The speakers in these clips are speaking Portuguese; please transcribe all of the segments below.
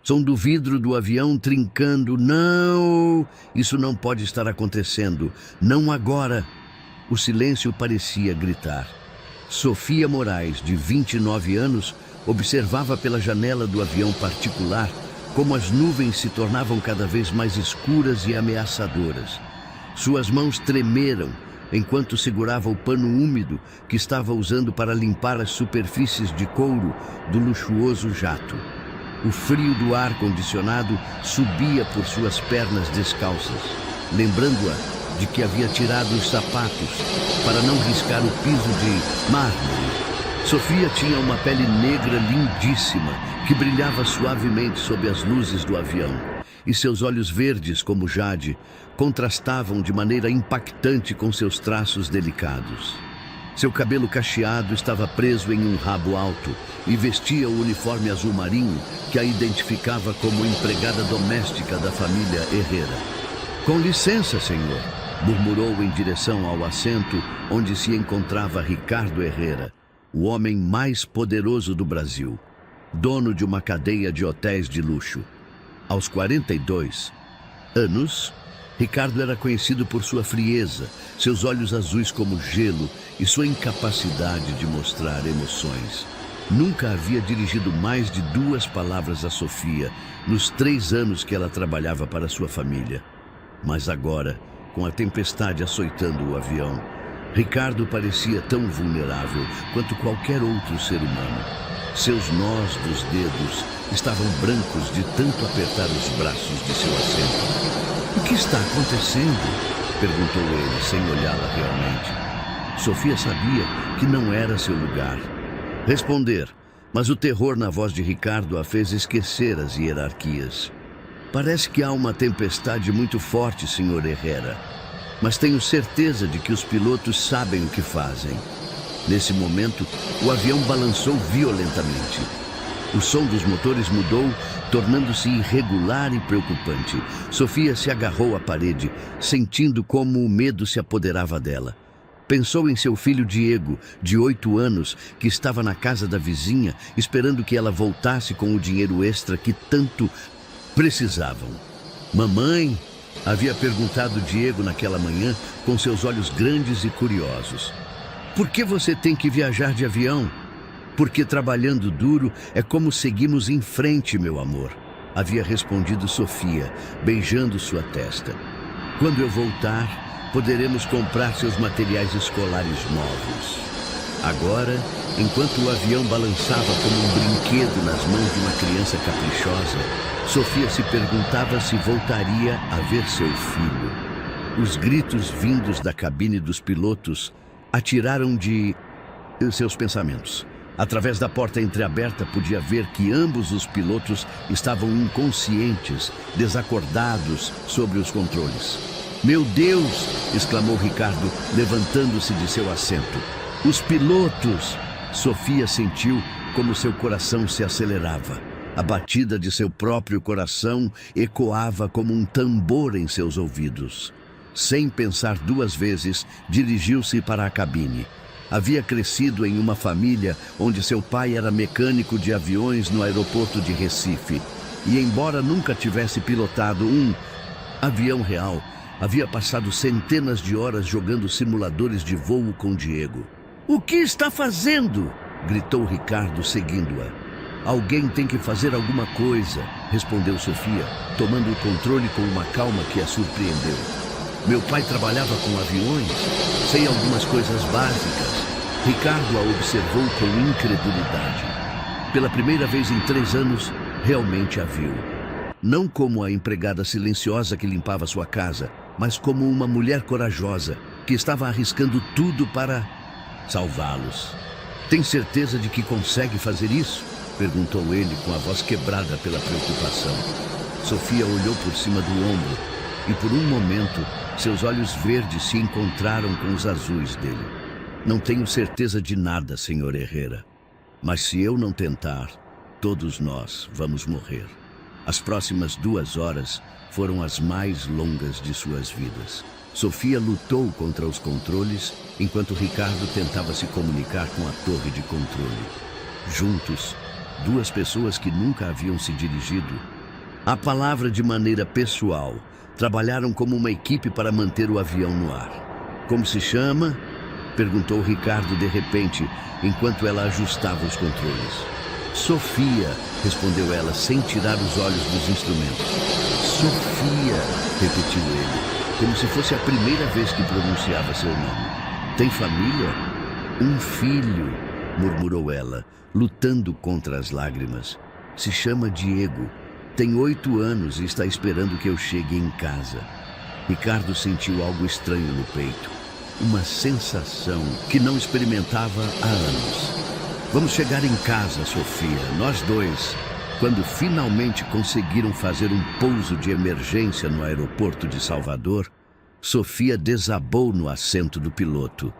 Som do vidro do avião trincando. Não! Isso não pode estar acontecendo. Não agora! O silêncio parecia gritar. Sofia Moraes, de 29 anos, observava pela janela do avião particular como as nuvens se tornavam cada vez mais escuras e ameaçadoras. Suas mãos tremeram enquanto segurava o pano úmido que estava usando para limpar as superfícies de couro do luxuoso jato. O frio do ar-condicionado subia por suas pernas descalças, lembrando-a de que havia tirado os sapatos para não riscar o piso de mármore. Sofia tinha uma pele negra lindíssima que brilhava suavemente sob as luzes do avião, e seus olhos verdes como jade contrastavam de maneira impactante com seus traços delicados. Seu cabelo cacheado estava preso em um rabo alto e vestia o uniforme azul marinho que a identificava como empregada doméstica da família Herrera. "Com licença, senhor", murmurou em direção ao assento onde se encontrava Ricardo Herrera, o homem mais poderoso do Brasil, dono de uma cadeia de hotéis de luxo. Aos 42 anos, Ricardo era conhecido por sua frieza, seus olhos azuis como gelo e sua incapacidade de mostrar emoções. Nunca havia dirigido mais de 2 palavras a Sofia nos 3 anos que ela trabalhava para sua família. Mas agora, com a tempestade açoitando o avião, Ricardo parecia tão vulnerável quanto qualquer outro ser humano. Seus nós dos dedos estavam brancos de tanto apertar os braços de seu assento. "O que está acontecendo?", perguntou ele, sem olhá-la realmente. Sofia sabia que não era seu lugar responder, mas o terror na voz de Ricardo a fez esquecer as hierarquias. "Parece que há uma tempestade muito forte, Sr. Herrera, mas tenho certeza de que os pilotos sabem o que fazem." Nesse momento, o avião balançou violentamente. O som dos motores mudou, tornando-se irregular e preocupante. Sofia se agarrou à parede, sentindo como o medo se apoderava dela. Pensou em seu filho Diego, de 8 anos, que estava na casa da vizinha, esperando que ela voltasse com o dinheiro extra que tanto precisavam. "Mamãe?", havia perguntado Diego naquela manhã, com seus olhos grandes e curiosos. "Por que você tem que viajar de avião?" "Porque trabalhando duro é como seguimos em frente, meu amor", havia respondido Sofia, beijando sua testa. "Quando eu voltar, poderemos comprar seus materiais escolares novos." Agora, enquanto o avião balançava como um brinquedo nas mãos de uma criança caprichosa, Sofia se perguntava se voltaria a ver seu filho. Os gritos vindos da cabine dos pilotos a tiraram de seus pensamentos. Através da porta entreaberta, podia ver que ambos os pilotos estavam inconscientes, desacordados sobre os controles. "Meu Deus!", exclamou Ricardo, levantando-se de seu assento. "Os pilotos!" Sofia sentiu como seu coração se acelerava. A batida de seu próprio coração ecoava como um tambor em seus ouvidos. Sem pensar 2 vezes, dirigiu-se para a cabine. Havia crescido em uma família onde seu pai era mecânico de aviões no aeroporto de Recife. E embora nunca tivesse pilotado um avião real, havia passado centenas de horas jogando simuladores de voo com Diego. "O que está fazendo?", gritou Ricardo, seguindo-a. "Alguém tem que fazer alguma coisa", respondeu Sofia, tomando o controle com uma calma que a surpreendeu. "Meu pai trabalhava com aviões, sei algumas coisas básicas." Ricardo a observou com incredulidade. Pela primeira vez em 3 anos, realmente a viu. Não como a empregada silenciosa que limpava sua casa, mas como uma mulher corajosa que estava arriscando tudo para salvá-los. "Tem certeza de que consegue fazer isso?", perguntou ele com a voz quebrada pela preocupação. Sofia olhou por cima do ombro e, por um momento, seus olhos verdes se encontraram com os azuis dele. "Não tenho certeza de nada, Sr. Herrera. Mas se eu não tentar, todos nós vamos morrer." As próximas 2 horas foram as mais longas de suas vidas. Sofia lutou contra os controles, enquanto Ricardo tentava se comunicar com a torre de controle. Juntos, duas pessoas que nunca haviam se dirigido. A palavra de maneira pessoal, trabalharam como uma equipe para manter o avião no ar. Como se chama? Perguntou Ricardo de repente, enquanto ela ajustava os controles. Sofia, respondeu ela, sem tirar os olhos dos instrumentos. Sofia, repetiu ele, como se fosse a primeira vez que pronunciava seu nome. Tem família? Um filho, murmurou ela, lutando contra as lágrimas. Se chama Diego. Tem 8 anos e está esperando que eu chegue em casa. Ricardo sentiu algo estranho no peito. Uma sensação que não experimentava há anos. Vamos chegar em casa, Sofia, nós dois. Quando finalmente conseguiram fazer um pouso de emergência no aeroporto de Salvador, Sofia desabou no assento do piloto.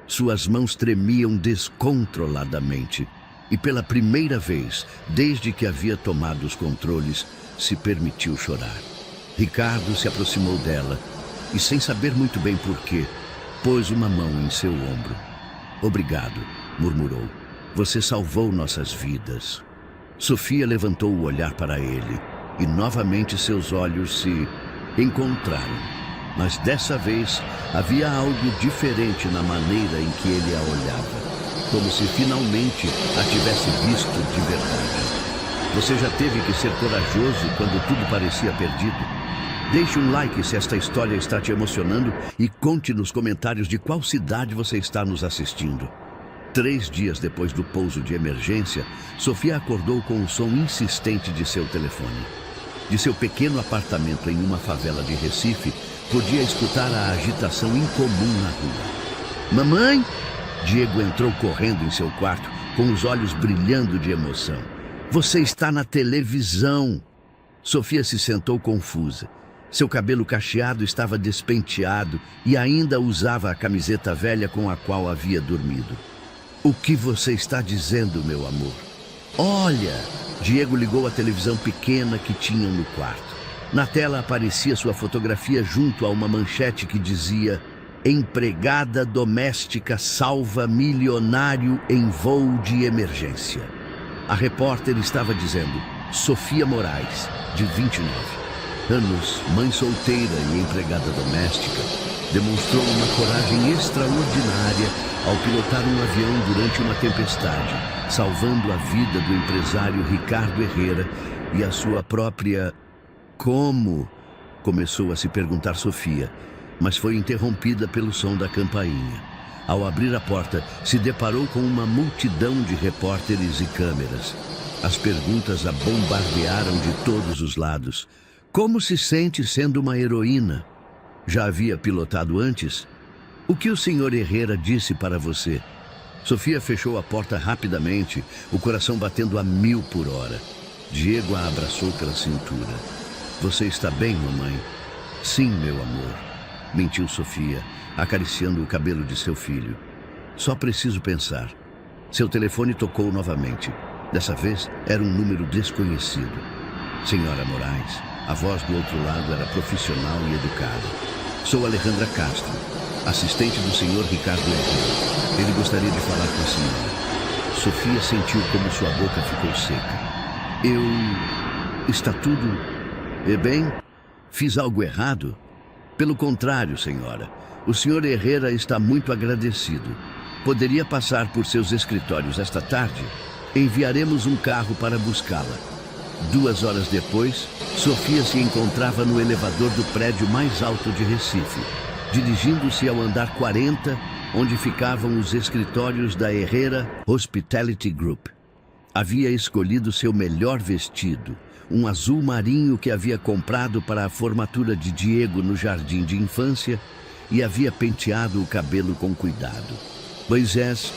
Suas mãos tremiam descontroladamente. E pela primeira vez, desde que havia tomado os controles, se permitiu chorar. Ricardo se aproximou dela e, sem saber muito bem porquê, pôs uma mão em seu ombro. Obrigado, murmurou. Você salvou nossas vidas. Sofia levantou o olhar para ele e novamente seus olhos se encontraram. Mas dessa vez havia algo diferente na maneira em que ele a olhava. Como se finalmente a tivesse visto de verdade. Você já teve que ser corajoso quando tudo parecia perdido? Deixe um like se esta história está te emocionando e conte nos comentários de qual cidade você está nos assistindo. 3 dias depois do pouso de emergência, Sofia acordou com o som insistente de seu telefone. De seu pequeno apartamento em uma favela de Recife, podia escutar a agitação incomum na rua. Mamãe? Diego entrou correndo em seu quarto, com os olhos brilhando de emoção. Você está na televisão! Sofia se sentou confusa. Seu cabelo cacheado estava despenteado e ainda usava a camiseta velha com a qual havia dormido. O que você está dizendo, meu amor? Olha! Diego ligou a televisão pequena que tinham no quarto. Na tela aparecia sua fotografia junto a uma manchete que dizia: empregada doméstica salva milionário em voo de emergência. A repórter estava dizendo: Sofia Moraes, de 29 anos, mãe solteira e empregada doméstica, demonstrou uma coragem extraordinária ao pilotar um avião durante uma tempestade, salvando a vida do empresário Ricardo Herrera e a sua própria... Como? Começou a se perguntar Sofia, mas foi interrompida pelo som da campainha. Ao abrir a porta, se deparou com uma multidão de repórteres e câmeras. As perguntas a bombardearam de todos os lados. Como se sente sendo uma heroína? Já havia pilotado antes? O que o senhor Herrera disse para você? Sofia fechou a porta rapidamente, o coração batendo a 1000 por hora. Diego a abraçou pela cintura. Você está bem, mamãe? Sim, meu amor, mentiu Sofia, acariciando o cabelo de seu filho. Só preciso pensar. Seu telefone tocou novamente. Dessa vez, era um número desconhecido. Senhora Moraes, a voz do outro lado era profissional e educada. Sou Alejandra Castro, assistente do senhor Ricardo Herrera. Ele gostaria de falar com a senhora. Sofia sentiu como sua boca ficou seca. Está tudo... bem? Fiz algo errado? Pelo contrário, senhora. O senhor Herrera está muito agradecido. Poderia passar por seus escritórios esta tarde? Enviaremos um carro para buscá-la. 2 horas depois, Sofia se encontrava no elevador do prédio mais alto de Recife, dirigindo-se ao andar 40, onde ficavam os escritórios da Herrera Hospitality Group. Havia escolhido seu melhor vestido, um azul marinho que havia comprado para a formatura de Diego no jardim de infância, e havia penteado o cabelo com cuidado. Moisés,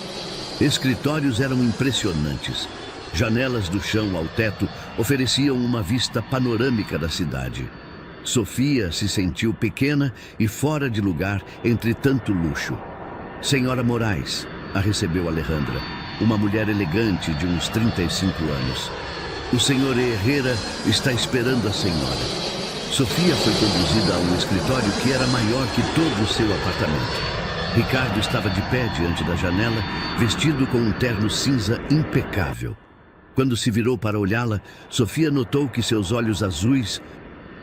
escritórios eram impressionantes. Janelas do chão ao teto ofereciam uma vista panorâmica da cidade. Sofia se sentiu pequena e fora de lugar entre tanto luxo. Senhora Moraes, a recebeu Alejandra, uma mulher elegante de uns 35 anos. O senhor Herrera está esperando a senhora. Sofia foi conduzida a um escritório que era maior que todo o seu apartamento. Ricardo estava de pé diante da janela, vestido com um terno cinza impecável. Quando se virou para olhá-la, Sofia notou que seus olhos azuis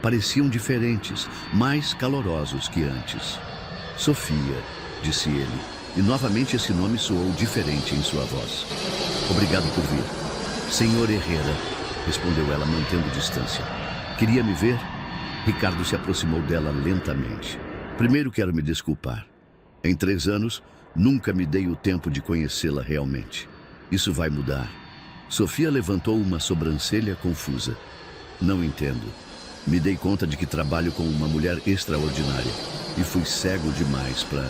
pareciam diferentes, mais calorosos que antes. Sofia, disse ele, e novamente esse nome soou diferente em sua voz. Obrigado por vir. Senhor Herrera, respondeu ela, mantendo distância. Queria me ver? Ricardo se aproximou dela lentamente. Primeiro quero me desculpar. Em 3 anos, nunca me dei o tempo de conhecê-la realmente. Isso vai mudar. Sofia levantou uma sobrancelha confusa. Não entendo. Me dei conta de que trabalho com uma mulher extraordinária e fui cego demais para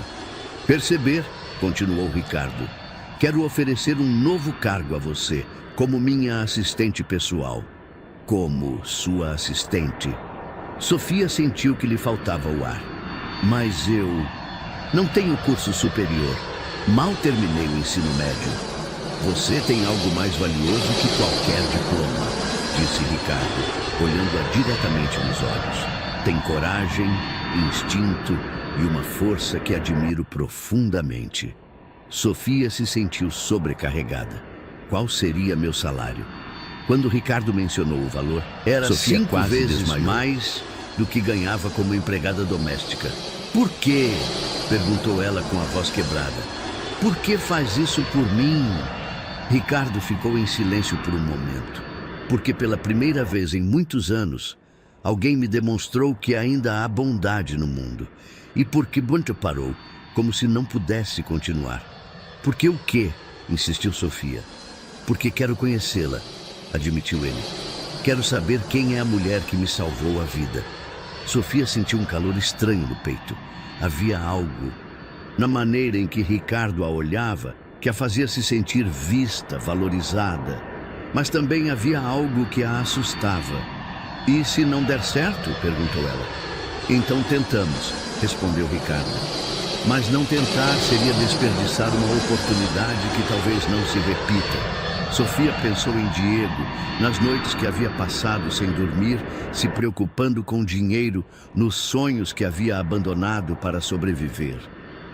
perceber, continuou Ricardo. Quero oferecer um novo cargo a você, como minha assistente pessoal. Como sua assistente? Sofia sentiu que lhe faltava o ar. Mas eu não tenho curso superior. Mal terminei o ensino médio. Você tem algo mais valioso que qualquer diploma, disse Ricardo, olhando-a diretamente nos olhos. Tem coragem, instinto e uma força que admiro profundamente. Sofia se sentiu sobrecarregada. Qual seria meu salário? Quando Ricardo mencionou o valor, era Sofia 5 vezes mais do que ganhava como empregada doméstica. Por quê? Perguntou ela com a voz quebrada. Por que faz isso por mim? Ricardo ficou em silêncio por um momento, porque pela primeira vez em muitos anos, alguém me demonstrou que ainda há bondade no mundo. E porque Bunta parou, como se não pudesse continuar. Porque o quê? Insistiu Sofia. Porque quero conhecê-la, admitiu ele. Quero saber quem é a mulher que me salvou a vida. Sofia sentiu um calor estranho no peito. Havia algo na maneira em que Ricardo a olhava que a fazia se sentir vista, valorizada. Mas também havia algo que a assustava. E se não der certo? Perguntou ela. Então tentamos, respondeu Ricardo. Mas não tentar seria desperdiçar uma oportunidade que talvez não se repita. Sofia pensou em Diego, nas noites que havia passado sem dormir, se preocupando com dinheiro, nos sonhos que havia abandonado para sobreviver.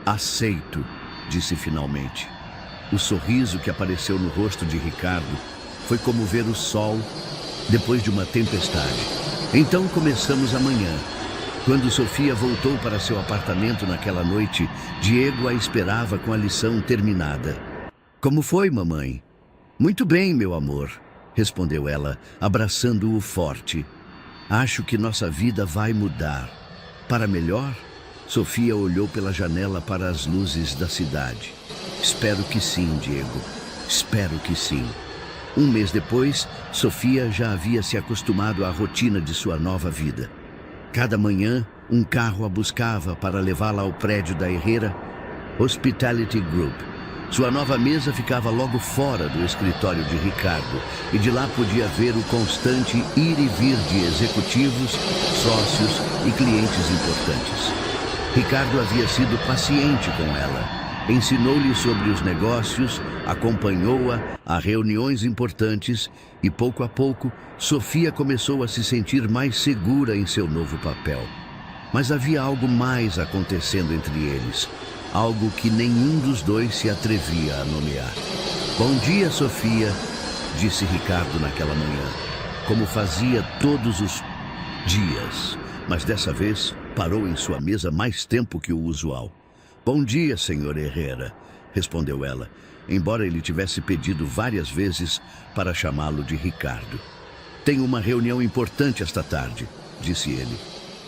Aceito, disse finalmente. O sorriso que apareceu no rosto de Ricardo foi como ver o sol depois de uma tempestade. Então começamos amanhã. Quando Sofia voltou para seu apartamento naquela noite, Diego a esperava com a lição terminada. Como foi, mamãe? Muito bem, meu amor, respondeu ela, abraçando-o forte. Acho que nossa vida vai mudar. Para melhor? Sofia olhou pela janela para as luzes da cidade. Espero que sim, Diego. Espero que sim. Um mês depois, Sofia já havia se acostumado à rotina de sua nova vida. Cada manhã, um carro a buscava para levá-la ao prédio da Herrera Hospitality Group. Sua nova mesa ficava logo fora do escritório de Ricardo e de lá podia ver o constante ir e vir de executivos, sócios e clientes importantes. Ricardo havia sido paciente com ela. Ensinou-lhe sobre os negócios, acompanhou-a a reuniões importantes e, pouco a pouco, Sofia começou a se sentir mais segura em seu novo papel. Mas havia algo mais acontecendo entre eles, algo que nenhum dos dois se atrevia a nomear. Bom dia, Sofia, disse Ricardo naquela manhã, como fazia todos os dias, mas dessa vez parou em sua mesa mais tempo que o usual. Bom dia, senhor Herrera, respondeu ela, embora ele tivesse pedido várias vezes para chamá-lo de Ricardo. Tenho uma reunião importante esta tarde, disse ele,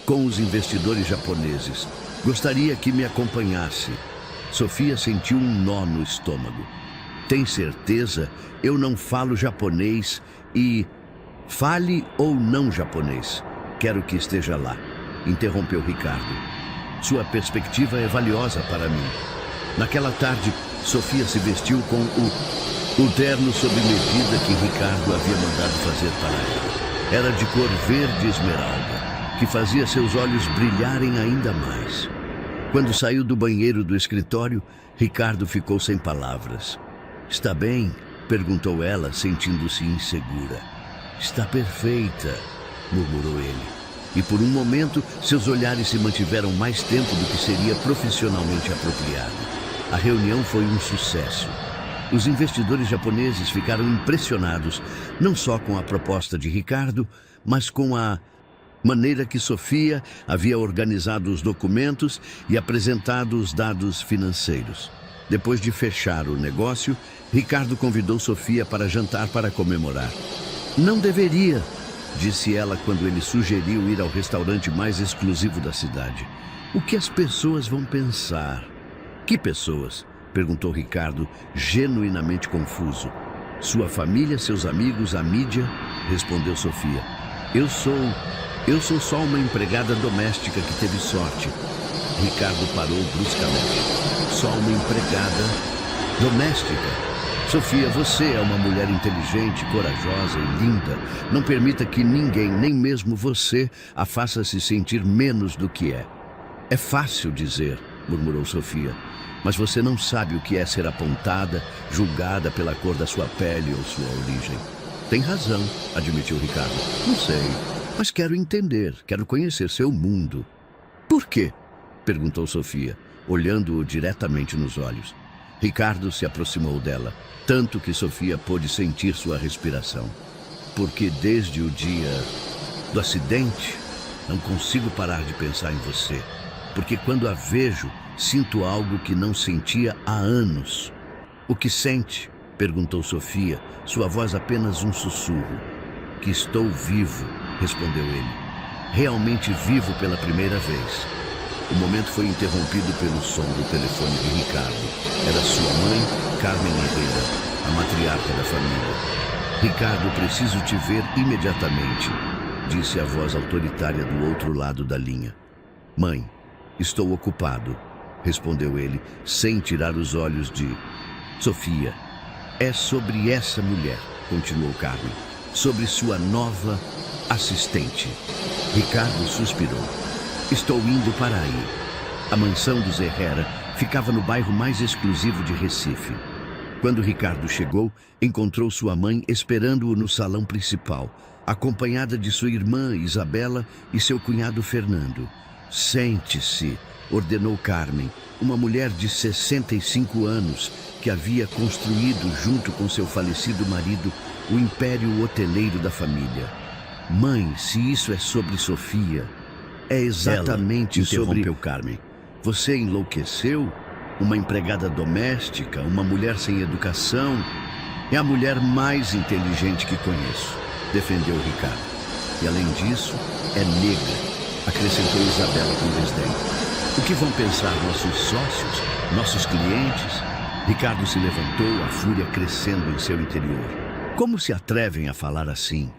com os investidores japoneses. Gostaria que me acompanhasse. Sofia sentiu um nó no estômago. Tem certeza? Eu não falo japonês e... Fale ou não japonês. Quero que esteja lá, interrompeu Ricardo. Sua perspectiva é valiosa para mim. Naquela tarde, Sofia se vestiu com o terno sob medida que Ricardo havia mandado fazer para ela. Era de cor verde esmeralda, que fazia seus olhos brilharem ainda mais. Quando saiu do banheiro do escritório, Ricardo ficou sem palavras. Está bem? Perguntou ela, sentindo-se insegura. Está perfeita, murmurou ele. E por um momento, seus olhares se mantiveram mais tempo do que seria profissionalmente apropriado. A reunião foi um sucesso. Os investidores japoneses ficaram impressionados não só com a proposta de Ricardo, mas com a maneira que Sofia havia organizado os documentos e apresentado os dados financeiros. Depois de fechar o negócio, Ricardo convidou Sofia para jantar para comemorar. Não deveria, disse ela quando ele sugeriu ir ao restaurante mais exclusivo da cidade. O que as pessoas vão pensar? Que pessoas? Perguntou Ricardo, genuinamente confuso. Sua família, seus amigos, a mídia? Respondeu Sofia. Eu sou só uma empregada doméstica que teve sorte. Ricardo parou bruscamente. Só uma empregada doméstica? Sofia, você é uma mulher inteligente, corajosa e linda. Não permita que ninguém, nem mesmo você, a faça se sentir menos do que é. É fácil dizer, murmurou Sofia. Mas você não sabe o que é ser apontada, julgada pela cor da sua pele ou sua origem. Tem razão, admitiu Ricardo. Não sei, mas quero entender, quero conhecer seu mundo. Por quê? Perguntou Sofia, olhando-o diretamente nos olhos. Ricardo se aproximou dela, tanto que Sofia pôde sentir sua respiração. Porque desde o dia do acidente, não consigo parar de pensar em você. Porque quando a vejo, sinto algo que não sentia há anos. O que sente? Perguntou Sofia, sua voz apenas um sussurro. Que estou vivo, respondeu ele. Realmente vivo pela primeira vez. O momento foi interrompido pelo som do telefone de Ricardo. Era sua mãe, Carmen Herrera, a matriarca da família. Ricardo, preciso te ver imediatamente, disse a voz autoritária do outro lado da linha. Mãe, estou ocupado, respondeu ele, sem tirar os olhos de Sofia. É sobre essa mulher, continuou Carmen, sobre sua nova assistente. Ricardo suspirou. Estou indo para aí. A mansão dos Herrera ficava no bairro mais exclusivo de Recife. Quando Ricardo chegou, encontrou sua mãe esperando-o no salão principal, acompanhada de sua irmã Isabela e seu cunhado Fernando. Sente-se, ordenou Carmen, uma mulher de 65 anos que havia construído, junto com seu falecido marido, o império hoteleiro da família. Mãe, se isso é sobre Sofia, é exatamente sobre... Interrompeu Carmen. Você enlouqueceu? Uma empregada doméstica, uma mulher sem educação. É a mulher mais inteligente que conheço, defendeu Ricardo. E além disso, é negra, acrescentou Isabela com desdém. O que vão pensar nossos sócios, nossos clientes? Ricardo se levantou, a fúria crescendo em seu interior. Como se atrevem a falar assim?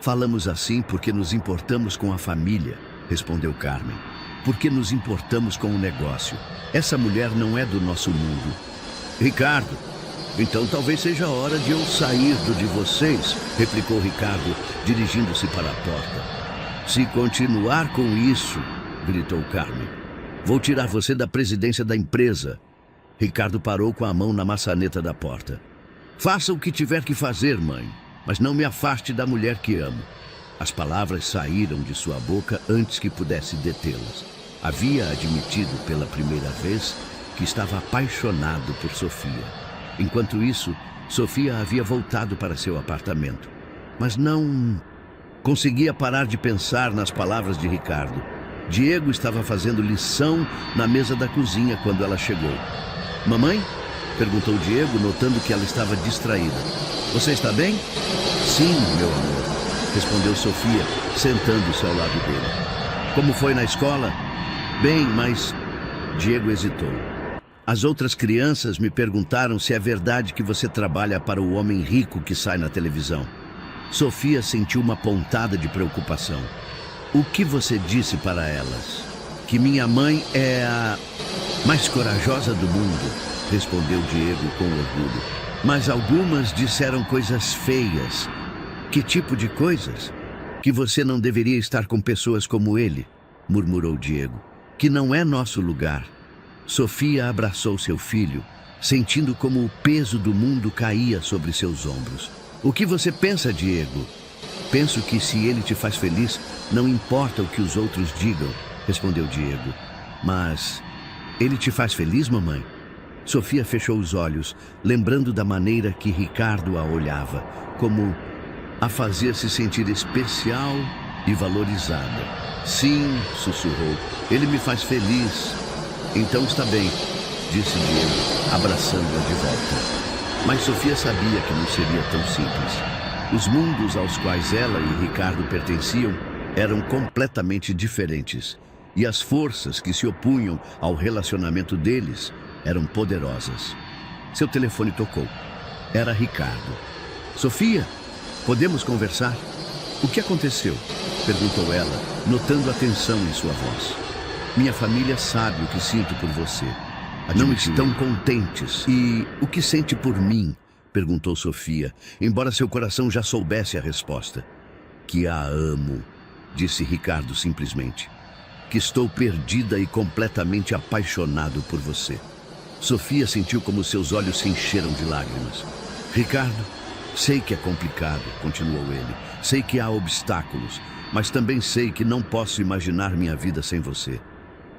Falamos assim porque nos importamos com a família, respondeu Carmen. Porque nos importamos com o negócio. Essa mulher não é do nosso mundo. Ricardo, então talvez seja a hora de eu sair do de vocês, replicou Ricardo, dirigindo-se para a porta. Se continuar com isso, gritou Carmen, vou tirar você da presidência da empresa. Ricardo parou com a mão na maçaneta da porta. Faça o que tiver que fazer, mãe, mas não me afaste da mulher que amo. As palavras saíram de sua boca antes que pudesse detê-las. Havia admitido pela primeira vez que estava apaixonado por Sofia. Enquanto isso, Sofia havia voltado para seu apartamento. Mas não conseguia parar de pensar nas palavras de Ricardo. Diego estava fazendo lição na mesa da cozinha quando ela chegou. Mamãe? Perguntou Diego, notando que ela estava distraída. Você está bem? Sim, meu amor, respondeu Sofia, sentando-se ao lado dele. Como foi na escola? Bem, mas... Diego hesitou. As outras crianças me perguntaram se é verdade que você trabalha para o homem rico que sai na televisão. Sofia sentiu uma pontada de preocupação. O que você disse para elas? Que minha mãe é a mais corajosa do mundo, respondeu Diego com orgulho. Mas algumas disseram coisas feias. Que tipo de coisas? Que você não deveria estar com pessoas como ele, murmurou Diego. Que não é nosso lugar. Sofia abraçou seu filho, sentindo como o peso do mundo caía sobre seus ombros. O que você pensa, Diego? Penso que se ele te faz feliz, não importa o que os outros digam, respondeu Diego. Mas ele te faz feliz, mamãe? Sofia fechou os olhos, lembrando da maneira que Ricardo a olhava, como a fazia se sentir especial e valorizada. Sim, sussurrou, ele me faz feliz. Então está bem, disse Diego, abraçando-a de volta. Mas Sofia sabia que não seria tão simples. Os mundos aos quais ela e Ricardo pertenciam eram completamente diferentes. E as forças que se opunham ao relacionamento deles eram poderosas. Seu telefone tocou. Era Ricardo. Sofia, podemos conversar? O que aconteceu? Perguntou ela, notando a tensão em sua voz. Minha família sabe o que sinto por você. Não estão contentes. E o que sente por mim? Perguntou Sofia, embora seu coração já soubesse a resposta. Que a amo, disse Ricardo simplesmente. Que estou perdida e completamente apaixonado por você. Sofia sentiu como seus olhos se encheram de lágrimas. Ricardo, sei que é complicado, continuou ele. Sei que há obstáculos, mas também sei que não posso imaginar minha vida sem você.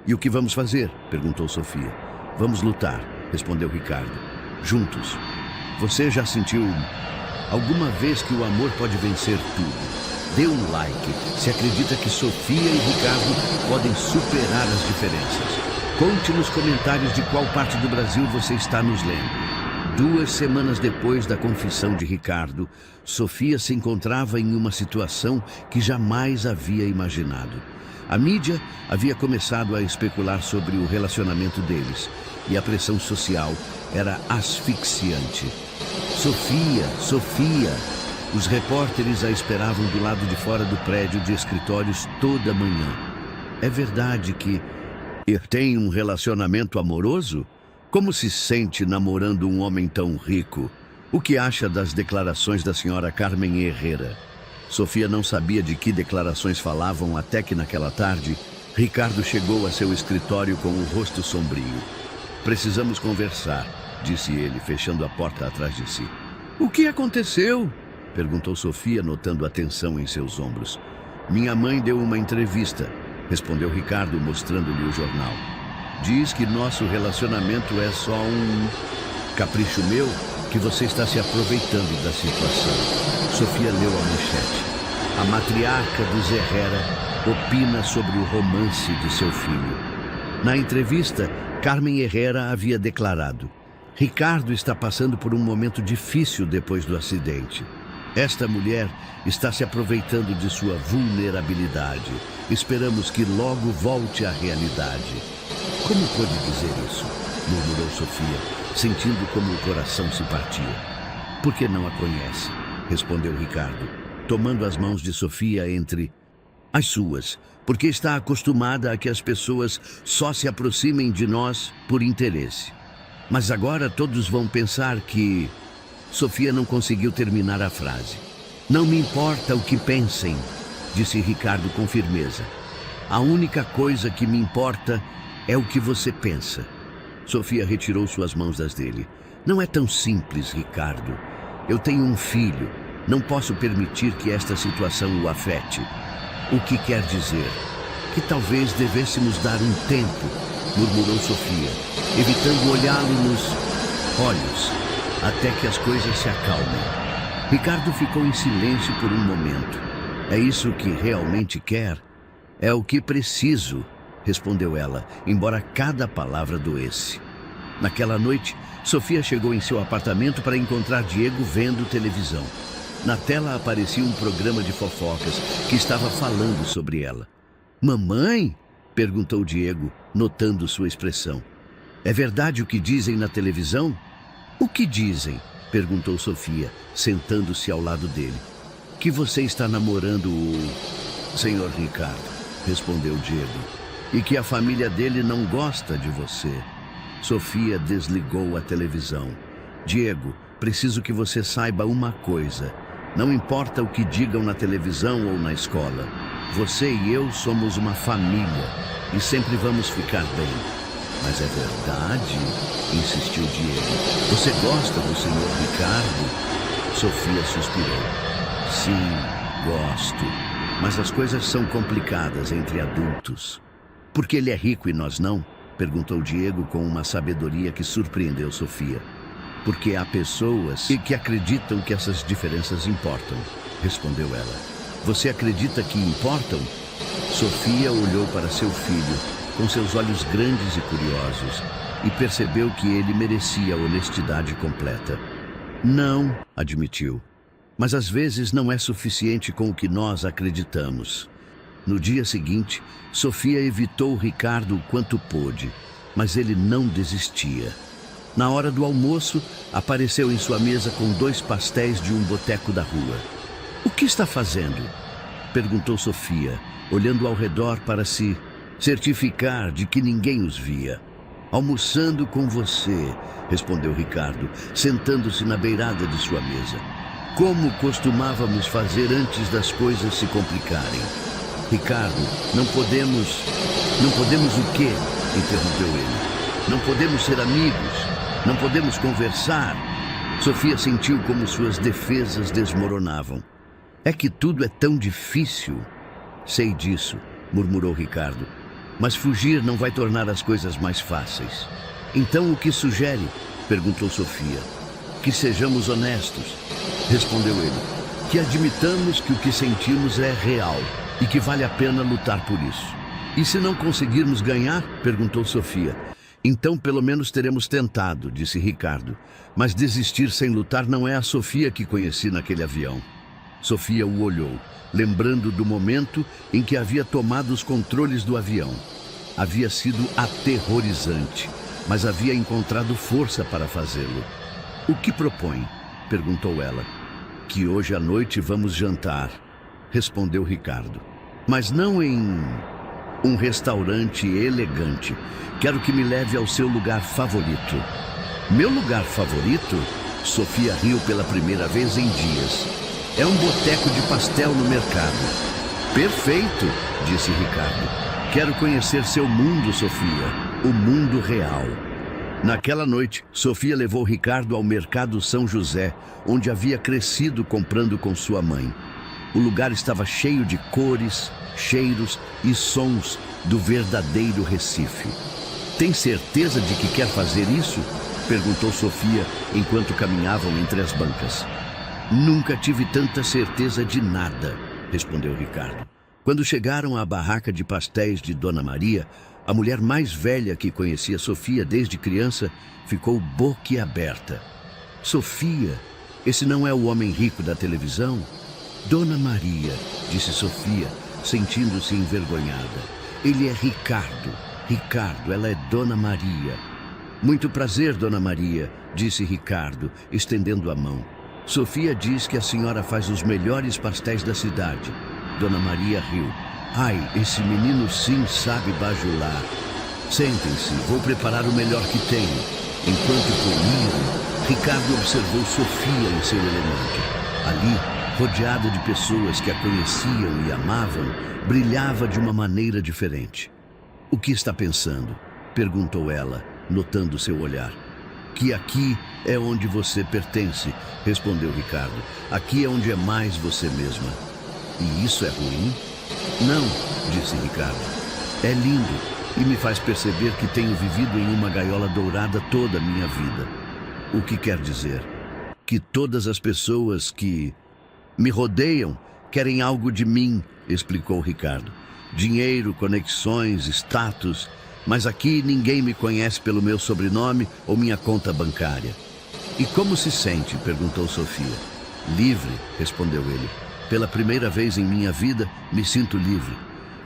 E o que vamos fazer? Perguntou Sofia. Vamos lutar, respondeu Ricardo. Juntos. Você já sentiu alguma vez que o amor pode vencer tudo? Dê um like se acredita que Sofia e Ricardo podem superar as diferenças. Conte nos comentários de qual parte do Brasil você está nos lendo. 2 semanas depois da confissão de Ricardo, Sofia se encontrava em uma situação que jamais havia imaginado. A mídia havia começado a especular sobre o relacionamento deles e a pressão social era asfixiante. Sofia, Sofia! Os repórteres a esperavam do lado de fora do prédio de escritórios toda manhã. É verdade que tem um relacionamento amoroso? Como se sente namorando um homem tão rico? O que acha das declarações da senhora Carmen Herrera? Sofia não sabia de que declarações falavam até que naquela tarde, Ricardo chegou a seu escritório com o rosto sombrio. Precisamos conversar, disse ele, fechando a porta atrás de si. O que aconteceu? Perguntou Sofia, notando a tensão em seus ombros. Minha mãe deu uma entrevista, respondeu Ricardo, mostrando-lhe o jornal. Diz que nosso relacionamento é só um capricho meu, que você está se aproveitando da situação. Sofia leu a manchete. A matriarca dos Herrera opina sobre o romance de seu filho. Na entrevista, Carmen Herrera havia declarado: Ricardo está passando por um momento difícil depois do acidente. Esta mulher está se aproveitando de sua vulnerabilidade. Esperamos que logo volte à realidade. Como pode dizer isso? Murmurou Sofia, sentindo como o coração se partia. Porque não a conhece, respondeu Ricardo, tomando as mãos de Sofia entre as suas, porque está acostumada a que as pessoas só se aproximem de nós por interesse. Mas agora todos vão pensar que... Sofia não conseguiu terminar a frase. Não me importa o que pensem, disse Ricardo com firmeza. A única coisa que me importa é o que você pensa. Sofia retirou suas mãos das dele. Não é tão simples, Ricardo. Eu tenho um filho. Não posso permitir que esta situação o afete. O que quer dizer? Que talvez devêssemos dar um tempo, murmurou Sofia, evitando olhá-lo nos olhos, até que as coisas se acalmem. Ricardo ficou em silêncio por um momento. É isso que realmente quer? É o que preciso, respondeu ela, embora cada palavra doesse. Naquela noite, Sofia chegou em seu apartamento para encontrar Diego vendo televisão. Na tela aparecia um programa de fofocas que estava falando sobre ela. Mamãe? Perguntou Diego, notando sua expressão. É verdade o que dizem na televisão? O que dizem? Perguntou Sofia, sentando-se ao lado dele. Que você está namorando o senhor Ricardo, respondeu Diego, e que a família dele não gosta de você. Sofia desligou a televisão. Diego, preciso que você saiba uma coisa. Não importa o que digam na televisão ou na escola. Você e eu somos uma família e sempre vamos ficar bem. Mas é verdade? Insistiu Diego. Você gosta do senhor Ricardo? Sofia suspirou. Sim, gosto. Mas as coisas são complicadas entre adultos. Porque ele é rico e nós não? Perguntou Diego com uma sabedoria que surpreendeu Sofia. Porque há pessoas que acreditam que essas diferenças importam, respondeu ela. Você acredita que importam? Sofia olhou para seu filho com seus olhos grandes e curiosos e percebeu que ele merecia a honestidade completa. Não, admitiu. Mas às vezes não é suficiente com o que nós acreditamos. No dia seguinte, Sofia evitou Ricardo o quanto pôde, mas ele não desistia. Na hora do almoço, apareceu em sua mesa com 2 pastéis de um boteco da rua. O que está fazendo? Perguntou Sofia, olhando ao redor para se certificar de que ninguém os via. Almoçando com você, respondeu Ricardo, sentando-se na beirada de sua mesa. Como costumávamos fazer antes das coisas se complicarem. Ricardo, não podemos o quê? Interrompeu ele. Não podemos ser amigos, não podemos conversar. Sofia sentiu como suas defesas desmoronavam. É que tudo é tão difícil. Sei disso, murmurou Ricardo. Mas fugir não vai tornar as coisas mais fáceis. Então o que sugere? Perguntou Sofia. Que sejamos honestos, respondeu ele. Que admitamos que o que sentimos é real e que vale a pena lutar por isso. E se não conseguirmos ganhar? Perguntou Sofia. Então pelo menos teremos tentado, disse Ricardo. Mas desistir sem lutar não é a Sofia que conheci naquele avião. Sofia o olhou, lembrando do momento em que havia tomado os controles do avião. Havia sido aterrorizante, mas havia encontrado força para fazê-lo. O que propõe? Perguntou ela. Que hoje à noite vamos jantar, respondeu Ricardo. Mas não em um restaurante elegante. Quero que me leve ao seu lugar favorito. Meu lugar favorito? Sofia riu pela primeira vez em dias. É um boteco de pastel no mercado. Perfeito, disse Ricardo. Quero conhecer seu mundo, Sofia. O mundo real. Naquela noite, Sofia levou Ricardo ao mercado São José, onde havia crescido comprando com sua mãe. O lugar estava cheio de cores, cheiros e sons do verdadeiro Recife. Tem certeza de que quer fazer isso? Perguntou Sofia enquanto caminhavam entre as bancas. Nunca tive tanta certeza de nada, respondeu Ricardo. Quando chegaram à barraca de pastéis de Dona Maria, a mulher mais velha que conhecia Sofia desde criança ficou boquiaberta. Sofia, esse não é o homem rico da televisão? Dona Maria, disse Sofia, sentindo-se envergonhada. Ele é Ricardo. Ricardo, ela é Dona Maria. Muito prazer, Dona Maria, disse Ricardo, estendendo a mão. Sofia diz que a senhora faz os melhores pastéis da cidade. Dona Maria riu. Ai, esse menino sim sabe bajular. Sentem-se, vou preparar o melhor que tenho. Enquanto comiam, Ricardo observou Sofia em seu elemento. Ali, rodeada de pessoas que a conheciam e amavam, brilhava de uma maneira diferente. O que está pensando? Perguntou ela, notando seu olhar. Que aqui é onde você pertence, respondeu Ricardo. Aqui é onde é mais você mesma. E isso é ruim? Não, disse Ricardo. É lindo e me faz perceber que tenho vivido em uma gaiola dourada toda a minha vida. O que quer dizer? Que todas as pessoas que me rodeiam querem algo de mim, explicou Ricardo. Dinheiro, conexões, status, mas aqui ninguém me conhece pelo meu sobrenome ou minha conta bancária. E como se sente? Perguntou Sofia. Livre, respondeu ele. Pela primeira vez em minha vida, me sinto livre.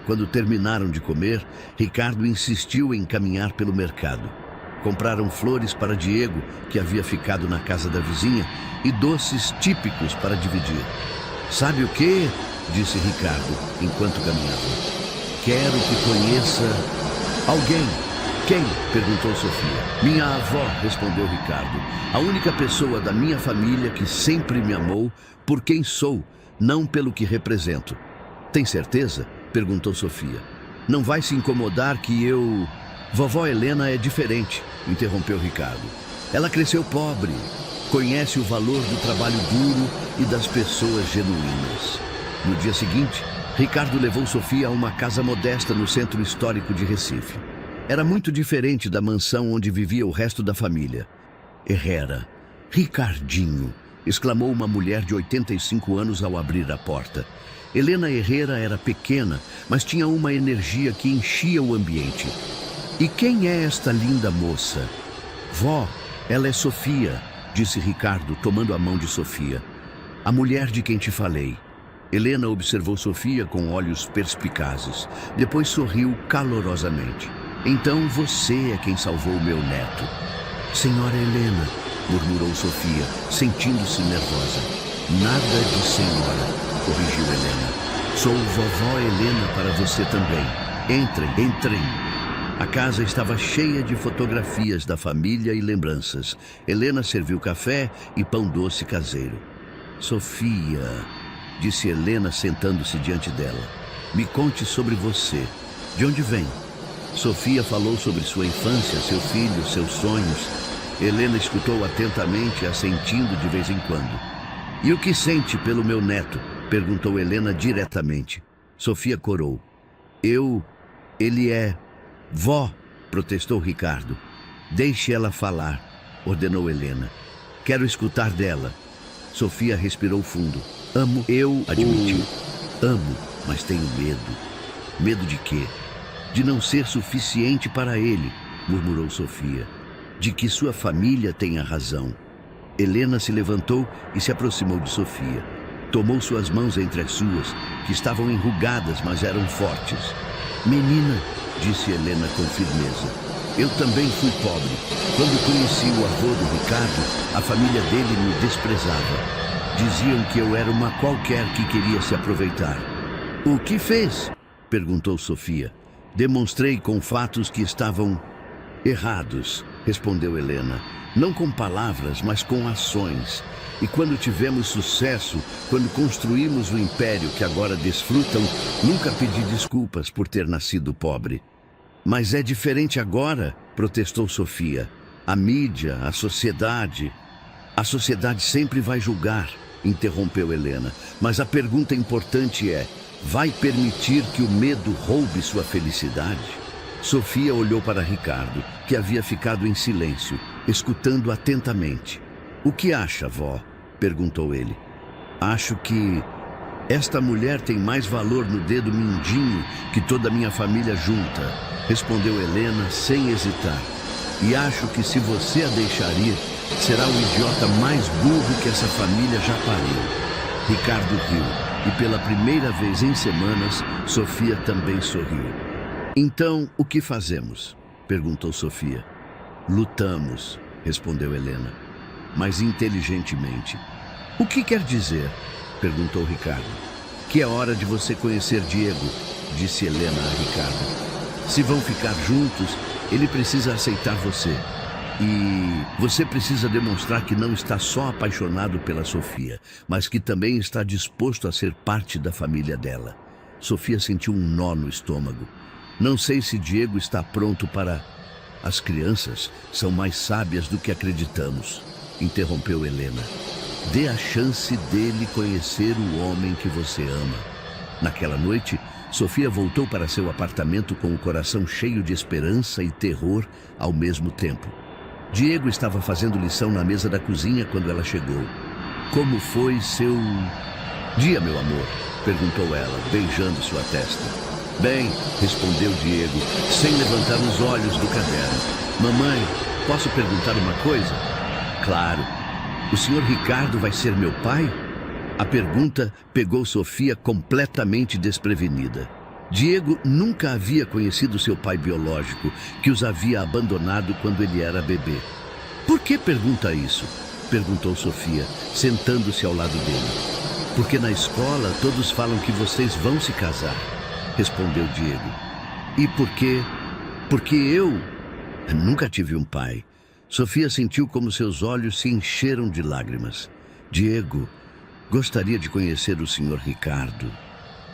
Quando terminaram de comer, Ricardo insistiu em caminhar pelo mercado. Compraram flores para Diego, que havia ficado na casa da vizinha, e doces típicos para dividir. Sabe o quê? Disse Ricardo, enquanto caminhavam. Quero que conheça alguém. Quem? Perguntou Sofia. Minha avó, respondeu Ricardo. A única pessoa da minha família que sempre me amou por quem sou, não pelo que represento. Tem certeza? Perguntou Sofia. Não vai se incomodar que eu... Vovó Helena é diferente, interrompeu Ricardo. Ela cresceu pobre, conhece o valor do trabalho duro e das pessoas genuínas. No dia seguinte, Ricardo levou Sofia a uma casa modesta no centro histórico de Recife. Era muito diferente da mansão onde vivia o resto da família. Herrera. Ricardinho, exclamou uma mulher de 85 anos ao abrir a porta. Helena Herrera era pequena, mas tinha uma energia que enchia o ambiente. E quem é esta linda moça? Vó, ela é Sofia, disse Ricardo, tomando a mão de Sofia. A mulher de quem te falei. Helena observou Sofia com olhos perspicazes. Depois sorriu calorosamente. Então você é quem salvou o meu neto. Senhora Helena, murmurou Sofia, sentindo-se nervosa. Nada de senhora, corrigiu Helena. Sou vovó Helena para você também. Entrem. A casa estava cheia de fotografias da família e lembranças. Helena serviu café e pão doce caseiro. Sofia, disse Helena sentando-se diante dela. Me conte sobre você. De onde vem? Sofia falou sobre sua infância, seu filho, seus sonhos. Helena escutou atentamente, assentindo de vez em quando. E o que sente pelo meu neto? Perguntou Helena diretamente. Sofia corou. Ele é... Vó, protestou Ricardo. Deixe ela falar, ordenou Helena. Quero escutar dela. Sofia respirou fundo. Admitiu. Amo, mas tenho medo. Medo de quê? De não ser suficiente para ele, murmurou Sofia. De que sua família tenha razão. Helena se levantou e se aproximou de Sofia. Tomou suas mãos entre as suas, que estavam enrugadas, mas eram fortes. Menina, disse Helena com firmeza, eu também fui pobre. Quando conheci o avô do Ricardo, a família dele me desprezava. Diziam que eu era uma qualquer que queria se aproveitar. O que fez? Perguntou Sofia. Demonstrei com fatos que estavam errados, respondeu Helena. Não com palavras, mas com ações. E quando tivemos sucesso, quando construímos o império que agora desfrutam, nunca pedi desculpas por ter nascido pobre. Mas é diferente agora, protestou Sofia. A mídia, a sociedade sempre vai julgar, interrompeu Helena. Mas a pergunta importante é, vai permitir que o medo roube sua felicidade? Sofia olhou para Ricardo, que havia ficado em silêncio, escutando atentamente. O que acha, vó? Perguntou ele. Acho que esta mulher tem mais valor no dedo mindinho que toda a minha família junta, respondeu Helena sem hesitar. E acho que se você a deixar ir, será o idiota mais burro que essa família já pariu. Ricardo riu, e pela primeira vez em semanas, Sofia também sorriu. Então, o que fazemos? Perguntou Sofia. Lutamos, respondeu Helena, mas inteligentemente. O que quer dizer? Perguntou Ricardo. Que é hora de você conhecer Diego, disse Helena a Ricardo. Se vão ficar juntos, ele precisa aceitar você. E você precisa demonstrar que não está só apaixonado pela Sofia, mas que também está disposto a ser parte da família dela. Sofia sentiu um nó no estômago. Não sei se Diego está pronto para... As crianças são mais sábias do que acreditamos, interrompeu Helena. Dê a chance dele conhecer o homem que você ama. Naquela noite, Sofia voltou para seu apartamento com o coração cheio de esperança e terror ao mesmo tempo. Diego estava fazendo lição na mesa da cozinha quando ela chegou. Como foi seu dia, meu amor? Perguntou ela, beijando sua testa. Bem, respondeu Diego, sem levantar os olhos do caderno. Mamãe, posso perguntar uma coisa? Claro. O senhor Ricardo vai ser meu pai? A pergunta pegou Sofia completamente desprevenida. Diego nunca havia conhecido seu pai biológico, que os havia abandonado quando ele era bebê. Por que pergunta isso? Perguntou Sofia, sentando-se ao lado dele. Porque na escola todos falam que vocês vão se casar, respondeu Diego. E por quê? Porque eu nunca tive um pai. Sofia sentiu como seus olhos se encheram de lágrimas. Diego, gostaria de conhecer o senhor Ricardo.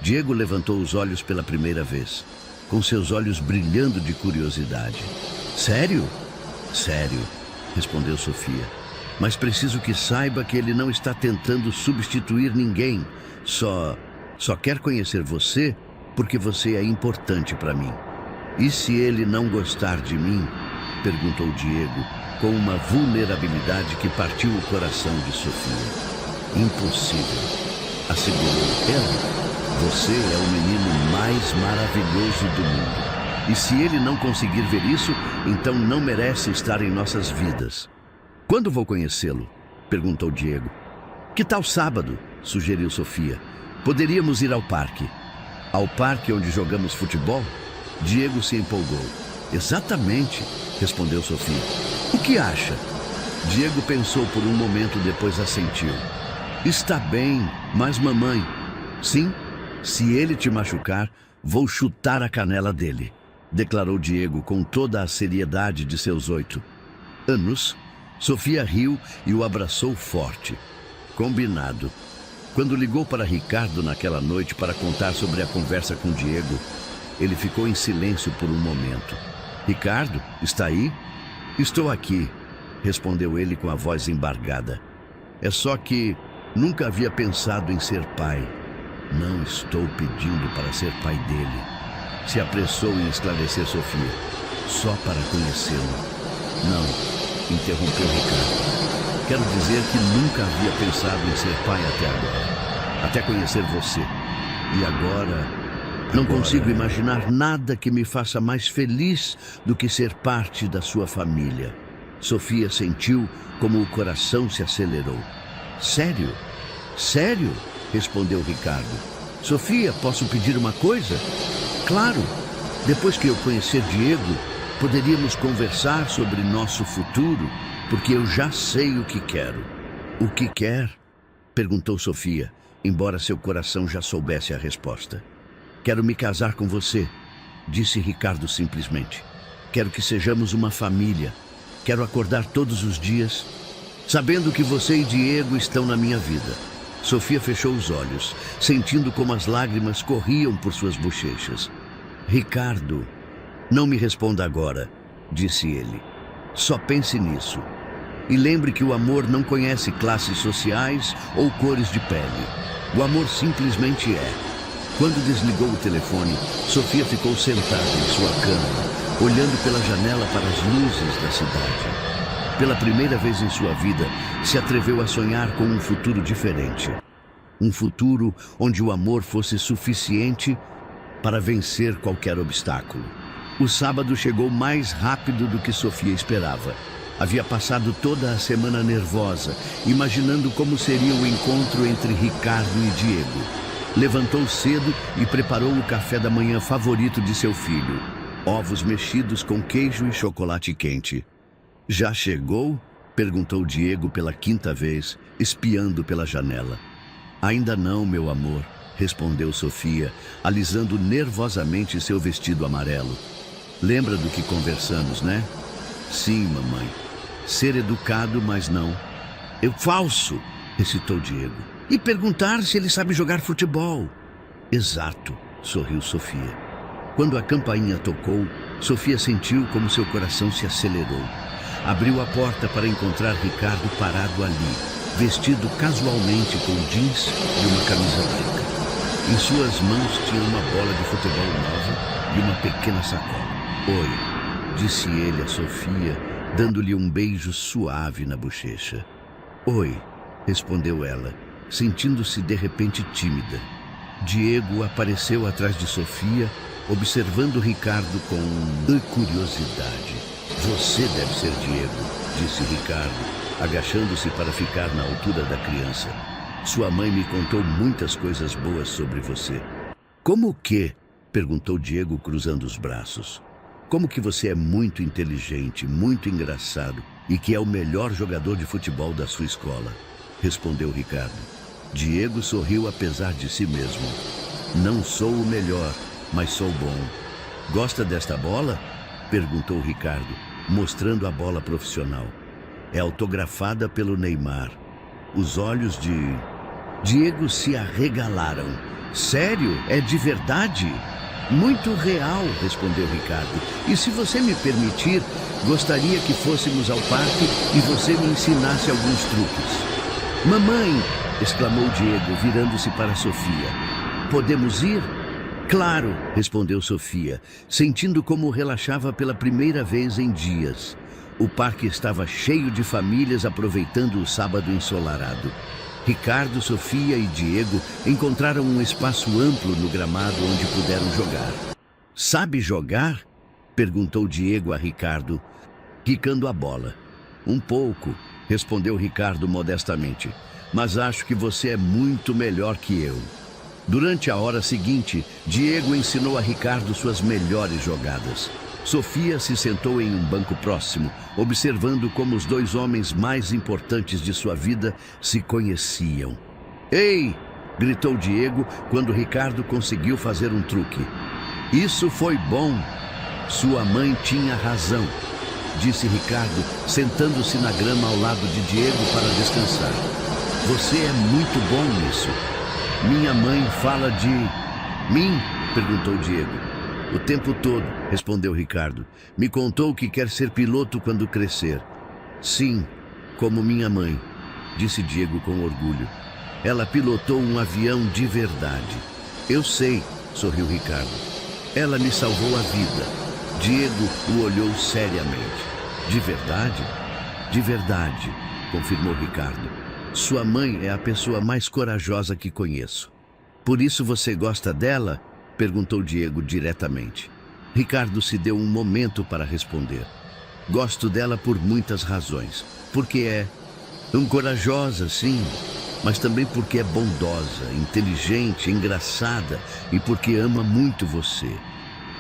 Diego levantou os olhos pela primeira vez, com seus olhos brilhando de curiosidade. Sério? Sério, respondeu Sofia. Mas preciso que saiba que ele não está tentando substituir ninguém. Só quer conhecer você porque você é importante para mim. E se ele não gostar de mim? Perguntou Diego, com uma vulnerabilidade que partiu o coração de Sofia. Impossível, assegurou ela. Você é o menino mais maravilhoso do mundo. E se ele não conseguir ver isso, então não merece estar em nossas vidas. Quando vou conhecê-lo? Perguntou Diego. Que tal sábado? Sugeriu Sofia. Poderíamos ir ao parque. Ao parque onde jogamos futebol? Diego se empolgou. Exatamente, respondeu Sofia. O que acha? Diego pensou por um momento, depois assentiu. Está bem, mas mamãe... Sim, se ele te machucar, vou chutar a canela dele, declarou Diego com toda a seriedade de seus 8 anos. Sofia riu e o abraçou forte. Combinado. Quando ligou para Ricardo naquela noite para contar sobre a conversa com Diego, ele ficou em silêncio por um momento. Ricardo, está aí? Estou aqui, respondeu ele com a voz embargada. É só que nunca havia pensado em ser pai. Não estou pedindo para ser pai dele. Se apressou em esclarecer Sofia. Só para conhecê-lo. Não, interrompeu Ricardo. Quero dizer que nunca havia pensado em ser pai até agora. Até conhecer você. E agora... Não consigo imaginar nada que me faça mais feliz do que ser parte da sua família. Sofia sentiu como o coração se acelerou. Sério? Sério? Respondeu Ricardo. Sofia, posso pedir uma coisa? Claro. Depois que eu conhecer Diego, poderíamos conversar sobre nosso futuro, porque eu já sei o que quero. O que quer? Perguntou Sofia, embora seu coração já soubesse a resposta. Quero me casar com você, disse Ricardo simplesmente. Quero que sejamos uma família. Quero acordar todos os dias, sabendo que você e Diego estão na minha vida. Sofia fechou os olhos, sentindo como as lágrimas corriam por suas bochechas. Ricardo, não me responda agora, disse ele. Só pense nisso. E lembre que o amor não conhece classes sociais ou cores de pele. O amor simplesmente é. Quando desligou o telefone, Sofia ficou sentada em sua cama, olhando pela janela para as luzes da cidade. Pela primeira vez em sua vida, se atreveu a sonhar com um futuro diferente. Um futuro onde o amor fosse suficiente para vencer qualquer obstáculo. O sábado chegou mais rápido do que Sofia esperava. Havia passado toda a semana nervosa, imaginando como seria o encontro entre Ricardo e Diego. Levantou cedo e preparou o café da manhã favorito de seu filho. Ovos mexidos com queijo e chocolate quente. Já chegou? Perguntou Diego pela 5ª vez, espiando pela janela. Ainda não, meu amor, respondeu Sofia, alisando nervosamente seu vestido amarelo. Lembra do que conversamos, né? Sim, mamãe. Ser educado, mas não. Eu falso, recitou Diego. E perguntar se ele sabe jogar futebol. Exato, sorriu Sofia. Quando a campainha tocou, Sofia sentiu como seu coração se acelerou. Abriu a porta para encontrar Ricardo parado ali, vestido casualmente com jeans e uma camisa branca. Em suas mãos tinha uma bola de futebol nova e uma pequena sacola. Oi, disse ele a Sofia, dando-lhe um beijo suave na bochecha. Oi, respondeu ela, sentindo-se de repente tímida. Diego apareceu atrás de Sofia, observando Ricardo com curiosidade. Você deve ser Diego, disse Ricardo, agachando-se para ficar na altura da criança. Sua mãe me contou muitas coisas boas sobre você. Como o quê? Perguntou Diego, cruzando os braços. Como que você é muito inteligente, muito engraçado e que é o melhor jogador de futebol da sua escola, respondeu Ricardo. Diego sorriu apesar de si mesmo. Não sou o melhor, mas sou bom. Gosta desta bola? Perguntou Ricardo, mostrando a bola profissional. É autografada pelo Neymar. Os olhos de Diego se arregalaram. Sério? É de verdade? Muito real, respondeu Ricardo. E se você me permitir, gostaria que fôssemos ao parque e você me ensinasse alguns truques. Mamãe, exclamou Diego, virando-se para Sofia. Podemos ir? Claro, respondeu Sofia, sentindo como relaxava pela primeira vez em dias. O parque estava cheio de famílias aproveitando o sábado ensolarado. Ricardo, Sofia e Diego encontraram um espaço amplo no gramado onde puderam jogar. Sabe jogar? Perguntou Diego a Ricardo, quicando a bola. Um pouco, respondeu Ricardo modestamente, mas acho que você é muito melhor que eu. Durante a hora seguinte, Diego ensinou a Ricardo suas melhores jogadas. Sofia se sentou em um banco próximo, observando como os dois homens mais importantes de sua vida se conheciam. Ei! Gritou Diego quando Ricardo conseguiu fazer um truque. Isso foi bom! Sua mãe tinha razão, disse Ricardo, sentando-se na grama ao lado de Diego para descansar. Você é muito bom nisso. Minha mãe fala de... Mim? Perguntou Diego. O tempo todo, respondeu Ricardo. Me contou que quer ser piloto quando crescer. Sim, como minha mãe, disse Diego com orgulho. Ela pilotou um avião de verdade. Eu sei, sorriu Ricardo. Ela me salvou a vida. Diego o olhou seriamente. De verdade? De verdade, confirmou Ricardo. Sua mãe é a pessoa mais corajosa que conheço. Por isso você gosta dela? Perguntou Diego diretamente. Ricardo se deu um momento para responder. Gosto dela por muitas razões. Porque é corajosa, sim, mas também porque é bondosa, inteligente, engraçada e porque ama muito você.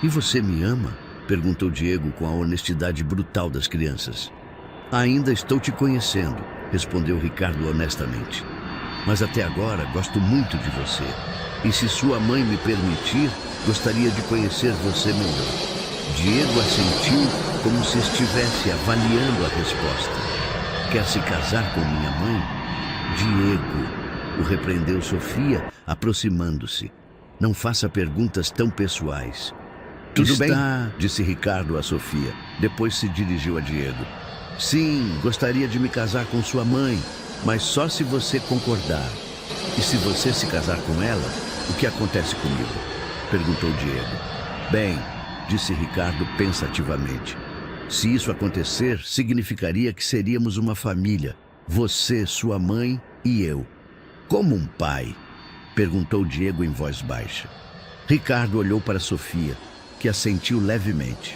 E você me ama? Perguntou Diego com a honestidade brutal das crianças. Ainda estou te conhecendo, respondeu Ricardo honestamente. Mas até agora gosto muito de você. E se sua mãe me permitir, gostaria de conhecer você melhor. Diego assentiu como se estivesse avaliando a resposta. Quer se casar com minha mãe? Diego, o repreendeu Sofia, aproximando-se. Não faça perguntas tão pessoais. Tudo bem? Disse Ricardo a Sofia. Depois se dirigiu a Diego. Sim, gostaria de me casar com sua mãe, mas só se você concordar. E se você se casar com ela, o que acontece comigo? Perguntou Diego. Bem, disse Ricardo pensativamente. Se isso acontecer, significaria que seríamos uma família. Você, sua mãe e eu. Como um pai? Perguntou Diego em voz baixa. Ricardo olhou para Sofia, que assentiu levemente.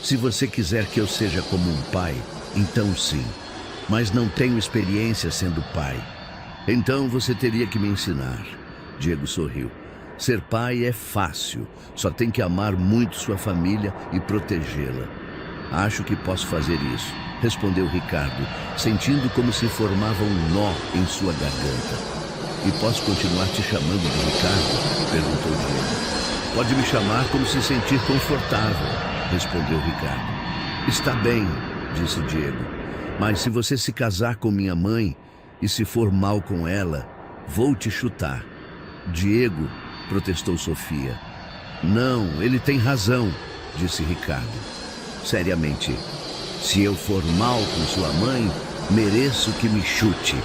Se você quiser que eu seja como um pai, então sim. Mas não tenho experiência sendo pai. Então você teria que me ensinar. Diego sorriu. Ser pai é fácil. Só tem que amar muito sua família e protegê-la. Acho que posso fazer isso, respondeu Ricardo, sentindo como se formava um nó em sua garganta. E posso continuar te chamando de Ricardo? Perguntou Diego. Pode me chamar como se sentir confortável, respondeu Ricardo. Está bem, disse Diego. Mas se você se casar com minha mãe e se for mal com ela, vou te chutar. Diego, protestou Sofia. Não, ele tem razão, disse Ricardo. Seriamente, se eu for mal com sua mãe, mereço que me chute.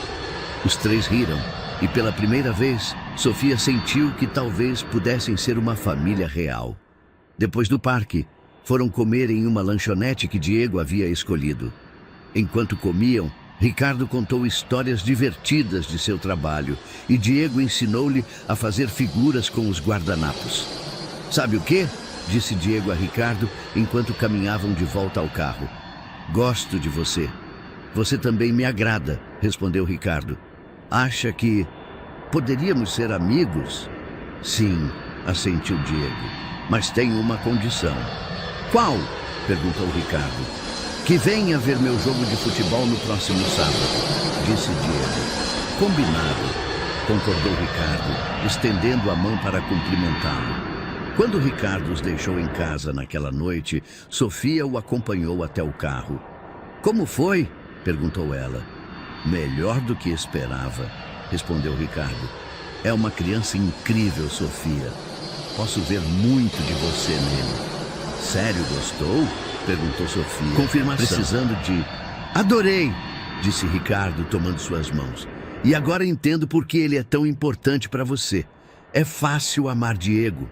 Os três riram. E pela primeira vez, Sofia sentiu que talvez pudessem ser uma família real. Depois do parque, foram comer em uma lanchonete que Diego havia escolhido. Enquanto comiam, Ricardo contou histórias divertidas de seu trabalho e Diego ensinou-lhe a fazer figuras com os guardanapos. Sabe o quê? Disse Diego a Ricardo enquanto caminhavam de volta ao carro. Gosto de você. Você também me agrada, respondeu Ricardo. Acha que poderíamos ser amigos? Sim, assentiu Diego, mas tenho uma condição. Qual? Perguntou Ricardo. Que venha ver meu jogo de futebol no próximo sábado, disse Diego. Combinado, concordou Ricardo, estendendo a mão para cumprimentá-lo. Quando Ricardo os deixou em casa naquela noite, Sofia o acompanhou até o carro. Como foi? Perguntou ela. Melhor do que esperava, respondeu Ricardo. É uma criança incrível, Sofia. Posso ver muito de você nele. Sério, gostou? Perguntou Sofia. Confirmação. Precisando de... Adorei, disse Ricardo, tomando suas mãos. E agora entendo por que ele é tão importante para você. É fácil amar Diego.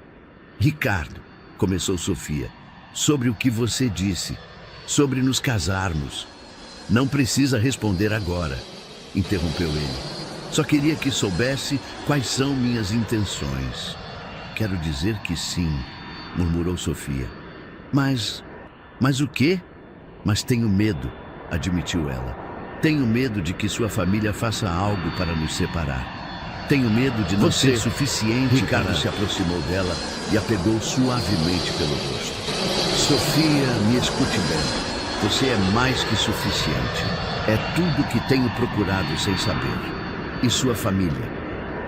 Ricardo, começou Sofia, sobre o que você disse, sobre nos casarmos. Não precisa responder agora, interrompeu ele. Só queria que soubesse quais são minhas intenções. Quero dizer que sim, murmurou Sofia. Mas o quê? Mas tenho medo, admitiu ela. Tenho medo de que sua família faça algo para nos separar. Tenho medo de não ser suficiente. Ricardo se aproximou dela e a pegou suavemente pelo rosto. Sofia, me escute bem. Você é mais que suficiente. É tudo que tenho procurado sem saber. E sua família?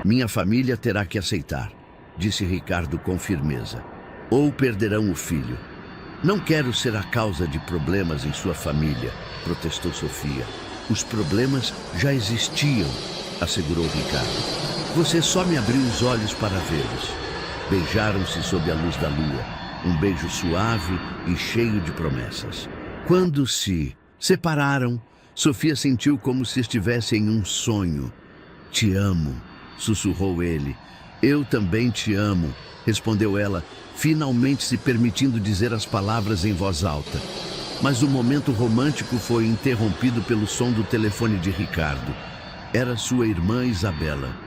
Minha família terá que aceitar, disse Ricardo com firmeza. Ou perderão o filho. Não quero ser a causa de problemas em sua família, protestou Sofia. Os problemas já existiam, assegurou Ricardo. Você só me abriu os olhos para vê-los. Beijaram-se sob a luz da lua, um beijo suave e cheio de promessas. Quando se separaram, Sofia sentiu como se estivesse em um sonho. Te amo, sussurrou ele. Eu também te amo, respondeu ela, finalmente se permitindo dizer as palavras em voz alta. Mas o momento romântico foi interrompido pelo som do telefone de Ricardo. Era sua irmã Isabela.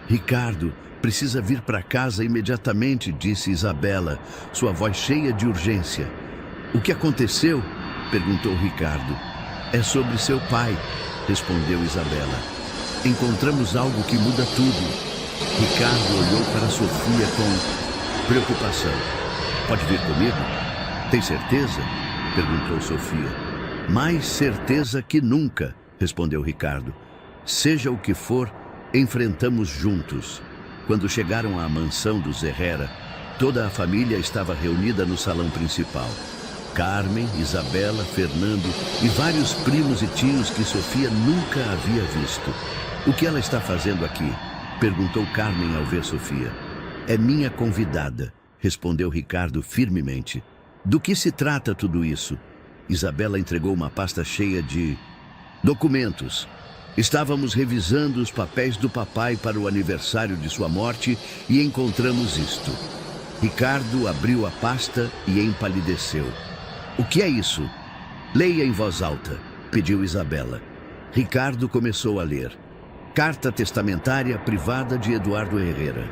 Ricardo, precisa vir para casa imediatamente, disse Isabela, sua voz cheia de urgência. O que aconteceu? Perguntou Ricardo. É sobre seu pai, respondeu Isabela. Encontramos algo que muda tudo. Ricardo olhou para Sofia com preocupação. Pode vir comigo? Tem certeza? Perguntou Sofia. Mais certeza que nunca, respondeu Ricardo. Seja o que for, enfrentamos juntos. Quando chegaram à mansão dos Herrera, toda a família estava reunida no salão principal. Carmen, Isabela, Fernando e vários primos e tios que Sofia nunca havia visto. O que ela está fazendo aqui? Perguntou Carmen ao ver Sofia. É minha convidada, respondeu Ricardo firmemente. Do que se trata tudo isso? Isabela entregou uma pasta cheia de documentos. Estávamos revisando os papéis do papai para o aniversário de sua morte e encontramos isto. Ricardo abriu a pasta e empalideceu. O que é isso? Leia em voz alta, pediu Isabela. Ricardo começou a ler. Carta testamentária privada de Eduardo Herrera.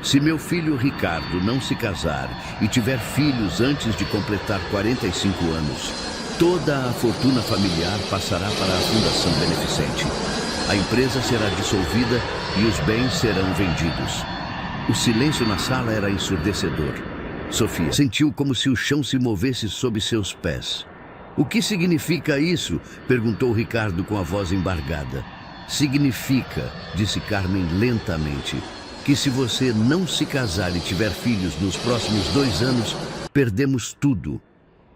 Se meu filho Ricardo não se casar e tiver filhos antes de completar 45 anos, toda a fortuna familiar passará para a Fundação Beneficente. A empresa será dissolvida e os bens serão vendidos. O silêncio na sala era ensurdecedor. Sofia sentiu como se o chão se movesse sob seus pés. O que significa isso? Perguntou Ricardo com a voz embargada. Significa, disse Carmen lentamente, que se você não se casar e tiver filhos nos próximos 2 anos, perdemos tudo.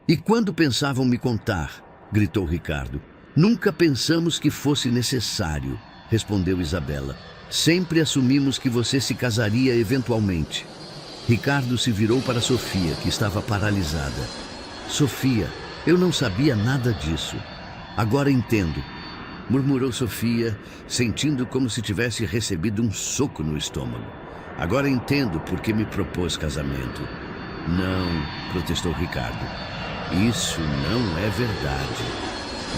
E quando pensavam me contar? Gritou Ricardo. Nunca pensamos que fosse necessário, respondeu Isabela. Sempre assumimos que você se casaria eventualmente. Ricardo se virou para Sofia, que estava paralisada. Sofia, eu não sabia nada disso. Agora entendo, murmurou Sofia, sentindo como se tivesse recebido um soco no estômago. Agora entendo por que me propôs casamento. Não, protestou Ricardo. Isso não é verdade.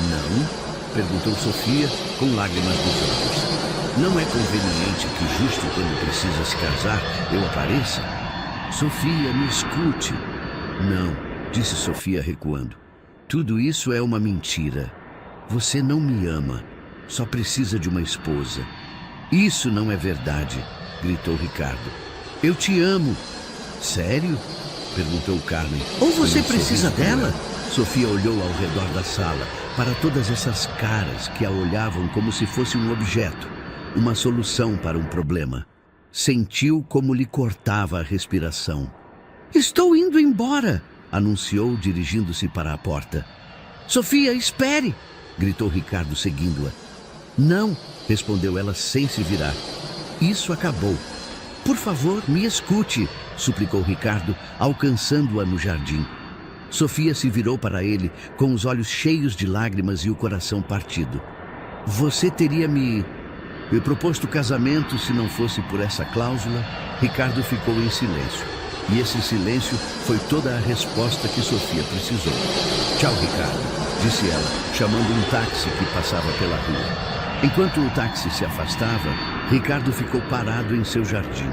Não? Perguntou Sofia, com lágrimas nos olhos. Não é conveniente que justo quando precisa se casar, eu apareça? Sofia, me escute. Não, disse Sofia recuando. Tudo isso é uma mentira. Você não me ama, só precisa de uma esposa. Isso não é verdade, gritou Ricardo. Eu te amo. Sério? Perguntou Carmen. Ou você precisa dela? Sofia olhou ao redor da sala, para todas essas caras que a olhavam como se fosse um objeto, uma solução para um problema. Sentiu como lhe cortava a respiração. Estou indo embora, anunciou, dirigindo-se para a porta. Sofia, espere! Gritou Ricardo seguindo-a. Não, respondeu ela sem se virar. Isso acabou. Por favor, me escute, suplicou Ricardo, alcançando-a no jardim. Sofia se virou para ele, com os olhos cheios de lágrimas e o coração partido. Você teria me proposto casamento se não fosse por essa cláusula? Ricardo ficou em silêncio. E esse silêncio foi toda a resposta que Sofia precisou. "Tchau, Ricardo", disse ela, chamando um táxi que passava pela rua. Enquanto o táxi se afastava, Ricardo ficou parado em seu jardim,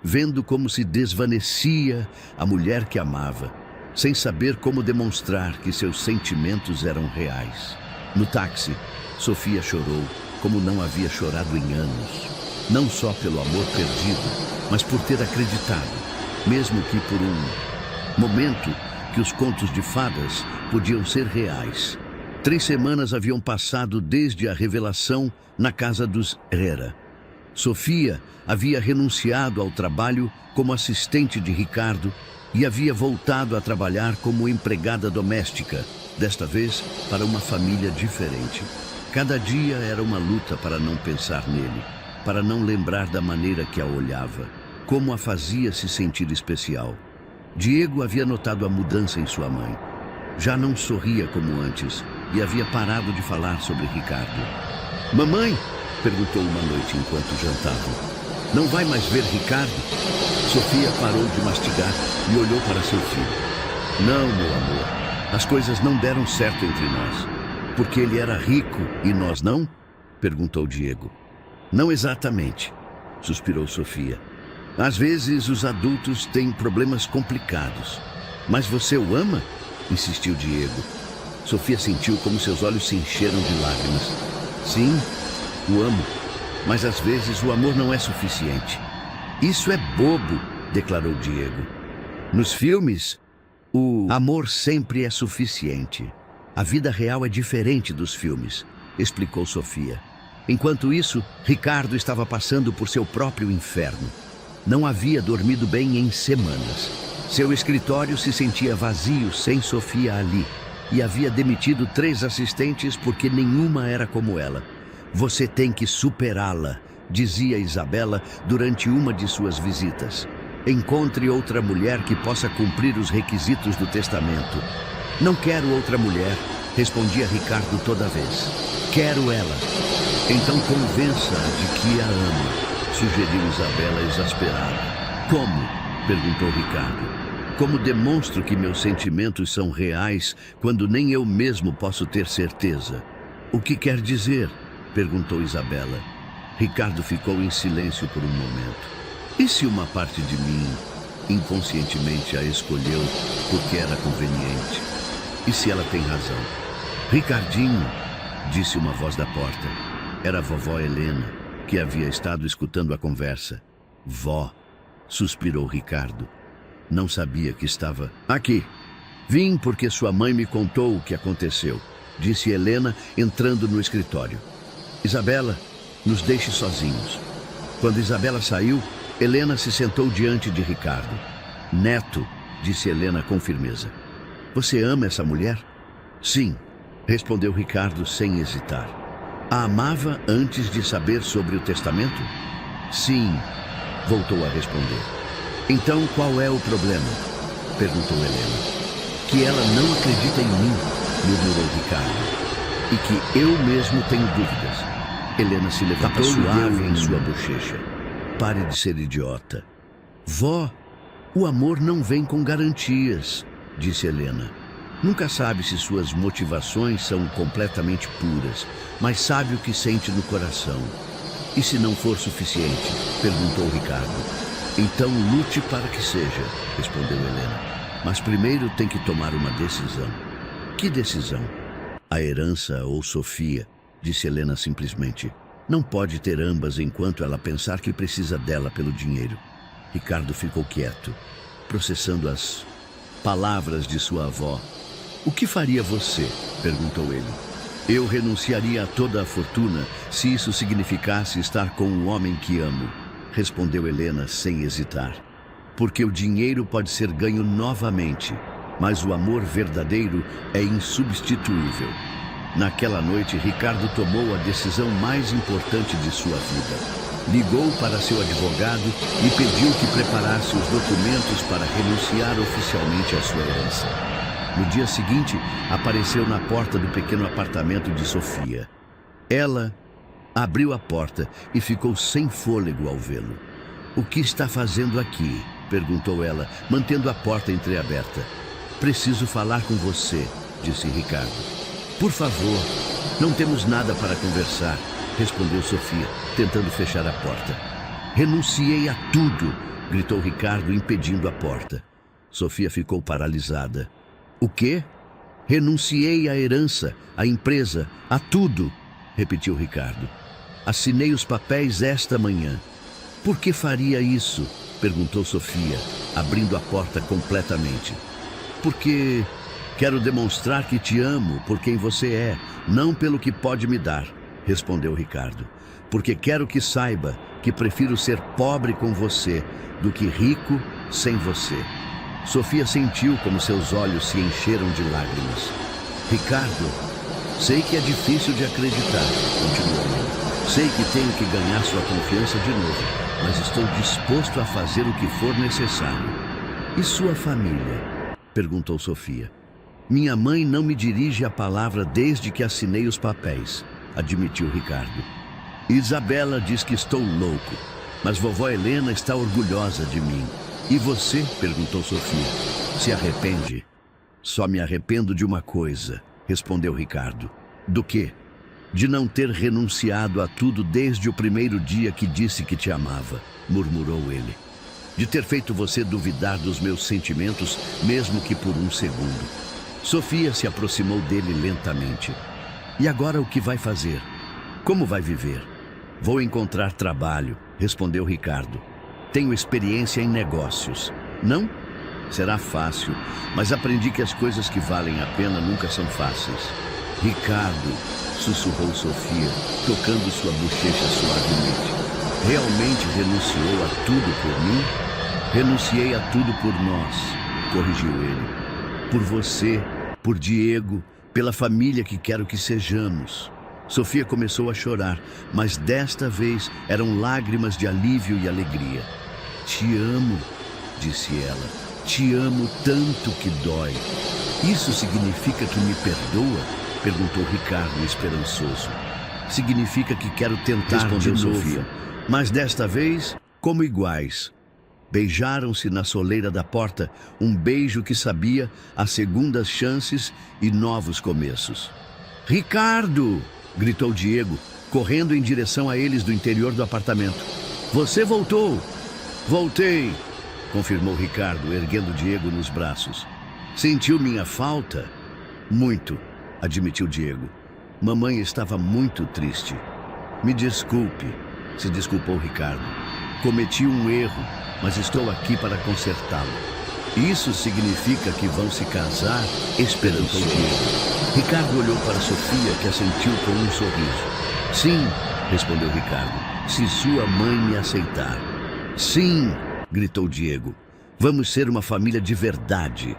vendo como se desvanecia a mulher que amava, sem saber como demonstrar que seus sentimentos eram reais. No táxi, Sofia chorou como não havia chorado em anos. Não só pelo amor perdido, mas por ter acreditado, mesmo que por um momento, que os contos de fadas podiam ser reais. 3 semanas haviam passado desde a revelação na casa dos Herrera. Sofia havia renunciado ao trabalho como assistente de Ricardo e havia voltado a trabalhar como empregada doméstica, desta vez para uma família diferente. Cada dia era uma luta para não pensar nele, para não lembrar da maneira que a olhava, como a fazia se sentir especial. Diego havia notado a mudança em sua mãe. Já não sorria como antes e havia parado de falar sobre Ricardo. "Mamãe?", perguntou uma noite enquanto jantavam. "Não vai mais ver Ricardo?" Sofia parou de mastigar e olhou para seu filho. "Não, meu amor. As coisas não deram certo entre nós. Porque ele era rico e nós não?", perguntou Diego. "Não exatamente", suspirou Sofia. "Às vezes os adultos têm problemas complicados. Mas você o ama?", insistiu Diego. Sofia sentiu como seus olhos se encheram de lágrimas. "Sim, o amo. Mas às vezes o amor não é suficiente." "Isso é bobo", declarou Diego. "Nos filmes, o amor sempre é suficiente. A vida real é diferente dos filmes", explicou Sofia. Enquanto isso, Ricardo estava passando por seu próprio inferno. Não havia dormido bem em semanas. Seu escritório se sentia vazio sem Sofia ali e havia demitido 3 assistentes porque nenhuma era como ela. "Você tem que superá-la", dizia Isabela durante uma de suas visitas. "Encontre outra mulher que possa cumprir os requisitos do testamento." "Não quero outra mulher", respondia Ricardo toda vez. "Quero ela." "Então convença-a de que a ama", sugeriu Isabela exasperada. "Como?", perguntou Ricardo. "Como demonstro que meus sentimentos são reais quando nem eu mesmo posso ter certeza?" "O que quer dizer?", perguntou Isabela. Ricardo ficou em silêncio por um momento. E se uma parte de mim inconscientemente a escolheu porque era conveniente? E se ela tem razão? "Ricardinho", disse uma voz da porta. Era a vovó Helena, que havia estado escutando a conversa. "Vó", suspirou Ricardo. Não sabia que estava aqui. "Vim porque sua mãe me contou o que aconteceu", disse Helena, entrando no escritório. "Isabela, nos deixe sozinhos." Quando Isabela saiu, Helena se sentou diante de Ricardo. "Neto", disse Helena com firmeza. "Você ama essa mulher?" "Sim", respondeu Ricardo sem hesitar. "A amava antes de saber sobre o testamento?" "Sim", voltou a responder. "Então qual é o problema?", perguntou Helena. "Que ela não acredita em mim", murmurou Ricardo. "E que eu mesmo tenho dúvidas." Helena se levantou suave em sua bochecha. "Pare de ser idiota." "Vó, o amor não vem com garantias", disse Helena. "Nunca sabe se suas motivações são completamente puras, mas sabe o que sente no coração." "E se não for suficiente?", perguntou Ricardo. "Então lute para que seja", respondeu Helena. "Mas primeiro tem que tomar uma decisão." "Que decisão?" "A herança ou Sofia", disse Helena simplesmente. "Não pode ter ambas enquanto ela pensar que precisa dela pelo dinheiro." Ricardo ficou quieto, processando as palavras de sua avó. "O que faria você?", perguntou ele. "Eu renunciaria a toda a fortuna se isso significasse estar com o homem que amo", respondeu Helena sem hesitar. "Porque o dinheiro pode ser ganho novamente, mas o amor verdadeiro é insubstituível." Naquela noite, Ricardo tomou a decisão mais importante de sua vida. Ligou para seu advogado e pediu que preparasse os documentos para renunciar oficialmente à sua herança. No dia seguinte, apareceu na porta do pequeno apartamento de Sofia. Ela abriu a porta e ficou sem fôlego ao vê-lo. "O que está fazendo aqui?", perguntou ela, mantendo a porta entreaberta. Preciso falar com você, disse Ricardo. Por favor, não temos nada para conversar, respondeu Sofia, tentando fechar a porta. Renunciei a tudo, gritou Ricardo, impedindo a porta. Sofia ficou paralisada. O quê? Renunciei à herança, à empresa, a tudo, repetiu Ricardo. Assinei os papéis esta manhã. Por que faria isso? Perguntou Sofia, abrindo a porta completamente. Porque quero demonstrar que te amo por quem você é, não pelo que pode me dar, respondeu Ricardo. Porque quero que saiba que prefiro ser pobre com você do que rico sem você. Sofia sentiu como seus olhos se encheram de lágrimas. Ricardo, sei que é difícil de acreditar, continuou ele. Sei que tenho que ganhar sua confiança de novo, mas estou disposto a fazer o que for necessário. E sua família? Perguntou Sofia. Minha mãe não me dirige a palavra desde que assinei os papéis, admitiu Ricardo. Isabela diz que estou louco, mas vovó Helena está orgulhosa de mim. E você? Perguntou Sofia. Se arrepende? Só me arrependo de uma coisa, respondeu Ricardo. Do quê? De não ter renunciado a tudo desde o primeiro dia que disse que te amava, murmurou ele. De ter feito você duvidar dos meus sentimentos, mesmo que por um segundo. Sofia se aproximou dele lentamente. E agora o que vai fazer? Como vai viver? Vou encontrar trabalho, respondeu Ricardo. Tenho experiência em negócios. Não? Será fácil, mas aprendi que as coisas que valem a pena nunca são fáceis. Ricardo, sussurrou Sofia, tocando sua bochecha suavemente. Realmente renunciou a tudo por mim? Renunciei a tudo por nós, corrigiu ele. Por você, por Diego, pela família que quero que sejamos. Sofia começou a chorar, mas desta vez eram lágrimas de alívio e alegria. Te amo, disse ela. Te amo tanto que dói. Isso significa que me perdoa? Perguntou Ricardo, esperançoso. Significa que quero tentar, respondeu Sofia. Mas desta vez, como iguais. Beijaram-se na soleira da porta, um beijo que sabia a segundas chances e novos começos. Ricardo! Gritou Diego, correndo em direção a eles do interior do apartamento. Você voltou! Voltei! Confirmou Ricardo, erguendo Diego nos braços. Sentiu minha falta? Muito, admitiu Diego. Mamãe estava muito triste. Me desculpe, se desculpou Ricardo. Cometi um erro, mas estou aqui para consertá-lo. Isso significa que vão se casar? Esperançou Diego. Ricardo olhou para Sofia, que assentiu com um sorriso. Sim, respondeu Ricardo, se sua mãe me aceitar. Sim, gritou Diego. Vamos ser uma família de verdade.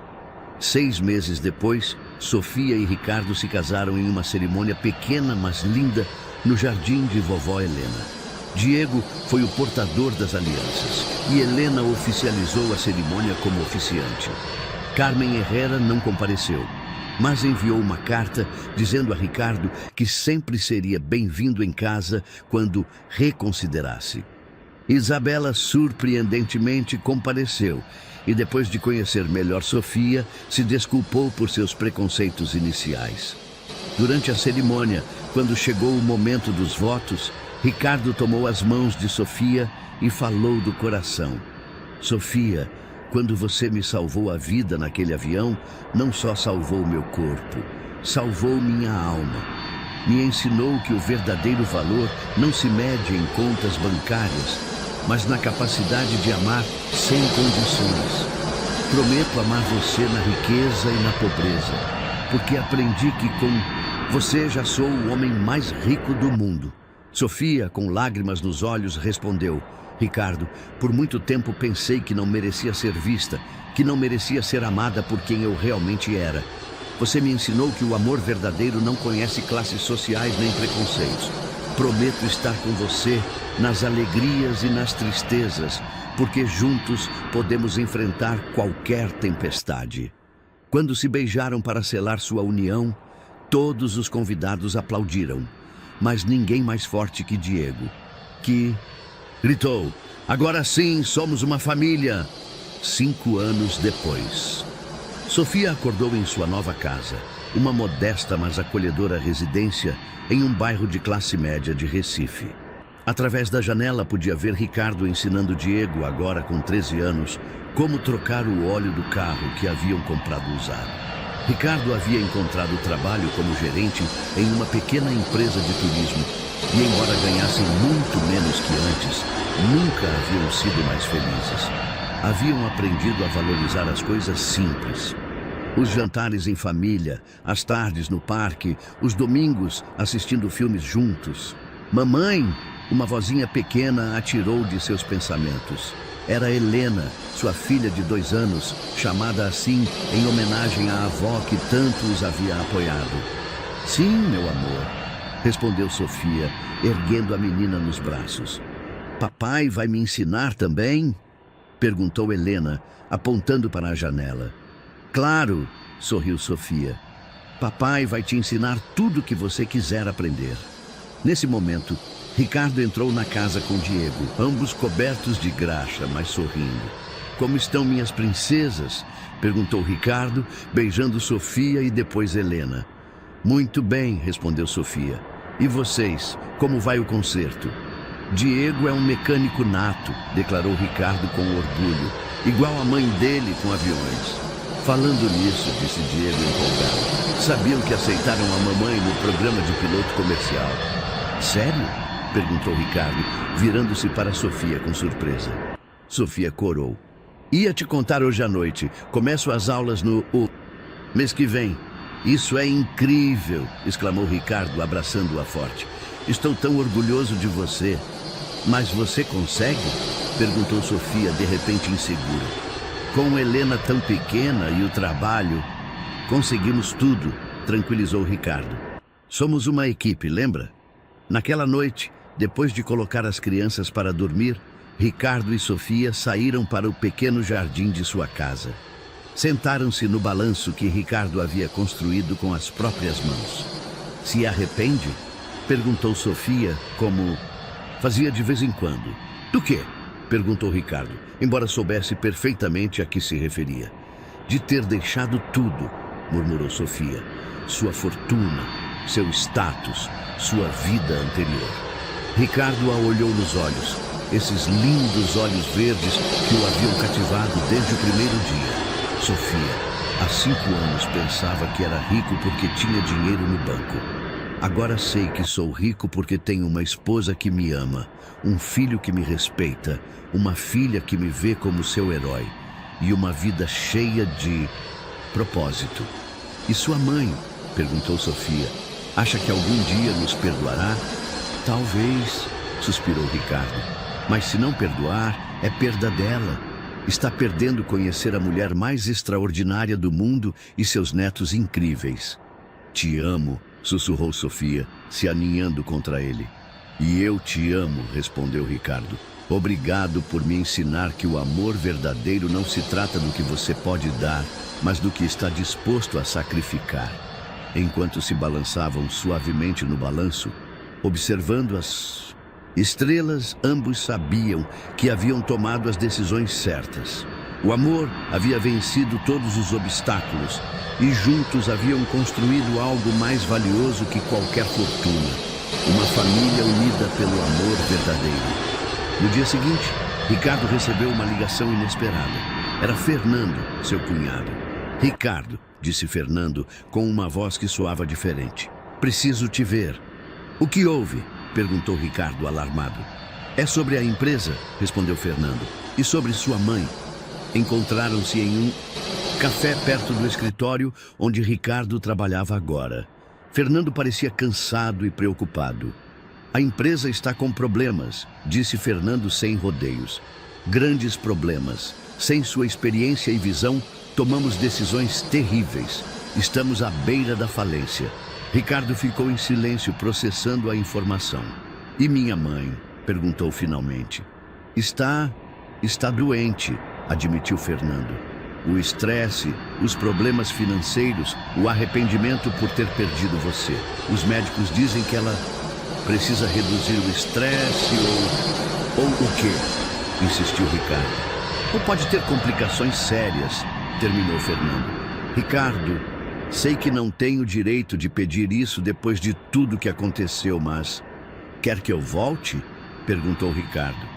6 meses depois, Sofia e Ricardo se casaram em uma cerimônia pequena, mas linda, no jardim de vovó Helena. Diego foi o portador das alianças e Helena oficializou a cerimônia como oficiante. Carmen Herrera não compareceu, mas enviou uma carta dizendo a Ricardo que sempre seria bem-vindo em casa quando reconsiderasse. Isabela surpreendentemente compareceu e, depois de conhecer melhor Sofia, se desculpou por seus preconceitos iniciais. Durante a cerimônia, quando chegou o momento dos votos, Ricardo tomou as mãos de Sofia e falou do coração. Sofia, quando você me salvou a vida naquele avião, não só salvou meu corpo, salvou minha alma. Me ensinou que o verdadeiro valor não se mede em contas bancárias, mas na capacidade de amar sem condições. Prometo amar você na riqueza e na pobreza, porque aprendi que com você já sou o homem mais rico do mundo. Sofia, com lágrimas nos olhos, respondeu: Ricardo, por muito tempo pensei que não merecia ser vista, que não merecia ser amada por quem eu realmente era. Você me ensinou que o amor verdadeiro não conhece classes sociais nem preconceitos. Prometo estar com você nas alegrias e nas tristezas, porque juntos podemos enfrentar qualquer tempestade. Quando se beijaram para selar sua união, todos os convidados aplaudiram, mas ninguém mais forte que Diego, que gritou: agora sim, somos uma família! 5 anos depois. Sofia acordou em sua nova casa, uma modesta mas acolhedora residência em um bairro de classe média de Recife. Através da janela podia ver Ricardo ensinando Diego, agora com 13 anos, como trocar o óleo do carro que haviam comprado usado. Ricardo havia encontrado trabalho como gerente em uma pequena empresa de turismo e, embora ganhassem muito menos que antes, nunca haviam sido mais felizes. Haviam aprendido a valorizar as coisas simples. Os jantares em família, as tardes no parque, os domingos assistindo filmes juntos. Mamãe, uma vozinha pequena atirou de seus pensamentos. Era Helena, sua filha de 2 anos, chamada assim em homenagem à avó que tanto os havia apoiado. Sim, meu amor, respondeu Sofia, erguendo a menina nos braços. Papai vai me ensinar também? Perguntou Helena, apontando para a janela. Claro, sorriu Sofia. Papai vai te ensinar tudo o que você quiser aprender. Nesse momento, Ricardo entrou na casa com Diego, ambos cobertos de graxa, mas sorrindo. Como estão minhas princesas? Perguntou Ricardo, beijando Sofia e depois Helena. Muito bem, respondeu Sofia. E vocês, como vai o concerto? Diego é um mecânico nato, declarou Ricardo com orgulho, igual a mãe dele com aviões. Falando nisso, disse Diego empolgado, sabiam que aceitaram a mamãe no programa de piloto comercial. Sério? Perguntou Ricardo, virando-se para Sofia com surpresa. Sofia corou. Ia te contar hoje à noite. Começo as aulas no mês que vem. Isso é incrível, exclamou Ricardo, abraçando-a forte. Estou tão orgulhoso de você. Mas você consegue? Perguntou Sofia, de repente insegura. Com Helena tão pequena e o trabalho, conseguimos tudo, tranquilizou Ricardo. Somos uma equipe, lembra? Naquela noite, depois de colocar as crianças para dormir, Ricardo e Sofia saíram para o pequeno jardim de sua casa. Sentaram-se no balanço que Ricardo havia construído com as próprias mãos. Se arrepende? Perguntou Sofia, como fazia de vez em quando. Do quê? Perguntou Ricardo, embora soubesse perfeitamente a que se referia. De ter deixado tudo, murmurou Sofia. Sua fortuna, seu status, sua vida anterior. Ricardo a olhou nos olhos, esses lindos olhos verdes que o haviam cativado desde o primeiro dia. Sofia, há 5 anos pensava que era rico porque tinha dinheiro no banco. Agora sei que sou rico porque tenho uma esposa que me ama, um filho que me respeita, uma filha que me vê como seu herói e uma vida cheia de propósito. E sua mãe? Perguntou Sofia. Acha que algum dia nos perdoará? Talvez, suspirou Ricardo. Mas se não perdoar, é perda dela. Está perdendo conhecer a mulher mais extraordinária do mundo e seus netos incríveis. Te amo, sussurrou Sofia, se aninhando contra ele. E eu te amo, respondeu Ricardo. Obrigado por me ensinar que o amor verdadeiro não se trata do que você pode dar, mas do que está disposto a sacrificar. Enquanto se balançavam suavemente no balanço, observando as estrelas, ambos sabiam que haviam tomado as decisões certas. O amor havia vencido todos os obstáculos e juntos haviam construído algo mais valioso que qualquer fortuna. Uma família unida pelo amor verdadeiro. No dia seguinte, Ricardo recebeu uma ligação inesperada. Era Fernando, seu cunhado. Ricardo, disse Fernando, com uma voz que soava diferente. Preciso te ver. O que houve? Perguntou Ricardo, alarmado. É sobre a empresa, respondeu Fernando. E sobre sua mãe. Encontraram-se em um café perto do escritório onde Ricardo trabalhava agora. Fernando parecia cansado e preocupado. A empresa está com problemas, disse Fernando sem rodeios. Grandes problemas. Sem sua experiência e visão, tomamos decisões terríveis. Estamos à beira da falência. Ricardo ficou em silêncio, processando a informação. E minha mãe? Perguntou finalmente. Está doente, admitiu Fernando. O estresse, os problemas financeiros, o arrependimento por ter perdido você. Os médicos dizem que ela precisa reduzir o estresse ou o quê? Insistiu Ricardo. ou pode ter complicações sérias, terminou Fernando. Ricardo, sei que não tenho direito de pedir isso depois de tudo que aconteceu, mas... Quer que eu volte? Perguntou Ricardo.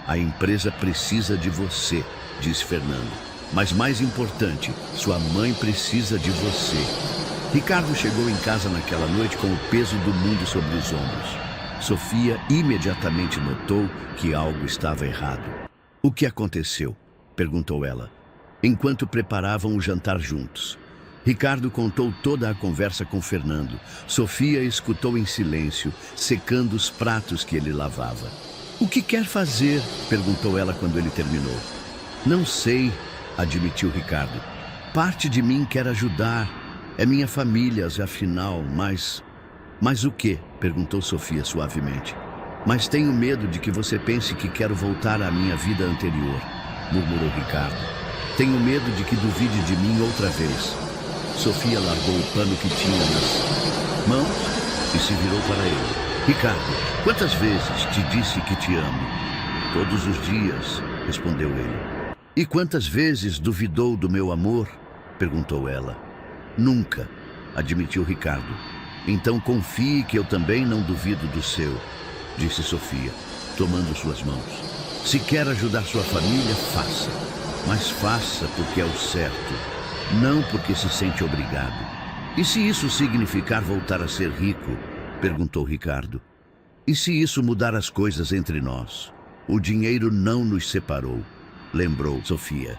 A empresa precisa de você, disse Fernando. Mas mais importante, sua mãe precisa de você. Ricardo chegou em casa naquela noite com o peso do mundo sobre os ombros. Sofia imediatamente notou que algo estava errado. O que aconteceu? Perguntou ela, enquanto preparavam o jantar juntos. Ricardo contou toda a conversa com Fernando. Sofia escutou em silêncio, secando os pratos que ele lavava. O que quer fazer? Perguntou ela quando ele terminou. Não sei, admitiu Ricardo. Parte de mim quer ajudar. É minha família, afinal, mas... Mas o quê? Perguntou Sofia suavemente. Mas tenho medo de que você pense que quero voltar à minha vida anterior, murmurou Ricardo. Tenho medo de que duvide de mim outra vez. Sofia largou o pano que tinha nas mãos e se virou para ele. Ricardo, quantas vezes te disse que te amo? Todos os dias, respondeu ele. E quantas vezes duvidou do meu amor? Perguntou ela. Nunca, admitiu Ricardo. Então confie que eu também não duvido do seu, disse Sofia, tomando suas mãos. Se quer ajudar sua família, faça. Mas faça porque é o certo, não porque se sente obrigado. E se isso significar voltar a ser rico? Perguntou Ricardo. E se isso mudar as coisas entre nós? O dinheiro não nos separou, lembrou Sofia.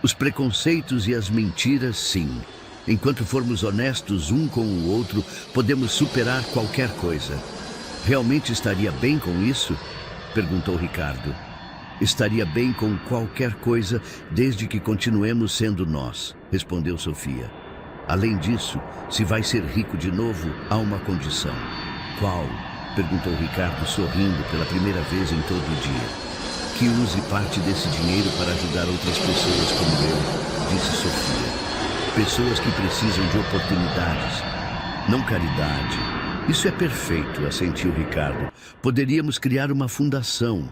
Os preconceitos e as mentiras, sim. Enquanto formos honestos um com o outro, podemos superar qualquer coisa. Realmente estaria bem com isso? Perguntou Ricardo. Estaria bem com qualquer coisa, desde que continuemos sendo nós, respondeu Sofia. Além disso, se vai ser rico de novo, há uma condição. Qual? Perguntou Ricardo, sorrindo pela primeira vez em todo o dia. Que use parte desse dinheiro para ajudar outras pessoas como eu, disse Sofia. Pessoas que precisam de oportunidades, não caridade. Isso é perfeito, assentiu Ricardo. Poderíamos criar uma fundação.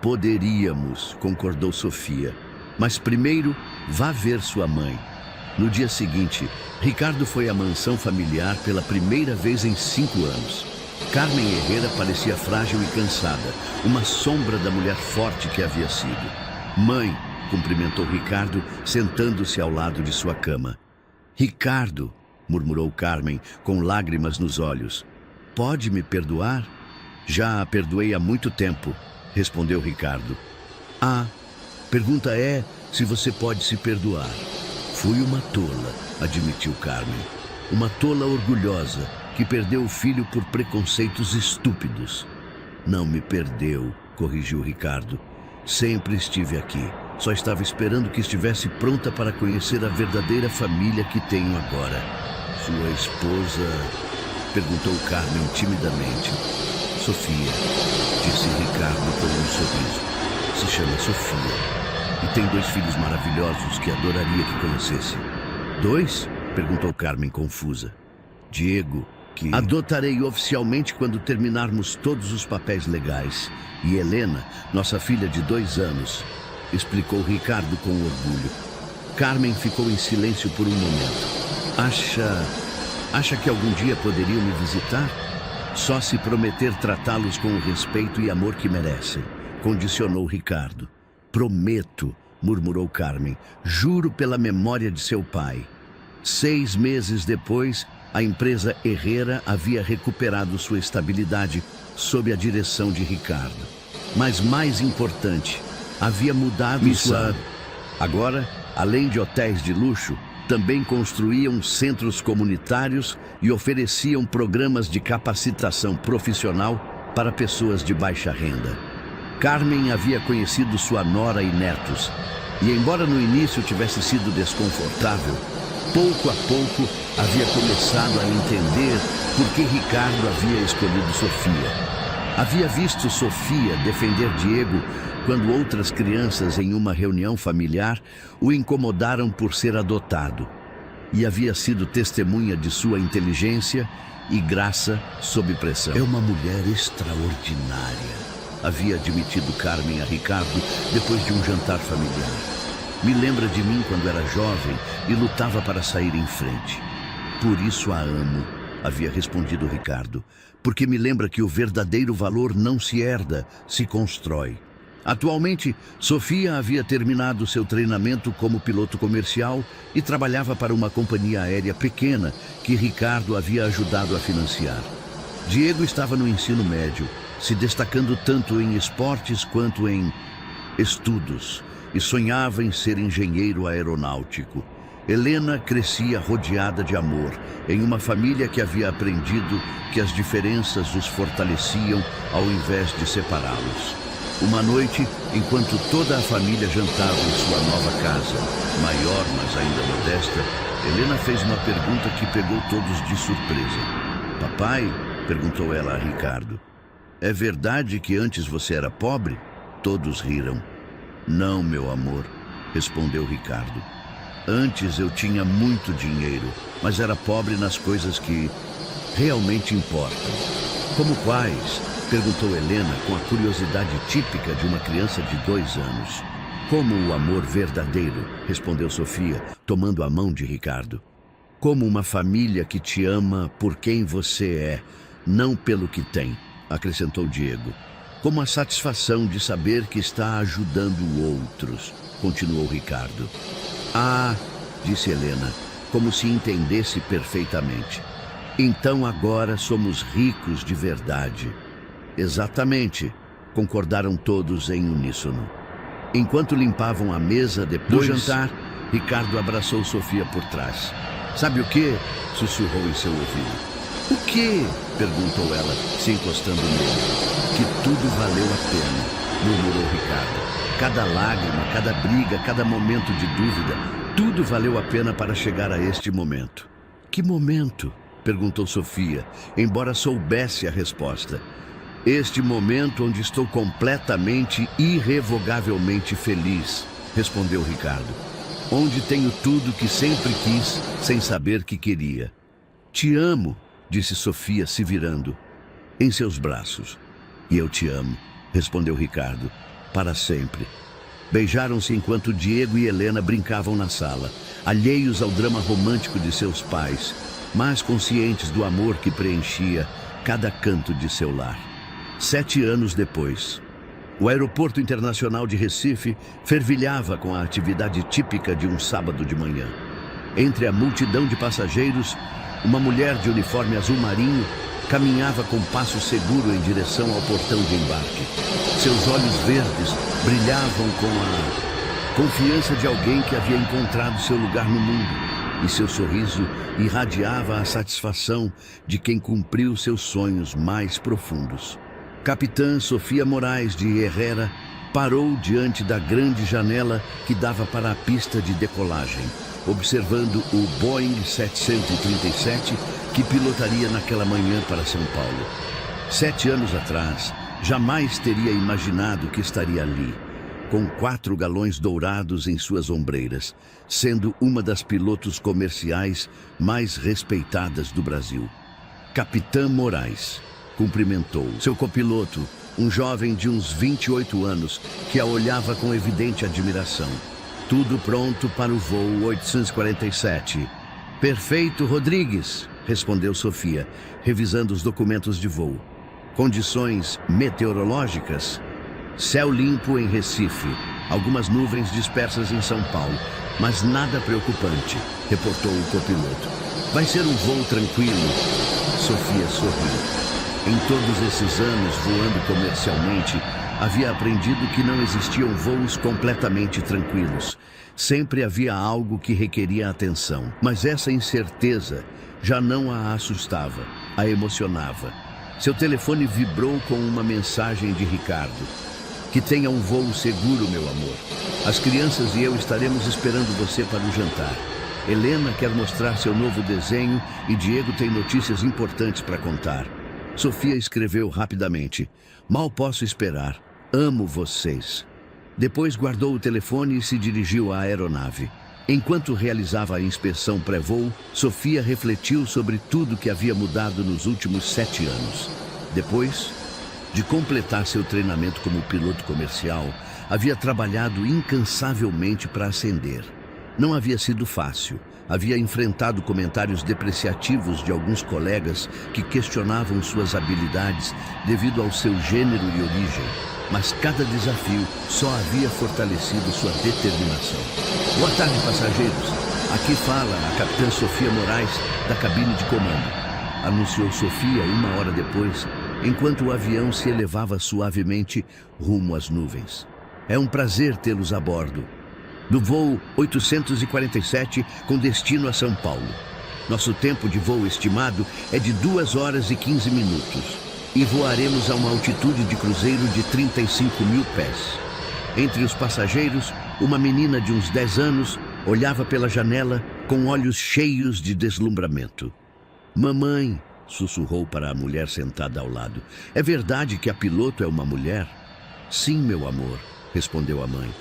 Poderíamos, concordou Sofia. Mas primeiro, vá ver sua mãe. No dia seguinte, Ricardo foi à mansão familiar pela primeira vez em 5 anos. Carmen Herrera parecia frágil e cansada, uma sombra da mulher forte que havia sido. Mãe, cumprimentou Ricardo, sentando-se ao lado de sua cama. Ricardo, murmurou Carmen, com lágrimas nos olhos. Pode me perdoar? Já a perdoei há muito tempo, respondeu Ricardo. Ah, pergunta é se você pode se perdoar. Fui uma tola, admitiu Carmen. Uma tola orgulhosa, que perdeu o filho por preconceitos estúpidos. Não me perdeu, corrigiu Ricardo. Sempre estive aqui. Só estava esperando que estivesse pronta para conhecer a verdadeira família que tenho agora. Sua esposa... Perguntou Carmen timidamente. Sofia, disse Ricardo com um sorriso. Se chama Sofia. E tem 2 filhos maravilhosos que adoraria que conhecesse. 2? Perguntou Carmen confusa. Diego, que adotarei oficialmente quando terminarmos todos os papéis legais. E Helena, nossa filha de 2 anos, explicou Ricardo com orgulho. Carmen ficou em silêncio por um momento. Acha que algum dia poderiam me visitar? Só se prometer tratá-los com o respeito e amor que merecem, condicionou Ricardo. Prometo, murmurou Carmen. Juro pela memória de seu pai. 6 meses depois, a empresa Herrera havia recuperado sua estabilidade sob a direção de Ricardo. Mas mais importante, havia mudado sua... Agora, além de hotéis de luxo, também construíam centros comunitários e ofereciam programas de capacitação profissional para pessoas de baixa renda. Carmen havia conhecido sua nora e netos, e embora no início tivesse sido desconfortável, pouco a pouco havia começado a entender por que Ricardo havia escolhido Sofia. Havia visto Sofia defender Diego quando outras crianças em uma reunião familiar o incomodaram por ser adotado. E havia sido testemunha de sua inteligência e graça sob pressão. É uma mulher extraordinária, havia admitido Carmen a Ricardo depois de um jantar familiar. Me lembra de mim quando era jovem e lutava para sair em frente. Por isso a amo, havia respondido Ricardo, porque me lembra que o verdadeiro valor não se herda, se constrói. Atualmente, Sofia havia terminado seu treinamento como piloto comercial e trabalhava para uma companhia aérea pequena que Ricardo havia ajudado a financiar. Diego estava no ensino médio, se destacando tanto em esportes quanto em estudos, e sonhava em ser engenheiro aeronáutico. Helena crescia rodeada de amor, em uma família que havia aprendido que as diferenças os fortaleciam ao invés de separá-los. Uma noite, enquanto toda a família jantava em sua nova casa, maior, mas ainda modesta, Helena fez uma pergunta que pegou todos de surpresa. "Papai?", perguntou ela a Ricardo. "É verdade que antes você era pobre?" Todos riram. "Não, meu amor", respondeu Ricardo. "Antes eu tinha muito dinheiro, mas era pobre nas coisas que realmente importam." "Como quais?", perguntou Helena com a curiosidade típica de uma criança de 2 anos. "Como o amor verdadeiro", respondeu Sofia, tomando a mão de Ricardo. "Como uma família que te ama por quem você é, não pelo que tem", acrescentou Diego. "Como a satisfação de saber que está ajudando outros", continuou Ricardo. "Ah", disse Helena, como se entendesse perfeitamente. "Então agora somos ricos de verdade." "Exatamente", concordaram todos em uníssono. Enquanto limpavam a mesa depois do jantar, Ricardo abraçou Sofia por trás. "Sabe o quê?", sussurrou em seu ouvido. "O quê?", perguntou ela, se encostando nele. "Que tudo valeu a pena", murmurou Ricardo. "Cada lágrima, cada briga, cada momento de dúvida, tudo valeu a pena para chegar a este momento." "Que momento?", perguntou Sofia, embora soubesse a resposta. "Este momento onde estou completamente, irrevogavelmente feliz", respondeu Ricardo. "Onde tenho tudo que sempre quis, sem saber que queria." "Te amo", disse Sofia, se virando. "Em seus braços." "E eu te amo", respondeu Ricardo, "para sempre." Beijaram-se enquanto Diego e Helena brincavam na sala, alheios ao drama romântico de seus pais, mas conscientes do amor que preenchia cada canto de seu lar. 7 anos depois, o Aeroporto Internacional de Recife fervilhava com a atividade típica de um sábado de manhã. Entre a multidão de passageiros, uma mulher de uniforme azul marinho caminhava com passo seguro em direção ao portão de embarque. Seus olhos verdes brilhavam com a confiança de alguém que havia encontrado seu lugar no mundo, e seu sorriso irradiava a satisfação de quem cumpriu seus sonhos mais profundos. Capitã Sofia Moraes de Herrera parou diante da grande janela que dava para a pista de decolagem, observando o Boeing 737 que pilotaria naquela manhã para São Paulo. 7 anos atrás, jamais teria imaginado que estaria ali, com 4 galões dourados em suas ombreiras, sendo uma das pilotos comerciais mais respeitadas do Brasil. Capitã Moraes cumprimentou seu copiloto, um jovem de uns 28 anos, que a olhava com evidente admiração. "Tudo pronto para o voo 847. "Perfeito, Rodrigues", respondeu Sofia, revisando os documentos de voo. "Condições meteorológicas? Céu limpo em Recife, algumas nuvens dispersas em São Paulo, mas nada preocupante", reportou o copiloto. "Vai ser um voo tranquilo." Sofia sorriu. Em todos esses anos voando comercialmente, havia aprendido que não existiam voos completamente tranquilos. Sempre havia algo que requeria atenção. Mas essa incerteza já não a assustava, a emocionava. Seu telefone vibrou com uma mensagem de Ricardo. "Que tenha um voo seguro, meu amor. As crianças e eu estaremos esperando você para o jantar. Helena quer mostrar seu novo desenho e Diego tem notícias importantes para contar." Sofia escreveu rapidamente: "Mal posso esperar. Amo vocês." Depois guardou o telefone e se dirigiu à aeronave. Enquanto realizava a inspeção pré-voo, Sofia refletiu sobre tudo que havia mudado nos últimos 7 anos. Depois, de completar seu treinamento como piloto comercial, havia trabalhado incansavelmente para ascender. Não havia sido fácil. Havia enfrentado comentários depreciativos de alguns colegas que questionavam suas habilidades devido ao seu gênero e origem. Mas cada desafio só havia fortalecido sua determinação. Boa tarde, passageiros. Aqui fala a capitã Sofia Moraes, da cabine de comando. Anunciou Sofia 1 hora depois, enquanto o avião se elevava suavemente rumo às nuvens. É um prazer tê-los a bordo do voo 847 com destino a São Paulo. Nosso tempo de voo estimado é de 2 horas e 15 minutos e voaremos a uma altitude de cruzeiro de 35 mil pés. Entre os passageiros, uma menina de uns 10 anos olhava pela janela com olhos cheios de deslumbramento. Mamãe, sussurrou para a mulher sentada ao lado. É verdade que a piloto é uma mulher? Sim, meu amor, respondeu a mãe.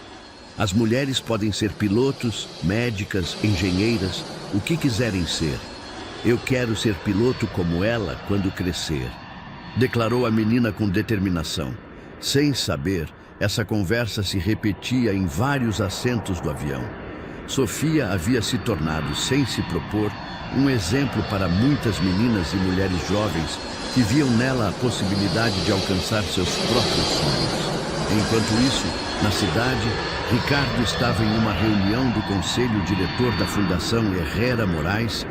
As mulheres podem ser pilotos, médicas, engenheiras, o que quiserem ser. Eu quero ser piloto como ela quando crescer, declarou a menina com determinação. Sem saber, essa conversa se repetia em vários assentos do avião. Sofia havia se tornado, sem se propor, um exemplo para muitas meninas e mulheres jovens que viam nela a possibilidade de alcançar seus próprios sonhos. Enquanto isso, na cidade, Ricardo estava em uma reunião do conselho diretor da Fundação Herrera Moraes,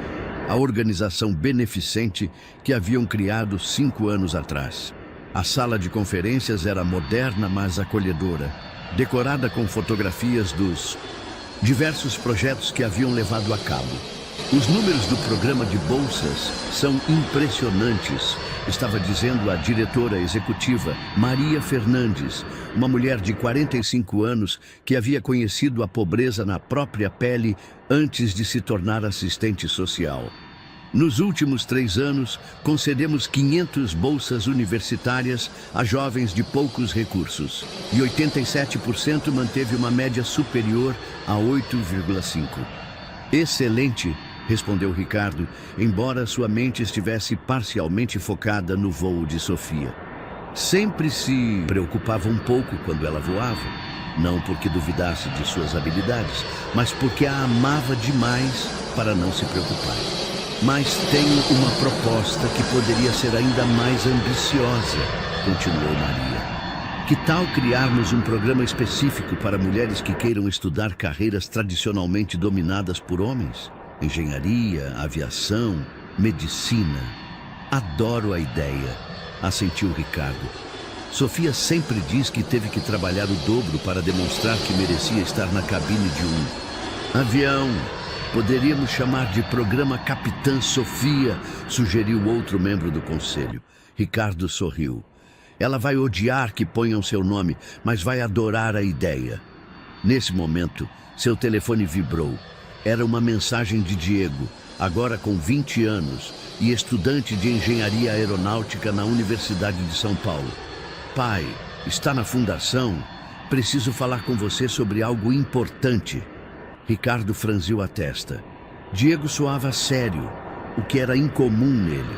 a organização beneficente que haviam criado 5 anos atrás. A sala de conferências era moderna, mas acolhedora, decorada com fotografias dos diversos projetos que haviam levado a cabo. Os números do programa de bolsas são impressionantes, estava dizendo a diretora executiva Maria Fernandes, uma mulher de 45 anos que havia conhecido a pobreza na própria pele antes de se tornar assistente social. Nos últimos 3 anos, concedemos 500 bolsas universitárias a jovens de poucos recursos e 87% manteve uma média superior a 8,5. Excelente, respondeu Ricardo, embora sua mente estivesse parcialmente focada no voo de Sofia. Sempre se preocupava um pouco quando ela voava, não porque duvidasse de suas habilidades, mas porque a amava demais para não se preocupar. Mas tenho uma proposta que poderia ser ainda mais ambiciosa, continuou Maria. Que tal criarmos um programa específico para mulheres que queiram estudar carreiras tradicionalmente dominadas por homens? Engenharia, aviação, medicina. Adoro a ideia, assentiu Ricardo. Sofia sempre diz que teve que trabalhar o dobro para demonstrar que merecia estar na cabine de um avião. Poderíamos chamar de programa Capitã Sofia, sugeriu outro membro do conselho. Ricardo sorriu. Ela vai odiar que ponham seu nome, mas vai adorar a ideia. Nesse momento, seu telefone vibrou. Era uma mensagem de Diego, agora com 20 anos e estudante de engenharia aeronáutica na Universidade de São Paulo. Pai, está na fundação? Preciso falar com você sobre algo importante. Ricardo franziu a testa. Diego soava sério, o que era incomum nele.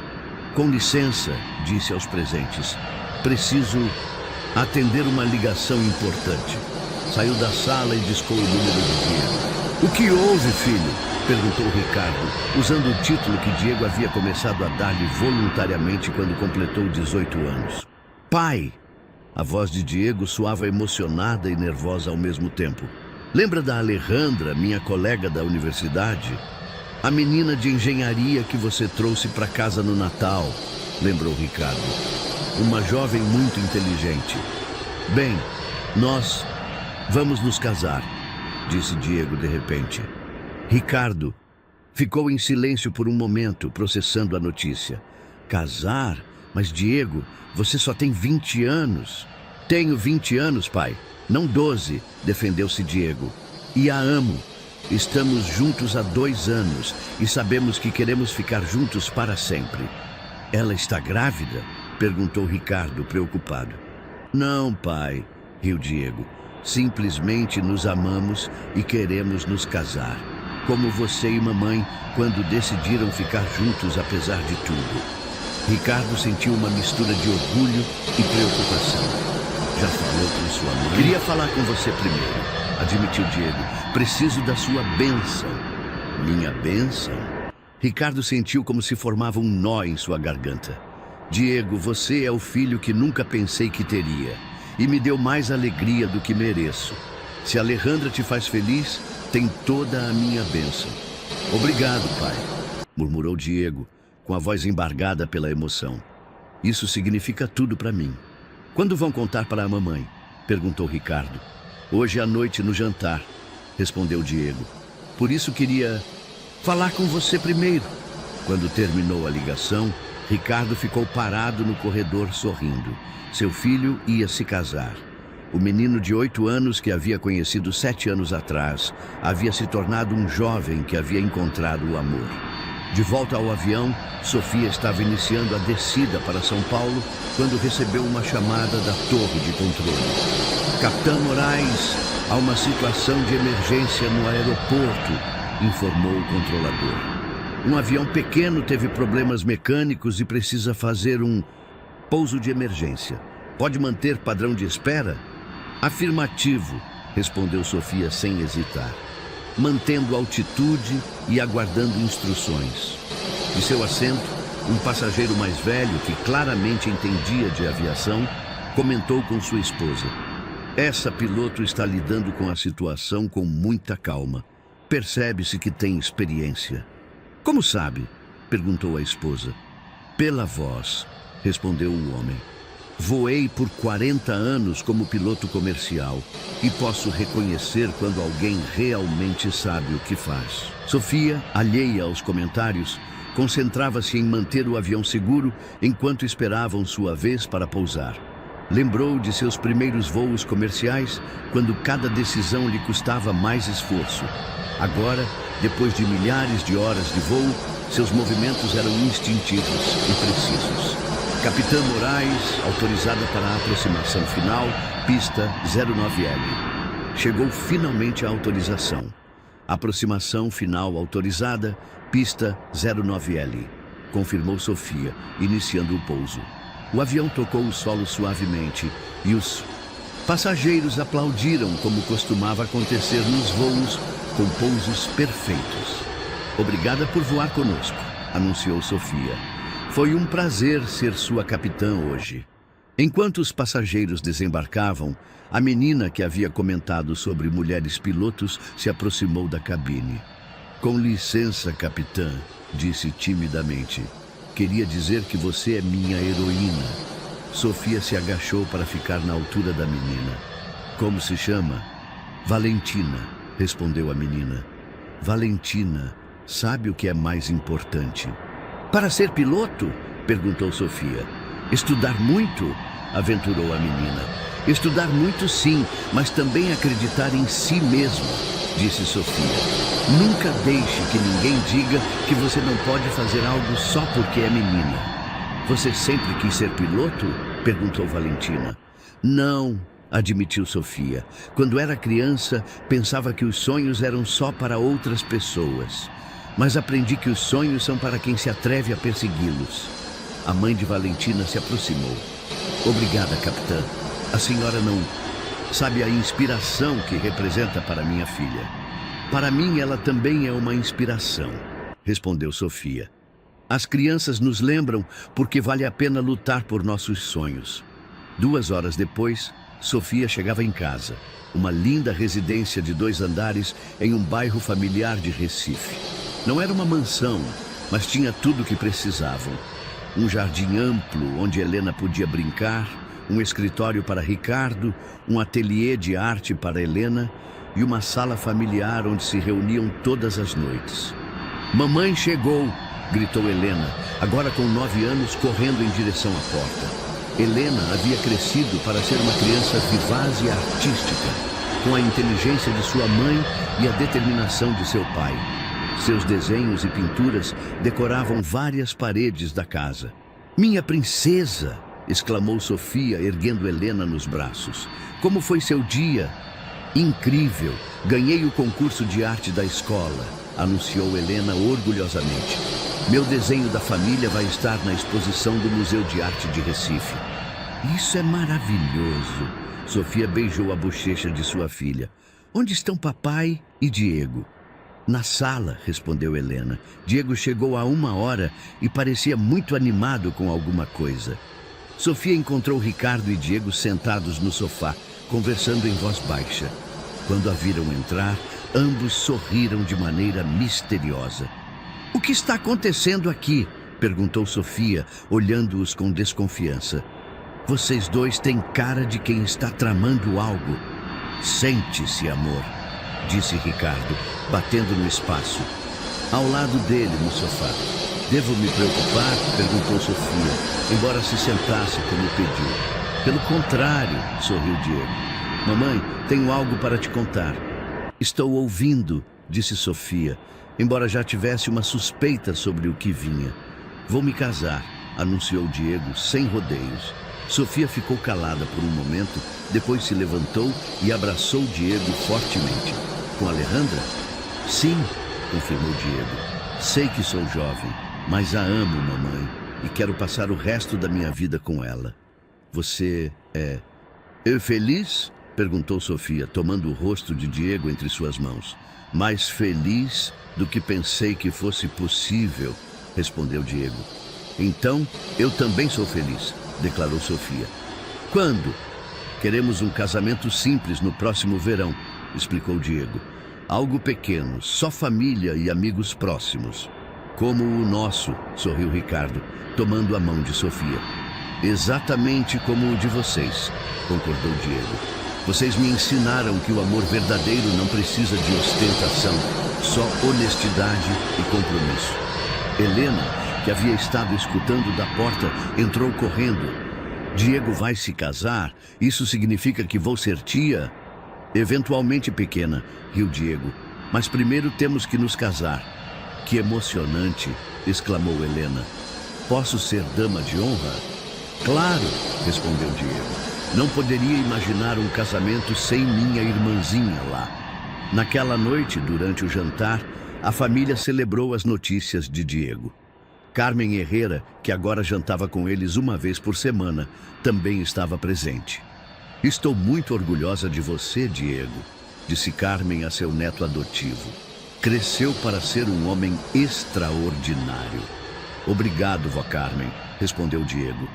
Com licença, disse aos presentes. Preciso atender uma ligação importante. Saiu da sala e discou o número de Diego. O que houve, filho? Perguntou Ricardo, usando o título que Diego havia começado a dar-lhe voluntariamente quando completou 18 anos. Pai! A voz de Diego soava emocionada e nervosa ao mesmo tempo. Lembra da Alejandra, minha colega da universidade? A menina de engenharia que você trouxe para casa no Natal, lembrou Ricardo. Uma jovem muito inteligente. Bem, nós vamos nos casar, disse Diego de repente. Ricardo ficou em silêncio por um momento, processando a notícia. Casar? Mas Diego, você só tem 20 anos. Tenho 20 anos, pai. Não 12, defendeu-se Diego. E a amo. Estamos juntos há 2 anos e sabemos que queremos ficar juntos para sempre. Ela está grávida? Perguntou Ricardo, preocupado. Não, pai, riu Diego. Simplesmente nos amamos e queremos nos casar. Como você e mamãe, quando decidiram ficar juntos apesar de tudo. Ricardo sentiu uma mistura de orgulho e preocupação. Já falou com sua mãe? Queria falar com você primeiro, admitiu Diego. Preciso da sua bênção. Minha bênção? Ricardo sentiu como se formava um nó em sua garganta. Diego, você é o filho que nunca pensei que teria, e me deu mais alegria do que mereço. Se Alejandra te faz feliz, tem toda a minha bênção. Obrigado, pai, murmurou Diego, com a voz embargada pela emoção. Isso significa tudo para mim. Quando vão contar para a mamãe? Perguntou Ricardo. Hoje à noite no jantar, respondeu Diego. Por isso queria falar com você primeiro. Quando terminou a ligação, Ricardo ficou parado no corredor sorrindo. Seu filho ia se casar. O menino de 8 anos que havia conhecido 7 anos atrás havia se tornado um jovem que havia encontrado o amor. De volta ao avião, Sofia estava iniciando a descida para São Paulo quando recebeu uma chamada da torre de controle. Capitão Moraes, há uma situação de emergência no aeroporto, informou o controlador. Um avião pequeno teve problemas mecânicos e precisa fazer um pouso de emergência. Pode manter padrão de espera? Afirmativo, respondeu Sofia sem hesitar, mantendo altitude e aguardando instruções. De seu assento, um passageiro mais velho, que claramente entendia de aviação, comentou com sua esposa. Essa piloto está lidando com a situação com muita calma. Percebe-se que tem experiência. Como sabe? Perguntou a esposa. Pela voz, respondeu o homem. Voei por 40 anos como piloto comercial e posso reconhecer quando alguém realmente sabe o que faz. Sofia, alheia aos comentários, concentrava-se em manter o avião seguro enquanto esperavam sua vez para pousar. Lembrou de seus primeiros voos comerciais, quando cada decisão lhe custava mais esforço. Agora, depois de milhares de horas de voo, seus movimentos eram instintivos e precisos. Capitã Moraes, autorizada para a aproximação final, pista 09L. Chegou finalmente a autorização. Aproximação final autorizada, pista 09L. Confirmou Sofia, iniciando o pouso. O avião tocou o solo suavemente e os passageiros aplaudiram como costumava acontecer nos voos com pousos perfeitos. Obrigada por voar conosco, anunciou Sofia. Foi um prazer ser sua capitã hoje. Enquanto os passageiros desembarcavam, a menina que havia comentado sobre mulheres pilotos se aproximou da cabine. Com licença, capitã, disse timidamente. Queria dizer que você é minha heroína. Sofia se agachou para ficar na altura da menina. Como se chama? Valentina, respondeu a menina. Valentina, sabe o que é mais importante? Para ser piloto? Perguntou Sofia. Estudar muito? Aventurou a menina. Estudar muito sim, mas também acreditar em si mesma, disse Sofia. Nunca deixe que ninguém diga que você não pode fazer algo só porque é menina. Você sempre quis ser piloto? Perguntou Valentina. Não, admitiu Sofia. Quando era criança, pensava que os sonhos eram só para outras pessoas. Mas aprendi que os sonhos são para quem se atreve a persegui-los. A mãe de Valentina se aproximou. Obrigada, capitã. A senhora não sabe a inspiração que representa para minha filha. Para mim, ela também é uma inspiração, respondeu Sofia. As crianças nos lembram porque vale a pena lutar por nossos sonhos. 2 horas depois, Sofia chegava em casa, uma linda residência de 2 andares em um bairro familiar de Recife. Não era uma mansão, mas tinha tudo o que precisavam. Um jardim amplo onde Helena podia brincar, um escritório para Ricardo, um ateliê de arte para Helena e uma sala familiar onde se reuniam todas as noites. Mamãe chegou, gritou Helena, agora com 9 anos, correndo em direção à porta. Helena havia crescido para ser uma criança vivaz e artística, com a inteligência de sua mãe e a determinação de seu pai. Seus desenhos e pinturas decoravam várias paredes da casa. Minha princesa! Exclamou Sofia, erguendo Helena nos braços. Como foi seu dia? Incrível! Ganhei o concurso de arte da escola, anunciou Helena orgulhosamente. Meu desenho da família vai estar na exposição do Museu de Arte de Recife. Isso é maravilhoso. Sofia beijou a bochecha de sua filha. Onde estão papai e Diego? Na sala, respondeu Helena. Diego chegou há 1 hora e parecia muito animado com alguma coisa. Sofia encontrou Ricardo e Diego sentados no sofá, conversando em voz baixa. Quando a viram entrar, ambos sorriram de maneira misteriosa. O que está acontecendo aqui? Perguntou Sofia, olhando-os com desconfiança. Vocês dois têm cara de quem está tramando algo. Sente-se, amor, disse Ricardo, batendo no espaço. Ao lado dele, no sofá. Devo me preocupar? Perguntou Sofia, embora se sentasse como pediu. Pelo contrário, sorriu Diego. Mamãe, tenho algo para te contar. Estou ouvindo, disse Sofia, embora já tivesse uma suspeita sobre o que vinha. Vou me casar, anunciou Diego, sem rodeios. Sofia ficou calada por um momento, depois se levantou e abraçou Diego fortemente. Com Alejandra? Sim, confirmou Diego. Sei que sou jovem, mas a amo, mamãe, e quero passar o resto da minha vida com ela. Você é feliz? Perguntou Sofia, tomando o rosto de Diego entre suas mãos. Mais feliz do que pensei que fosse possível, respondeu Diego. Então, eu também sou feliz, declarou Sofia. Quando? Queremos um casamento simples no próximo verão, explicou Diego. Algo pequeno, só família e amigos próximos. Como o nosso, sorriu Ricardo, tomando a mão de Sofia. Exatamente como o de vocês, concordou Diego. Vocês me ensinaram que o amor verdadeiro não precisa de ostentação, só honestidade e compromisso. Helena, que havia estado escutando da porta, entrou correndo. Diego vai se casar? Isso significa que vou ser tia? Eventualmente, pequena, riu Diego. Mas primeiro temos que nos casar. Que emocionante, exclamou Helena. Posso ser dama de honra? Claro, respondeu Diego. Não poderia imaginar um casamento sem minha irmãzinha lá. Naquela noite, durante o jantar, a família celebrou as notícias de Diego. Carmen Herrera, que agora jantava com eles 1 vez por semana, também estava presente. Estou muito orgulhosa de você, Diego, disse Carmen a seu neto adotivo. Cresceu para ser um homem extraordinário. Obrigado, vó Carmen, respondeu Diego.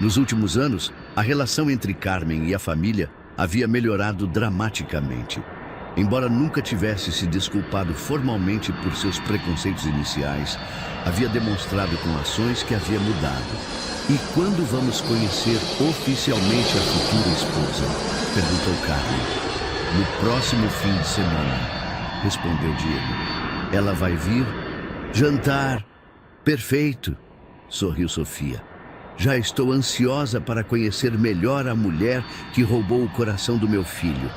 Nos últimos anos, a relação entre Carmen e a família havia melhorado dramaticamente. Embora nunca tivesse se desculpado formalmente por seus preconceitos iniciais, havia demonstrado com ações que havia mudado. E quando vamos conhecer oficialmente a futura esposa? Perguntou Carmen. No próximo fim de semana, respondeu Diego. Ela vai vir? Jantar. Perfeito, sorriu Sofia. Já estou ansiosa para conhecer melhor a mulher que roubou o coração do meu filho.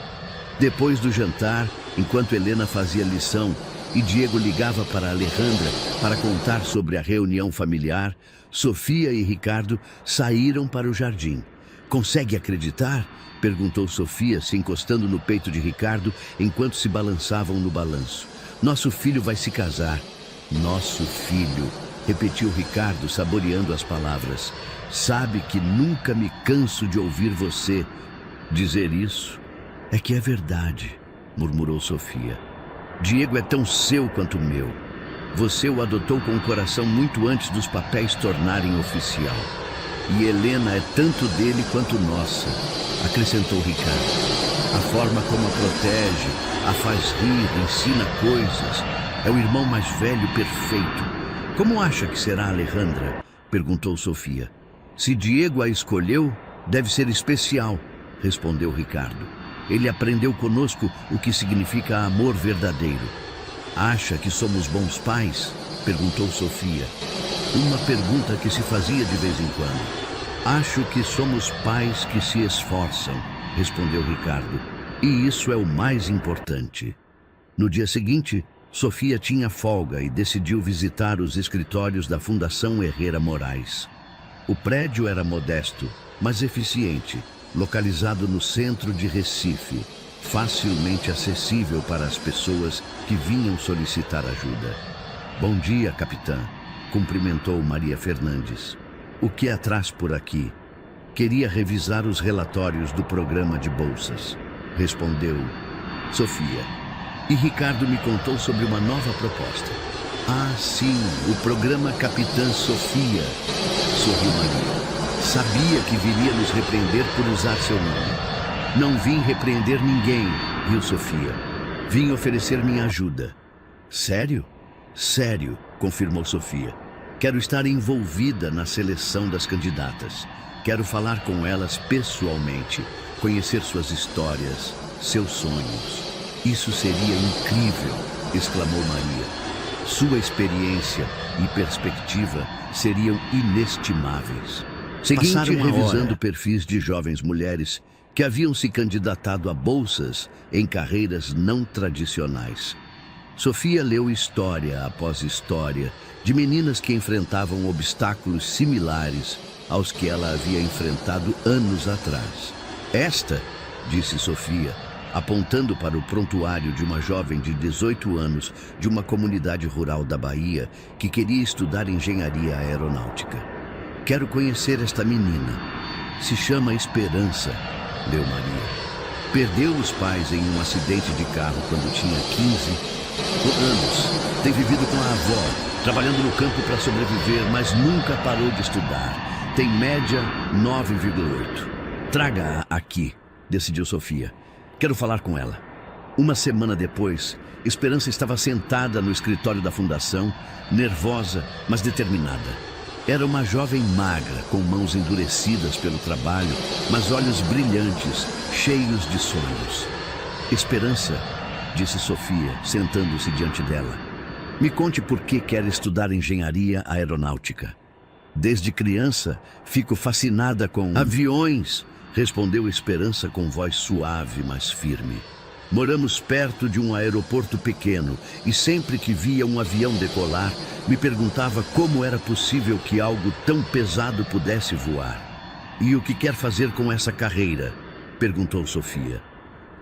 Depois do jantar, enquanto Helena fazia lição e Diego ligava para Alejandra para contar sobre a reunião familiar, Sofia e Ricardo saíram para o jardim. Consegue acreditar? Perguntou Sofia, se encostando no peito de Ricardo enquanto se balançavam no balanço. Nosso filho vai se casar. Nosso filho, repetiu Ricardo, saboreando as palavras. Sabe que nunca me canso de ouvir você dizer isso? É que é verdade, murmurou Sofia. Diego é tão seu quanto meu. Você o adotou com o coração muito antes dos papéis tornarem oficial. E Helena é tanto dele quanto nossa, acrescentou Ricardo. A forma como a protege, a faz rir, ensina coisas. É o irmão mais velho perfeito. Como acha que será Alejandra? Perguntou Sofia. Se Diego a escolheu, deve ser especial, respondeu Ricardo. Ele aprendeu conosco o que significa amor verdadeiro. Acha que somos bons pais? Perguntou Sofia. Uma pergunta que se fazia de vez em quando. Acho que somos pais que se esforçam, respondeu Ricardo. E isso é o mais importante. No dia seguinte, Sofia tinha folga e decidiu visitar os escritórios da Fundação Herrera Moraes. O prédio era modesto, mas eficiente, localizado no centro de Recife, facilmente acessível para as pessoas que vinham solicitar ajuda. Bom dia, capitã, cumprimentou Maria Fernandes. O que a traz por aqui? Queria revisar os relatórios do programa de bolsas, respondeu Sofia. E Ricardo me contou sobre uma nova proposta. Ah, sim, o programa Capitã Sofia, sorriu Maria. Sabia que viria nos repreender por usar seu nome. Não vim repreender ninguém, riu Sofia. Vim oferecer minha ajuda. Sério? Sério, confirmou Sofia. Quero estar envolvida na seleção das candidatas. Quero falar com elas pessoalmente, conhecer suas histórias, seus sonhos. Isso seria incrível, exclamou Maria. Sua experiência e perspectiva seriam inestimáveis. Passaram revisando perfis de jovens mulheres que haviam se candidatado a bolsas em carreiras não tradicionais. Sofia leu história após história de meninas que enfrentavam obstáculos similares aos que ela havia enfrentado anos atrás. Esta, disse Sofia, apontando para o prontuário de uma jovem de 18 anos de uma comunidade rural da Bahia que queria estudar engenharia aeronáutica. Quero conhecer esta menina. Se chama Esperança, leu Maria. Perdeu os pais em um acidente de carro quando tinha 15 anos. Tem vivido com a avó, trabalhando no campo para sobreviver, mas nunca parou de estudar. Tem média 9,8. Traga-a aqui, decidiu Sofia. Quero falar com ela. Uma semana depois, Esperança estava sentada no escritório da fundação, nervosa, mas determinada. Era uma jovem magra, com mãos endurecidas pelo trabalho, mas olhos brilhantes, cheios de sonhos. Esperança, disse Sofia, sentando-se diante dela. Me conte por que quer estudar engenharia aeronáutica. Desde criança, fico fascinada com aviões, respondeu Esperança com voz suave, mas firme. Moramos perto de um aeroporto pequeno e sempre que via um avião decolar, me perguntava como era possível que algo tão pesado pudesse voar. E o que quer fazer com essa carreira? Perguntou Sofia.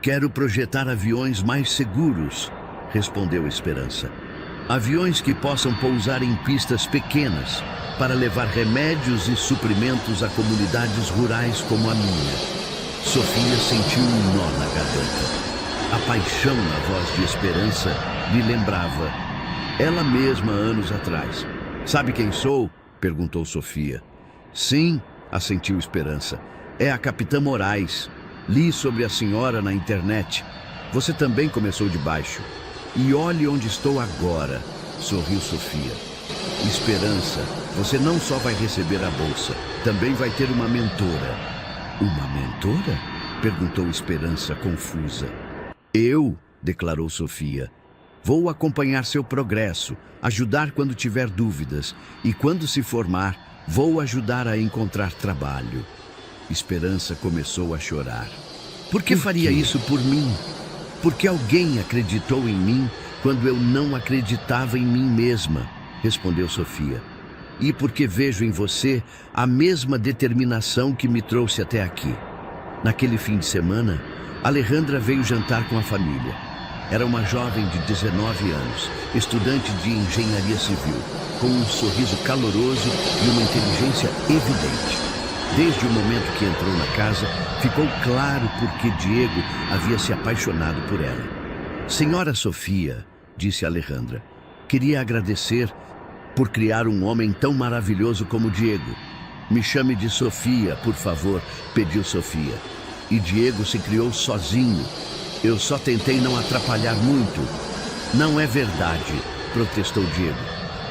Quero projetar aviões mais seguros, respondeu Esperança. Aviões que possam pousar em pistas pequenas para levar remédios e suprimentos a comunidades rurais como a minha. Sofia sentiu um nó na garganta. A paixão na voz de Esperança lhe lembrava ela mesma anos atrás. Sabe quem sou? Perguntou Sofia. Sim, assentiu Esperança. É a Capitã Moraes. Li sobre a senhora na internet. Você também começou de baixo. E olhe onde estou agora, sorriu Sofia. Esperança, você não só vai receber a bolsa, também vai ter uma mentora. Uma mentora? Perguntou Esperança, confusa. Eu, declarou Sofia, vou acompanhar seu progresso, ajudar quando tiver dúvidas e quando se formar, vou ajudar a encontrar trabalho. Esperança começou a chorar. Por que faria isso por mim? Porque alguém acreditou em mim quando eu não acreditava em mim mesma, respondeu Sofia. E porque vejo em você a mesma determinação que me trouxe até aqui. Naquele fim de semana, Alejandra veio jantar com a família. Era uma jovem de 19 anos, estudante de engenharia civil, com um sorriso caloroso e uma inteligência evidente. Desde o momento que entrou na casa, ficou claro por que Diego havia se apaixonado por ela. Senhora Sofia, disse Alejandra, queria agradecer por criar um homem tão maravilhoso como Diego. Me chame de Sofia, por favor, pediu Sofia. E Diego se criou sozinho. Eu só tentei não atrapalhar muito. Não é verdade, protestou Diego.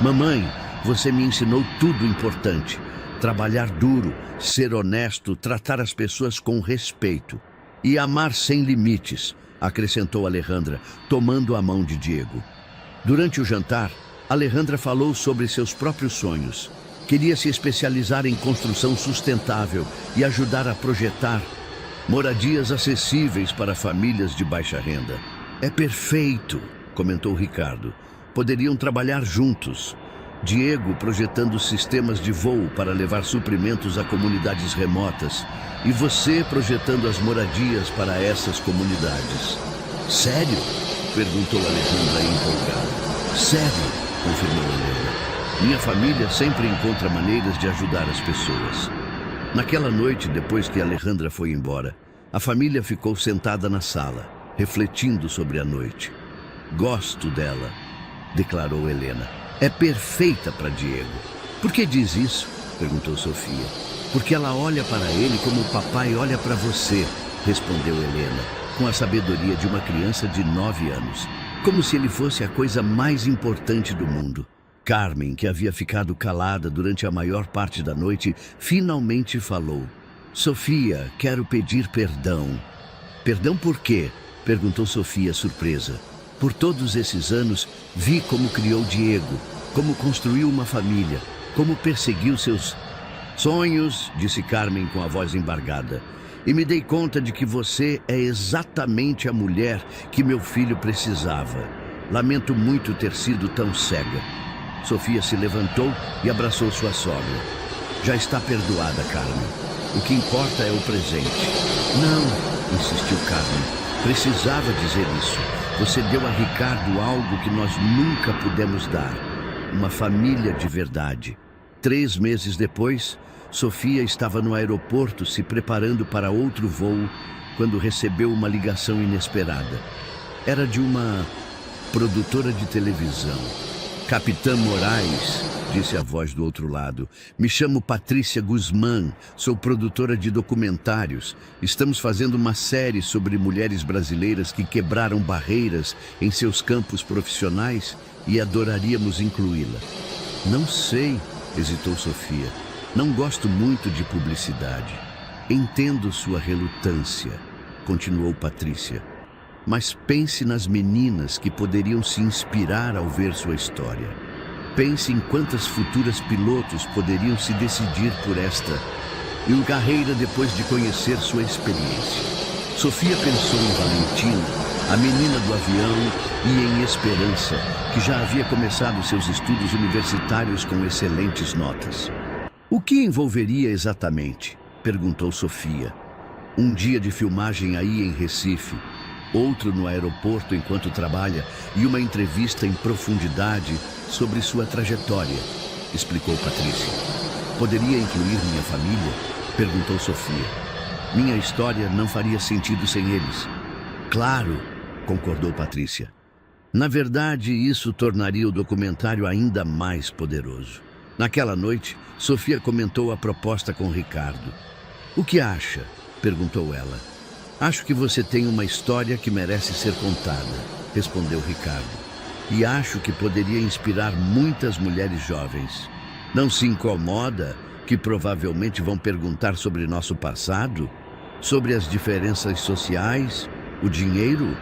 Mamãe, você me ensinou tudo importante. Trabalhar duro, ser honesto, tratar as pessoas com respeito. E amar sem limites, acrescentou Alejandra, tomando a mão de Diego. Durante o jantar, Alejandra falou sobre seus próprios sonhos. Queria se especializar em construção sustentável e ajudar a projetar moradias acessíveis para famílias de baixa renda. É perfeito, comentou Ricardo. Poderiam trabalhar juntos. Diego projetando sistemas de voo para levar suprimentos a comunidades remotas e você projetando as moradias para essas comunidades. Sério? Perguntou Alejandra empolgada. Sério, confirmou Helena. Minha família sempre encontra maneiras de ajudar as pessoas. Naquela noite, depois que Alejandra foi embora, a família ficou sentada na sala, refletindo sobre a noite. Gosto dela, declarou Helena. É perfeita para Diego. Por que diz isso? Perguntou Sofia. Porque ela olha para ele como o papai olha para você, respondeu Helena, com a sabedoria de uma criança de 9 anos. Como se ele fosse a coisa mais importante do mundo. Carmen, que havia ficado calada durante a maior parte da noite, finalmente falou. Sofia, quero pedir perdão. Perdão por quê? Perguntou Sofia, surpresa. Por todos esses anos, vi como criou Diego, como construiu uma família, como perseguiu seus sonhos, disse Carmen com a voz embargada. E me dei conta de que você é exatamente a mulher que meu filho precisava. Lamento muito ter sido tão cega. Sofia se levantou e abraçou sua sogra. Já está perdoada, Carmen. O que importa é o presente. Não, insistiu Carmen. Precisava dizer isso. Você deu a Ricardo algo que nós nunca pudemos dar. Uma família de verdade. 3 meses depois, Sofia estava no aeroporto se preparando para outro voo quando recebeu uma ligação inesperada. Era de uma produtora de televisão. Capitã Moraes, disse a voz do outro lado. Me chamo Patrícia Guzmán, sou produtora de documentários. Estamos fazendo uma série sobre mulheres brasileiras que quebraram barreiras em seus campos profissionais e adoraríamos incluí-la. Não sei, hesitou Sofia. Não gosto muito de publicidade. Entendo sua relutância, continuou Patrícia. Mas pense nas meninas que poderiam se inspirar ao ver sua história. Pense em quantas futuras pilotos poderiam se decidir por esta e uma carreira depois de conhecer sua experiência. Sofia pensou em Valentina, a menina do avião, e em Esperança, que já havia começado seus estudos universitários com excelentes notas. O que envolveria exatamente? Perguntou Sofia. Um dia de filmagem aí em Recife, outro no aeroporto enquanto trabalha e uma entrevista em profundidade sobre sua trajetória, explicou Patrícia. Poderia incluir minha família? Perguntou Sofia. Minha história não faria sentido sem eles. Claro, concordou Patrícia. Na verdade, isso tornaria o documentário ainda mais poderoso. Naquela noite, Sofia comentou a proposta com Ricardo. O que acha? Perguntou ela. Acho que você tem uma história que merece ser contada, respondeu Ricardo. E acho que poderia inspirar muitas mulheres jovens. Não se incomoda que provavelmente vão perguntar sobre nosso passado? Sobre as diferenças sociais? O dinheiro?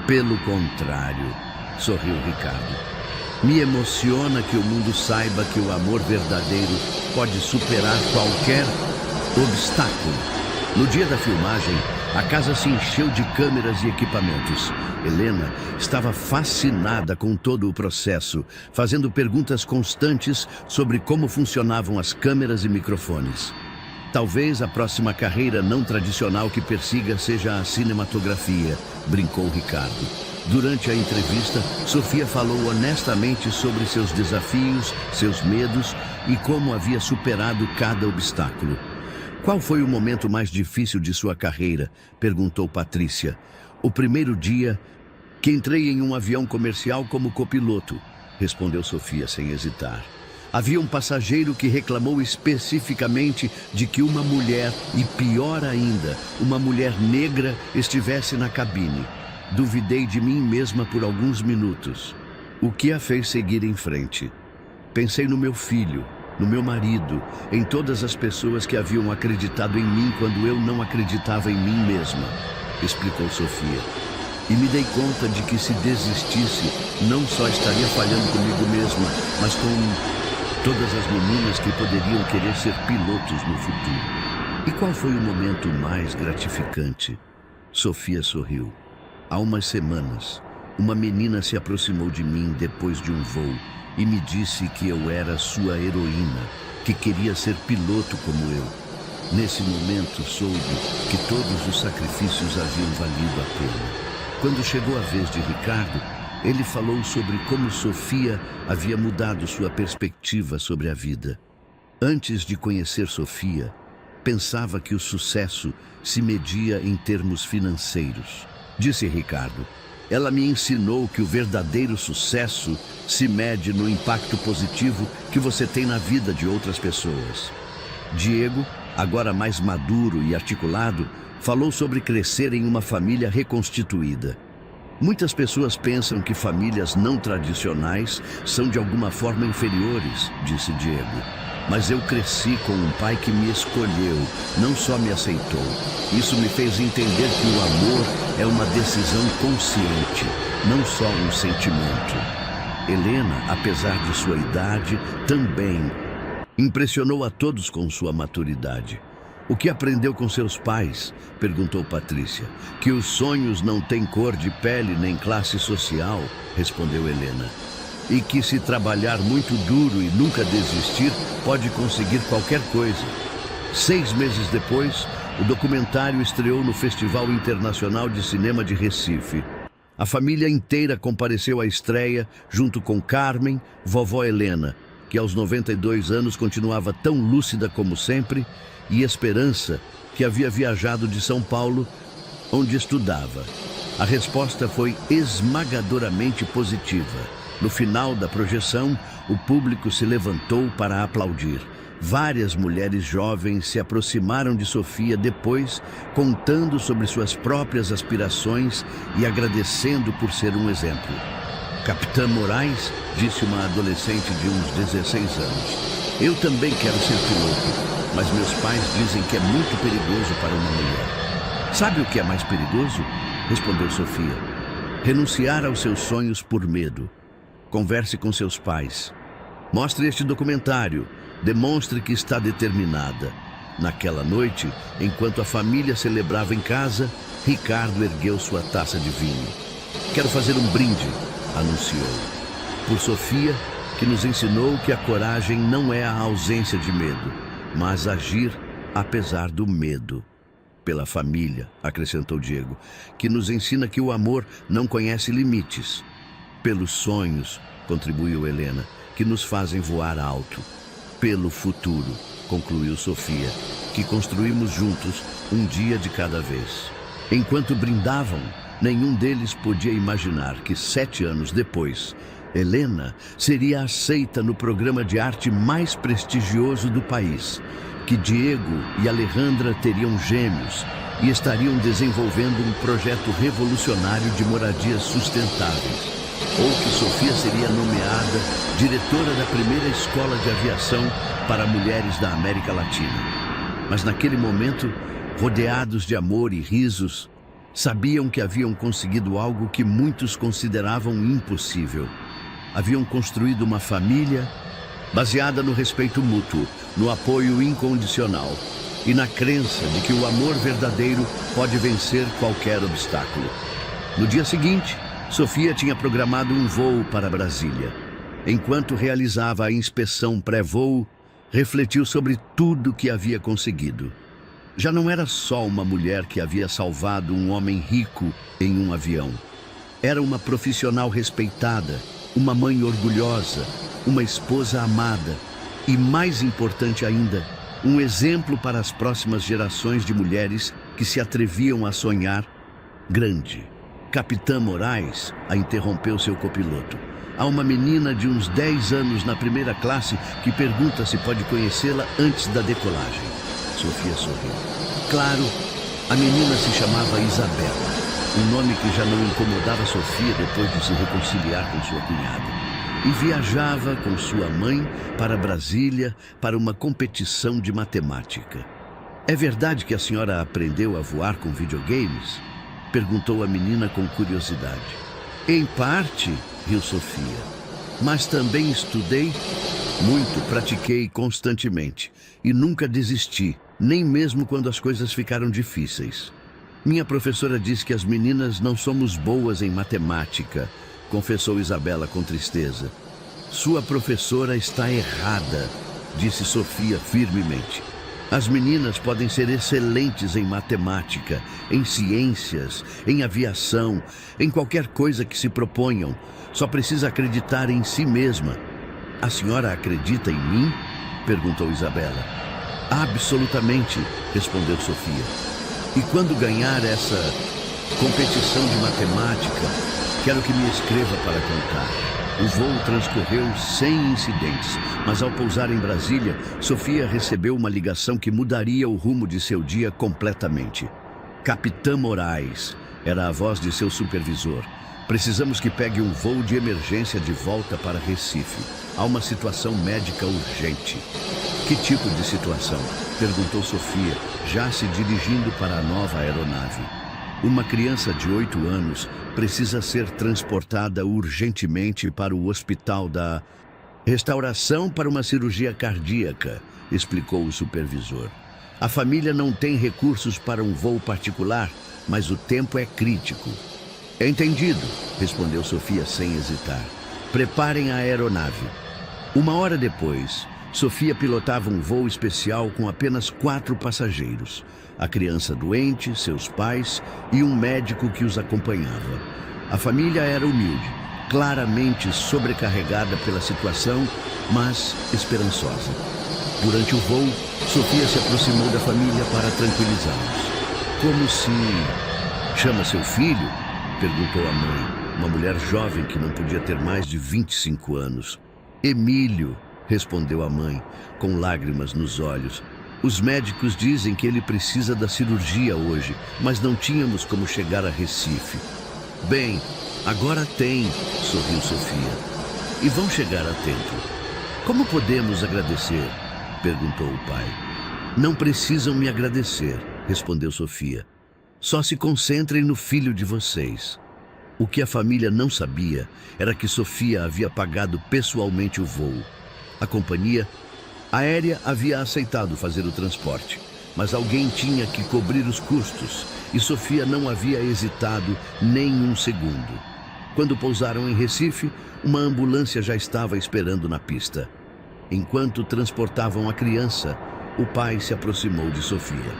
Pelo contrário, sorriu Ricardo. Me emociona que o mundo saiba que o amor verdadeiro pode superar qualquer obstáculo. No dia da filmagem, a casa se encheu de câmeras e equipamentos. Helena estava fascinada com todo o processo, fazendo perguntas constantes sobre como funcionavam as câmeras e microfones. Talvez a próxima carreira não tradicional que persiga seja a cinematografia, brincou Ricardo. Durante a entrevista, Sofia falou honestamente sobre seus desafios, seus medos e como havia superado cada obstáculo. Qual foi o momento mais difícil de sua carreira? Perguntou Patrícia. O primeiro dia que entrei em um avião comercial como copiloto, respondeu Sofia sem hesitar. Havia um passageiro que reclamou especificamente de que uma mulher, e pior ainda, uma mulher negra, estivesse na cabine. Duvidei de mim mesma por alguns minutos, o que a fez seguir em frente. Pensei no meu filho, no meu marido, em todas as pessoas que haviam acreditado em mim quando eu não acreditava em mim mesma, explicou Sofia. E me dei conta de que se desistisse, não só estaria falhando comigo mesma, mas com todas as meninas que poderiam querer ser pilotos no futuro. E qual foi o momento mais gratificante? Sofia sorriu. Há umas semanas, uma menina se aproximou de mim depois de um voo e me disse que eu era sua heroína, que queria ser piloto como eu. Nesse momento soube que todos os sacrifícios haviam valido a pena. Quando chegou a vez de Ricardo, Ele falou sobre como Sofia havia mudado sua perspectiva sobre a vida. Antes de conhecer Sofia, pensava que o sucesso se media em termos financeiros. Disse Ricardo: ela me ensinou que o verdadeiro sucesso se mede no impacto positivo que você tem na vida de outras pessoas. Diego, agora mais maduro e articulado, falou sobre crescer em uma família reconstituída. Muitas pessoas pensam que famílias não tradicionais são de alguma forma inferiores, disse Diego. Mas eu cresci com um pai que me escolheu, não só me aceitou. Isso me fez entender que o amor é uma decisão consciente, não só um sentimento. Helena, apesar de sua idade, também impressionou a todos com sua maturidade. O que aprendeu com seus pais? Perguntou Patrícia. Que os sonhos não têm cor de pele nem classe social, respondeu Helena. E que se trabalhar muito duro e nunca desistir, pode conseguir qualquer coisa. 6 meses depois, o documentário estreou no Festival Internacional de Cinema de Recife. A família inteira compareceu à estreia, junto com Carmen, vovó Helena, que aos 92 anos continuava tão lúcida como sempre, e Esperança, que havia viajado de São Paulo, onde estudava. A resposta foi esmagadoramente positiva. No final da projeção, o público se levantou para aplaudir. Várias mulheres jovens se aproximaram de Sofia depois, contando sobre suas próprias aspirações e agradecendo por ser um exemplo. Capitã Moraes, disse uma adolescente de uns 16 anos, eu também quero ser piloto. Mas meus pais dizem que é muito perigoso para uma mulher. Sabe o que é mais perigoso? Respondeu Sofia. Renunciar aos seus sonhos por medo. Converse com seus pais. Mostre este documentário. Demonstre que está determinada. Naquela noite, enquanto a família celebrava em casa, Ricardo ergueu sua taça de vinho. Quero fazer um brinde, anunciou. Por Sofia, que nos ensinou que a coragem não é a ausência de medo, mas agir apesar do medo. Pela família, acrescentou Diego, que nos ensina que o amor não conhece limites. Pelos sonhos, contribuiu Helena, que nos fazem voar alto. Pelo futuro, concluiu Sofia, que construímos juntos um dia de cada vez. Enquanto brindavam, nenhum deles podia imaginar que 7 anos depois, Helena seria aceita no programa de arte mais prestigioso do país, que Diego e Alejandra teriam gêmeos e estariam desenvolvendo um projeto revolucionário de moradias sustentáveis, ou que Sofia seria nomeada diretora da primeira escola de aviação para mulheres da América Latina. Mas naquele momento, rodeados de amor e risos, sabiam que haviam conseguido algo que muitos consideravam impossível. Haviam construído uma família baseada no respeito mútuo, no apoio incondicional e na crença de que o amor verdadeiro pode vencer qualquer obstáculo. No dia seguinte, Sofia tinha programado um voo para Brasília. Enquanto realizava a inspeção pré-voo, refletiu sobre tudo que havia conseguido. Já não era só uma mulher que havia salvado um homem rico em um avião. Era uma profissional respeitada, uma mãe orgulhosa, uma esposa amada e, mais importante ainda, um exemplo para as próximas gerações de mulheres que se atreviam a sonhar grande. Capitã Moraes a interrompeu seu copiloto. Há uma menina de uns 10 anos na primeira classe que pergunta se pode conhecê-la antes da decolagem. Sofia sorriu. Claro, a menina se chamava Isabela. Um nome que já não incomodava Sofia depois de se reconciliar com sua cunhada. E viajava com sua mãe para Brasília para uma competição de matemática. É verdade que a senhora aprendeu a voar com videogames? Perguntou a menina com curiosidade. Em parte, riu Sofia. Mas também estudei muito, pratiquei constantemente. E nunca desisti, nem mesmo quando as coisas ficaram difíceis. Minha professora diz que as meninas não somos boas em matemática, confessou Isabela com tristeza. Sua professora está errada, disse Sofia firmemente. As meninas podem ser excelentes em matemática, em ciências, em aviação, em qualquer coisa que se proponham. Só precisa acreditar em si mesma. A senhora acredita em mim? Perguntou Isabela. Absolutamente, respondeu Sofia. E quando ganhar essa competição de matemática, quero que me escreva para contar. O voo transcorreu sem incidentes, mas ao pousar em Brasília, Sofia recebeu uma ligação que mudaria o rumo de seu dia completamente. Capitã Moraes era a voz de seu supervisor. Precisamos que pegue um voo de emergência de volta para Recife. Há uma situação médica urgente. Que tipo de situação? Perguntou Sofia, já se dirigindo para a nova aeronave. Uma criança de 8 anos precisa ser transportada urgentemente para o hospital da Restauração para uma cirurgia cardíaca, explicou o supervisor. A família não tem recursos para um voo particular, mas o tempo é crítico. Entendido, respondeu Sofia sem hesitar. Preparem a aeronave. 1 hora depois, Sofia pilotava um voo especial com apenas 4 passageiros. A criança doente, seus pais e um médico que os acompanhava. A família era humilde, claramente sobrecarregada pela situação, mas esperançosa. Durante o voo, Sofia se aproximou da família para tranquilizá-los. Como se... Chama seu filho? Perguntou a mãe, uma mulher jovem que não podia ter mais de 25 anos. Emílio, respondeu a mãe, com lágrimas nos olhos. Os médicos dizem que ele precisa da cirurgia hoje, mas não tínhamos como chegar a Recife. Bem, agora tem, sorriu Sofia. E vão chegar a tempo. Como podemos agradecer? Perguntou o pai. Não precisam me agradecer, respondeu Sofia. Só se concentrem no filho de vocês. O que a família não sabia era que Sofia havia pagado pessoalmente o voo. A companhia aérea havia aceitado fazer o transporte, mas alguém tinha que cobrir os custos e Sofia não havia hesitado nem um segundo. Quando pousaram em Recife, uma ambulância já estava esperando na pista. Enquanto transportavam a criança, o pai se aproximou de Sofia.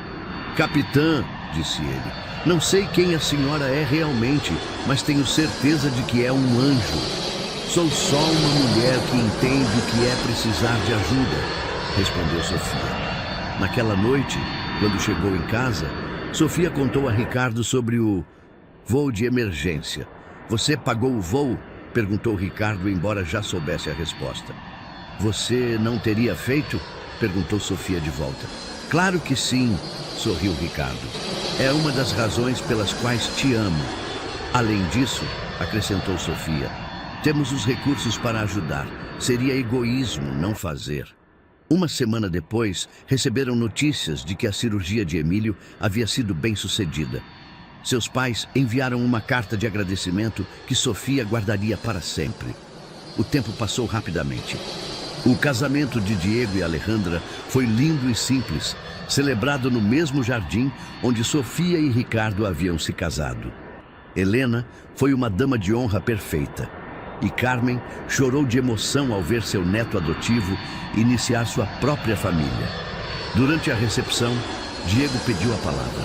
Capitã, disse ele, não sei quem a senhora é realmente, mas tenho certeza de que é um anjo. Sou só uma mulher que entende o que é precisar de ajuda, respondeu Sofia. Naquela noite, quando chegou em casa, Sofia contou a Ricardo sobre o voo de emergência. Você pagou o voo? Perguntou Ricardo, embora já soubesse a resposta. Você não teria feito? Perguntou Sofia de volta. Claro que sim, sorriu Ricardo. É uma das razões pelas quais te amo. Além disso, acrescentou Sofia, temos os recursos para ajudar. Seria egoísmo não fazer. 1 semana depois, receberam notícias de que a cirurgia de Emílio havia sido bem-sucedida. Seus pais enviaram uma carta de agradecimento que Sofia guardaria para sempre. O tempo passou rapidamente. O casamento de Diego e Alejandra foi lindo e simples, celebrado no mesmo jardim onde Sofia e Ricardo haviam se casado. Helena foi uma dama de honra perfeita. E Carmen chorou de emoção ao ver seu neto adotivo iniciar sua própria família. Durante a recepção, Diego pediu a palavra.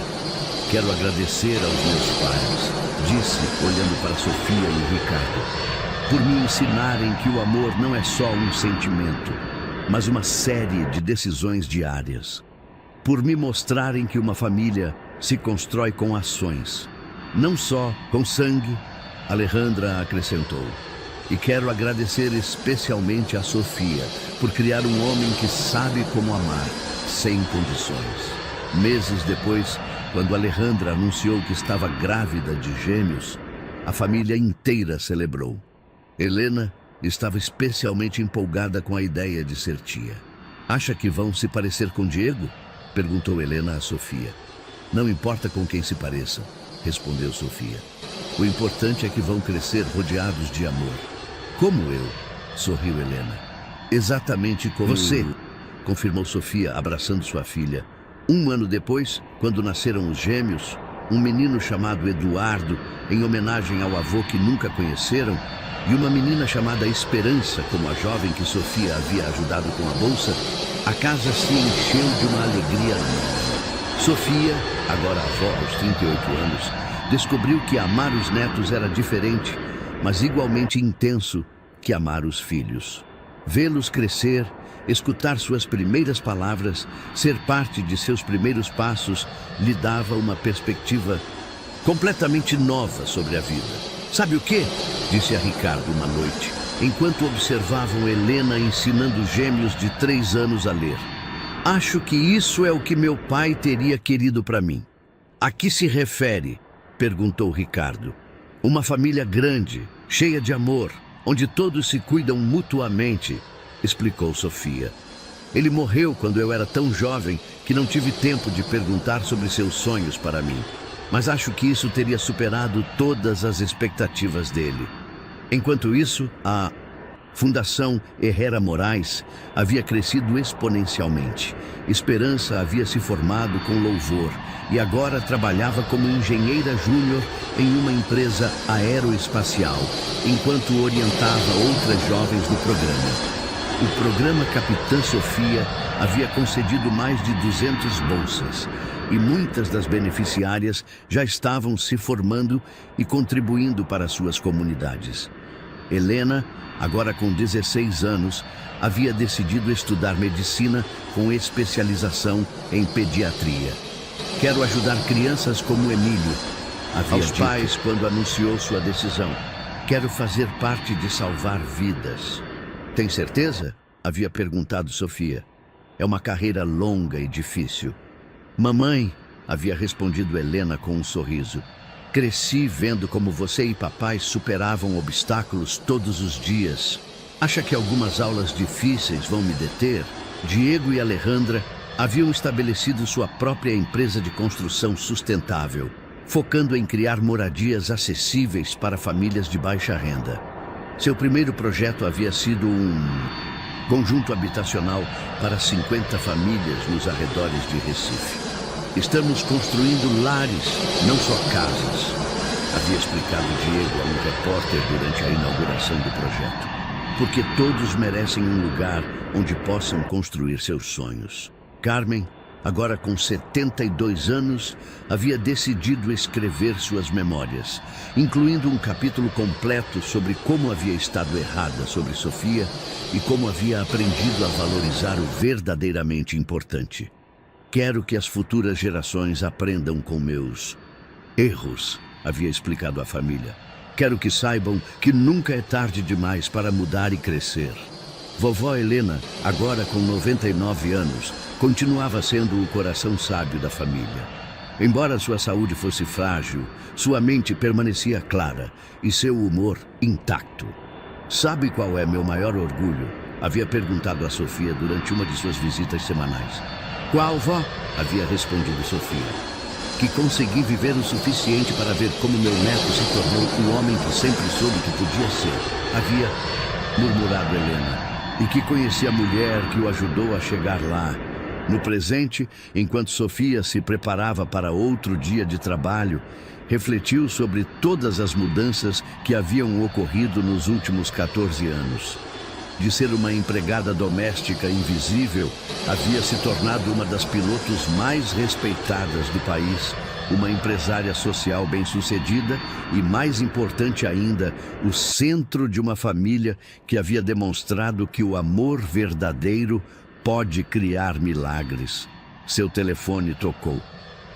Quero agradecer aos meus pais, disse, olhando para Sofia e Ricardo, por me ensinarem que o amor não é só um sentimento, mas uma série de decisões diárias. Por me mostrarem que uma família se constrói com ações, não só com sangue, Alejandra acrescentou. E quero agradecer especialmente a Sofia por criar um homem que sabe como amar, sem condições. Meses depois, quando Alejandra anunciou que estava grávida de gêmeos, a família inteira celebrou. Helena estava especialmente empolgada com a ideia de ser tia. Acha que vão se parecer com Diego? Perguntou Helena a Sofia. Não importa com quem se pareçam, respondeu Sofia. O importante é que vão crescer rodeados de amor. Como eu, sorriu Helena. Exatamente como você, confirmou Sofia, abraçando sua filha. 1 ano depois, quando nasceram os gêmeos, um menino chamado Eduardo, em homenagem ao avô que nunca conheceram, e uma menina chamada Esperança, como a jovem que Sofia havia ajudado com a bolsa, a casa se encheu de uma alegria nova. Sofia, agora avó aos 38 anos, descobriu que amar os netos era diferente, mas igualmente intenso que amar os filhos. Vê-los crescer, escutar suas primeiras palavras, ser parte de seus primeiros passos, lhe dava uma perspectiva completamente nova sobre a vida. "Sabe o quê?", disse a Ricardo uma noite, enquanto observavam Helena ensinando gêmeos de 3 anos a ler. "Acho que isso é o que meu pai teria querido para mim." "A que se refere?", perguntou Ricardo. "Uma família grande, cheia de amor, onde todos se cuidam mutuamente", explicou Sofia. "Ele morreu quando eu era tão jovem que não tive tempo de perguntar sobre seus sonhos para mim. Mas acho que isso teria superado todas as expectativas dele." Enquanto isso, a Fundação Herrera Moraes havia crescido exponencialmente. Esperança havia se formado com louvor e agora trabalhava como engenheira júnior em uma empresa aeroespacial, enquanto orientava outras jovens no programa. O programa Capitã Sofia havia concedido mais de 200 bolsas e muitas das beneficiárias já estavam se formando e contribuindo para suas comunidades. Helena, agora com 16 anos, havia decidido estudar medicina com especialização em pediatria. "Quero ajudar crianças como Emílio", havia aos pais quando anunciou sua decisão. "Quero fazer parte de salvar vidas." "Tem certeza?", havia perguntado Sofia. "É uma carreira longa e difícil." "Mamãe", havia respondido Helena com um sorriso, "cresci vendo como você e papai superavam obstáculos todos os dias. Acha que algumas aulas difíceis vão me deter?" Diego e Alejandra haviam estabelecido sua própria empresa de construção sustentável, focando em criar moradias acessíveis para famílias de baixa renda. Seu primeiro projeto havia sido um conjunto habitacional para 50 famílias nos arredores de Recife. "Estamos construindo lares, não só casas", havia explicado Diego a um repórter durante a inauguração do projeto. "Porque todos merecem um lugar onde possam construir seus sonhos." Carmen, agora com 72 anos, havia decidido escrever suas memórias, incluindo um capítulo completo sobre como havia estado errada sobre Sofia e como havia aprendido a valorizar o verdadeiramente importante. "Quero que as futuras gerações aprendam com meus erros", havia explicado à família. "Quero que saibam que nunca é tarde demais para mudar e crescer." Vovó Helena, agora com 99 anos, continuava sendo o coração sábio da família. Embora sua saúde fosse frágil, sua mente permanecia clara e seu humor intacto. "Sabe qual é meu maior orgulho?", havia perguntado a Sofia durante uma de suas visitas semanais. "Qual, vó?", havia respondido Sofia. "Que consegui viver o suficiente para ver como meu neto se tornou o homem que sempre soube que podia ser", havia murmurado Helena. "E que conheci a mulher que o ajudou a chegar lá." No presente, enquanto Sofia se preparava para outro dia de trabalho, refletiu sobre todas as mudanças que haviam ocorrido nos últimos 14 anos. De ser uma empregada doméstica invisível, havia se tornado uma das pilotos mais respeitadas do país, uma empresária social bem-sucedida e, mais importante ainda, o centro de uma família que havia demonstrado que o amor verdadeiro pode criar milagres. Seu telefone tocou.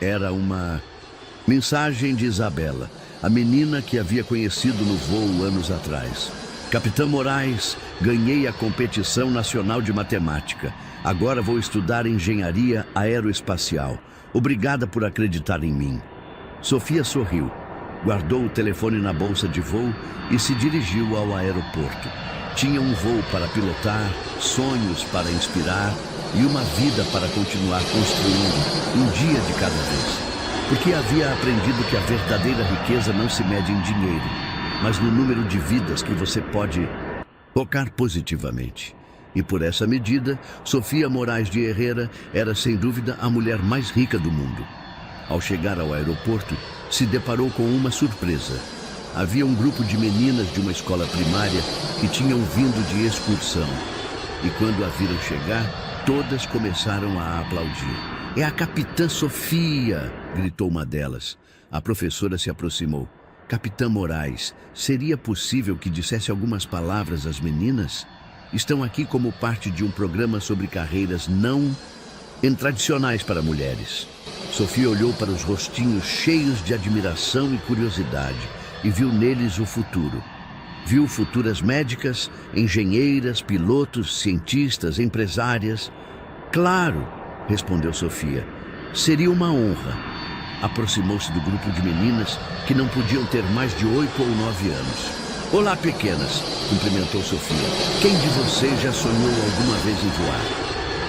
Era uma mensagem de Isabela, a menina que havia conhecido no voo anos atrás. "Capitã Moraes, ganhei a competição nacional de matemática. Agora vou estudar engenharia aeroespacial. Obrigada por acreditar em mim." Sofia sorriu, guardou o telefone na bolsa de voo e se dirigiu ao aeroporto. Tinha um voo para pilotar, sonhos para inspirar e uma vida para continuar construindo, um dia de cada vez. Porque havia aprendido que a verdadeira riqueza não se mede em dinheiro, mas no número de vidas que você pode tocar positivamente. E por essa medida, Sofia Moraes de Herrera era sem dúvida a mulher mais rica do mundo. Ao chegar ao aeroporto, se deparou com uma surpresa. Havia um grupo de meninas de uma escola primária que tinham vindo de excursão. E quando a viram chegar, todas começaram a aplaudir. "É a Capitã Sofia!" gritou uma delas. A professora se aproximou. "Capitã Moraes, seria possível que dissesse algumas palavras às meninas? Estão aqui como parte de um programa sobre carreiras não tradicionais para mulheres." Sofia olhou para os rostinhos cheios de admiração e curiosidade e viu neles o futuro. Viu futuras médicas, engenheiras, pilotos, cientistas, empresárias. "Claro", respondeu Sofia. "Seria uma honra." Aproximou-se do grupo de meninas que não podiam ter mais de 8 ou 9 anos. "Olá, pequenas", cumprimentou Sofia. "Quem de vocês já sonhou alguma vez em voar?"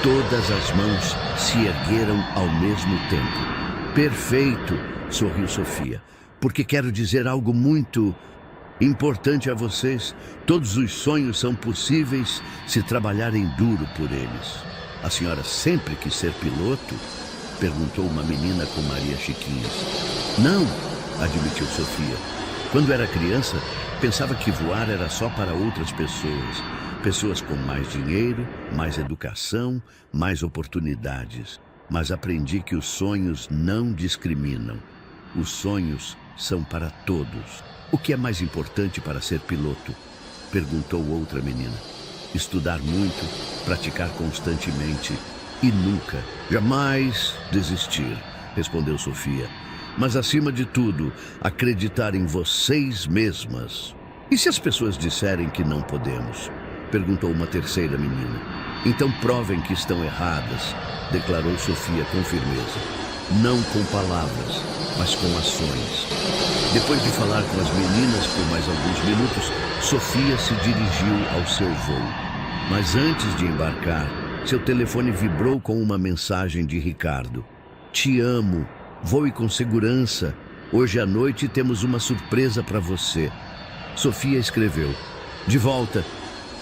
Todas as mãos se ergueram ao mesmo tempo. "Perfeito", sorriu Sofia, "porque quero dizer algo muito importante a vocês. Todos os sonhos são possíveis se trabalharem duro por eles." "A senhora sempre quis ser piloto?" perguntou uma menina com Maria Chiquinhas. "Não", admitiu Sofia. "Quando era criança, pensava que voar era só para outras pessoas. Pessoas com mais dinheiro, mais educação, mais oportunidades. Mas aprendi que os sonhos não discriminam. Os sonhos são para todos." "O que é mais importante para ser piloto?" perguntou outra menina. "Estudar muito, praticar constantemente e nunca, jamais desistir", respondeu Sofia. "Mas acima de tudo, acreditar em vocês mesmas." "E se as pessoas disserem que não podemos?" perguntou uma terceira menina. "Então provem que estão erradas", declarou Sofia com firmeza. "Não com palavras, mas com ações." Depois de falar com as meninas por mais alguns minutos, Sofia se dirigiu ao seu voo. Mas antes de embarcar, seu telefone vibrou com uma mensagem de Ricardo. "Te amo. Voe com segurança. Hoje à noite temos uma surpresa para você." Sofia escreveu. De volta.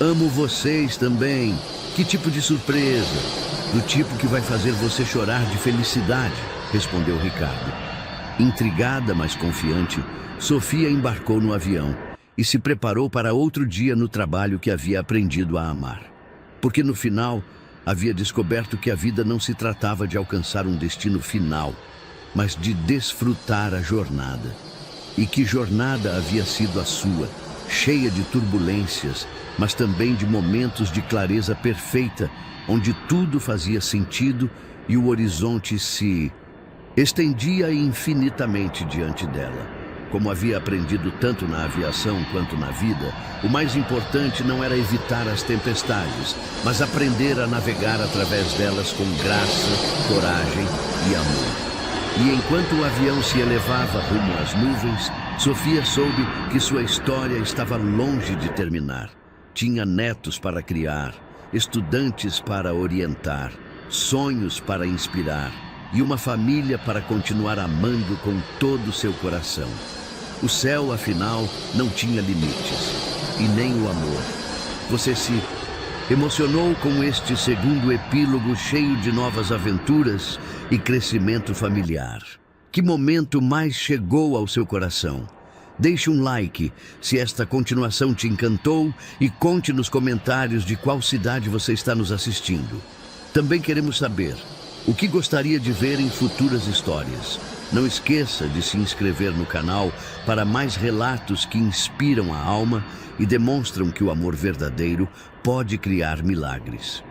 "Amo vocês também. Que tipo de surpresa?" "Do tipo que vai fazer você chorar de felicidade", respondeu Ricardo. Intrigada, mas confiante, Sofia embarcou no avião e se preparou para outro dia no trabalho que havia aprendido a amar. Porque no final, havia descoberto que a vida não se tratava de alcançar um destino final, mas de desfrutar a jornada. E que jornada havia sido a sua, cheia de turbulências, mas também de momentos de clareza perfeita, onde tudo fazia sentido e o horizonte se estendia infinitamente diante dela. Como havia aprendido tanto na aviação quanto na vida, o mais importante não era evitar as tempestades, mas aprender a navegar através delas com graça, coragem e amor. E enquanto o avião se elevava rumo às nuvens, Sofia soube que sua história estava longe de terminar. Tinha netos para criar, estudantes para orientar, sonhos para inspirar e uma família para continuar amando com todo o seu coração. O céu, afinal, não tinha limites, e nem o amor. Você se emocionou com este segundo epílogo cheio de novas aventuras e crescimento familiar. Que momento mais chegou ao seu coração? Deixe um like se esta continuação te encantou e conte nos comentários de qual cidade você está nos assistindo. Também queremos saber o que gostaria de ver em futuras histórias. Não esqueça de se inscrever no canal para mais relatos que inspiram a alma e demonstram que o amor verdadeiro pode criar milagres.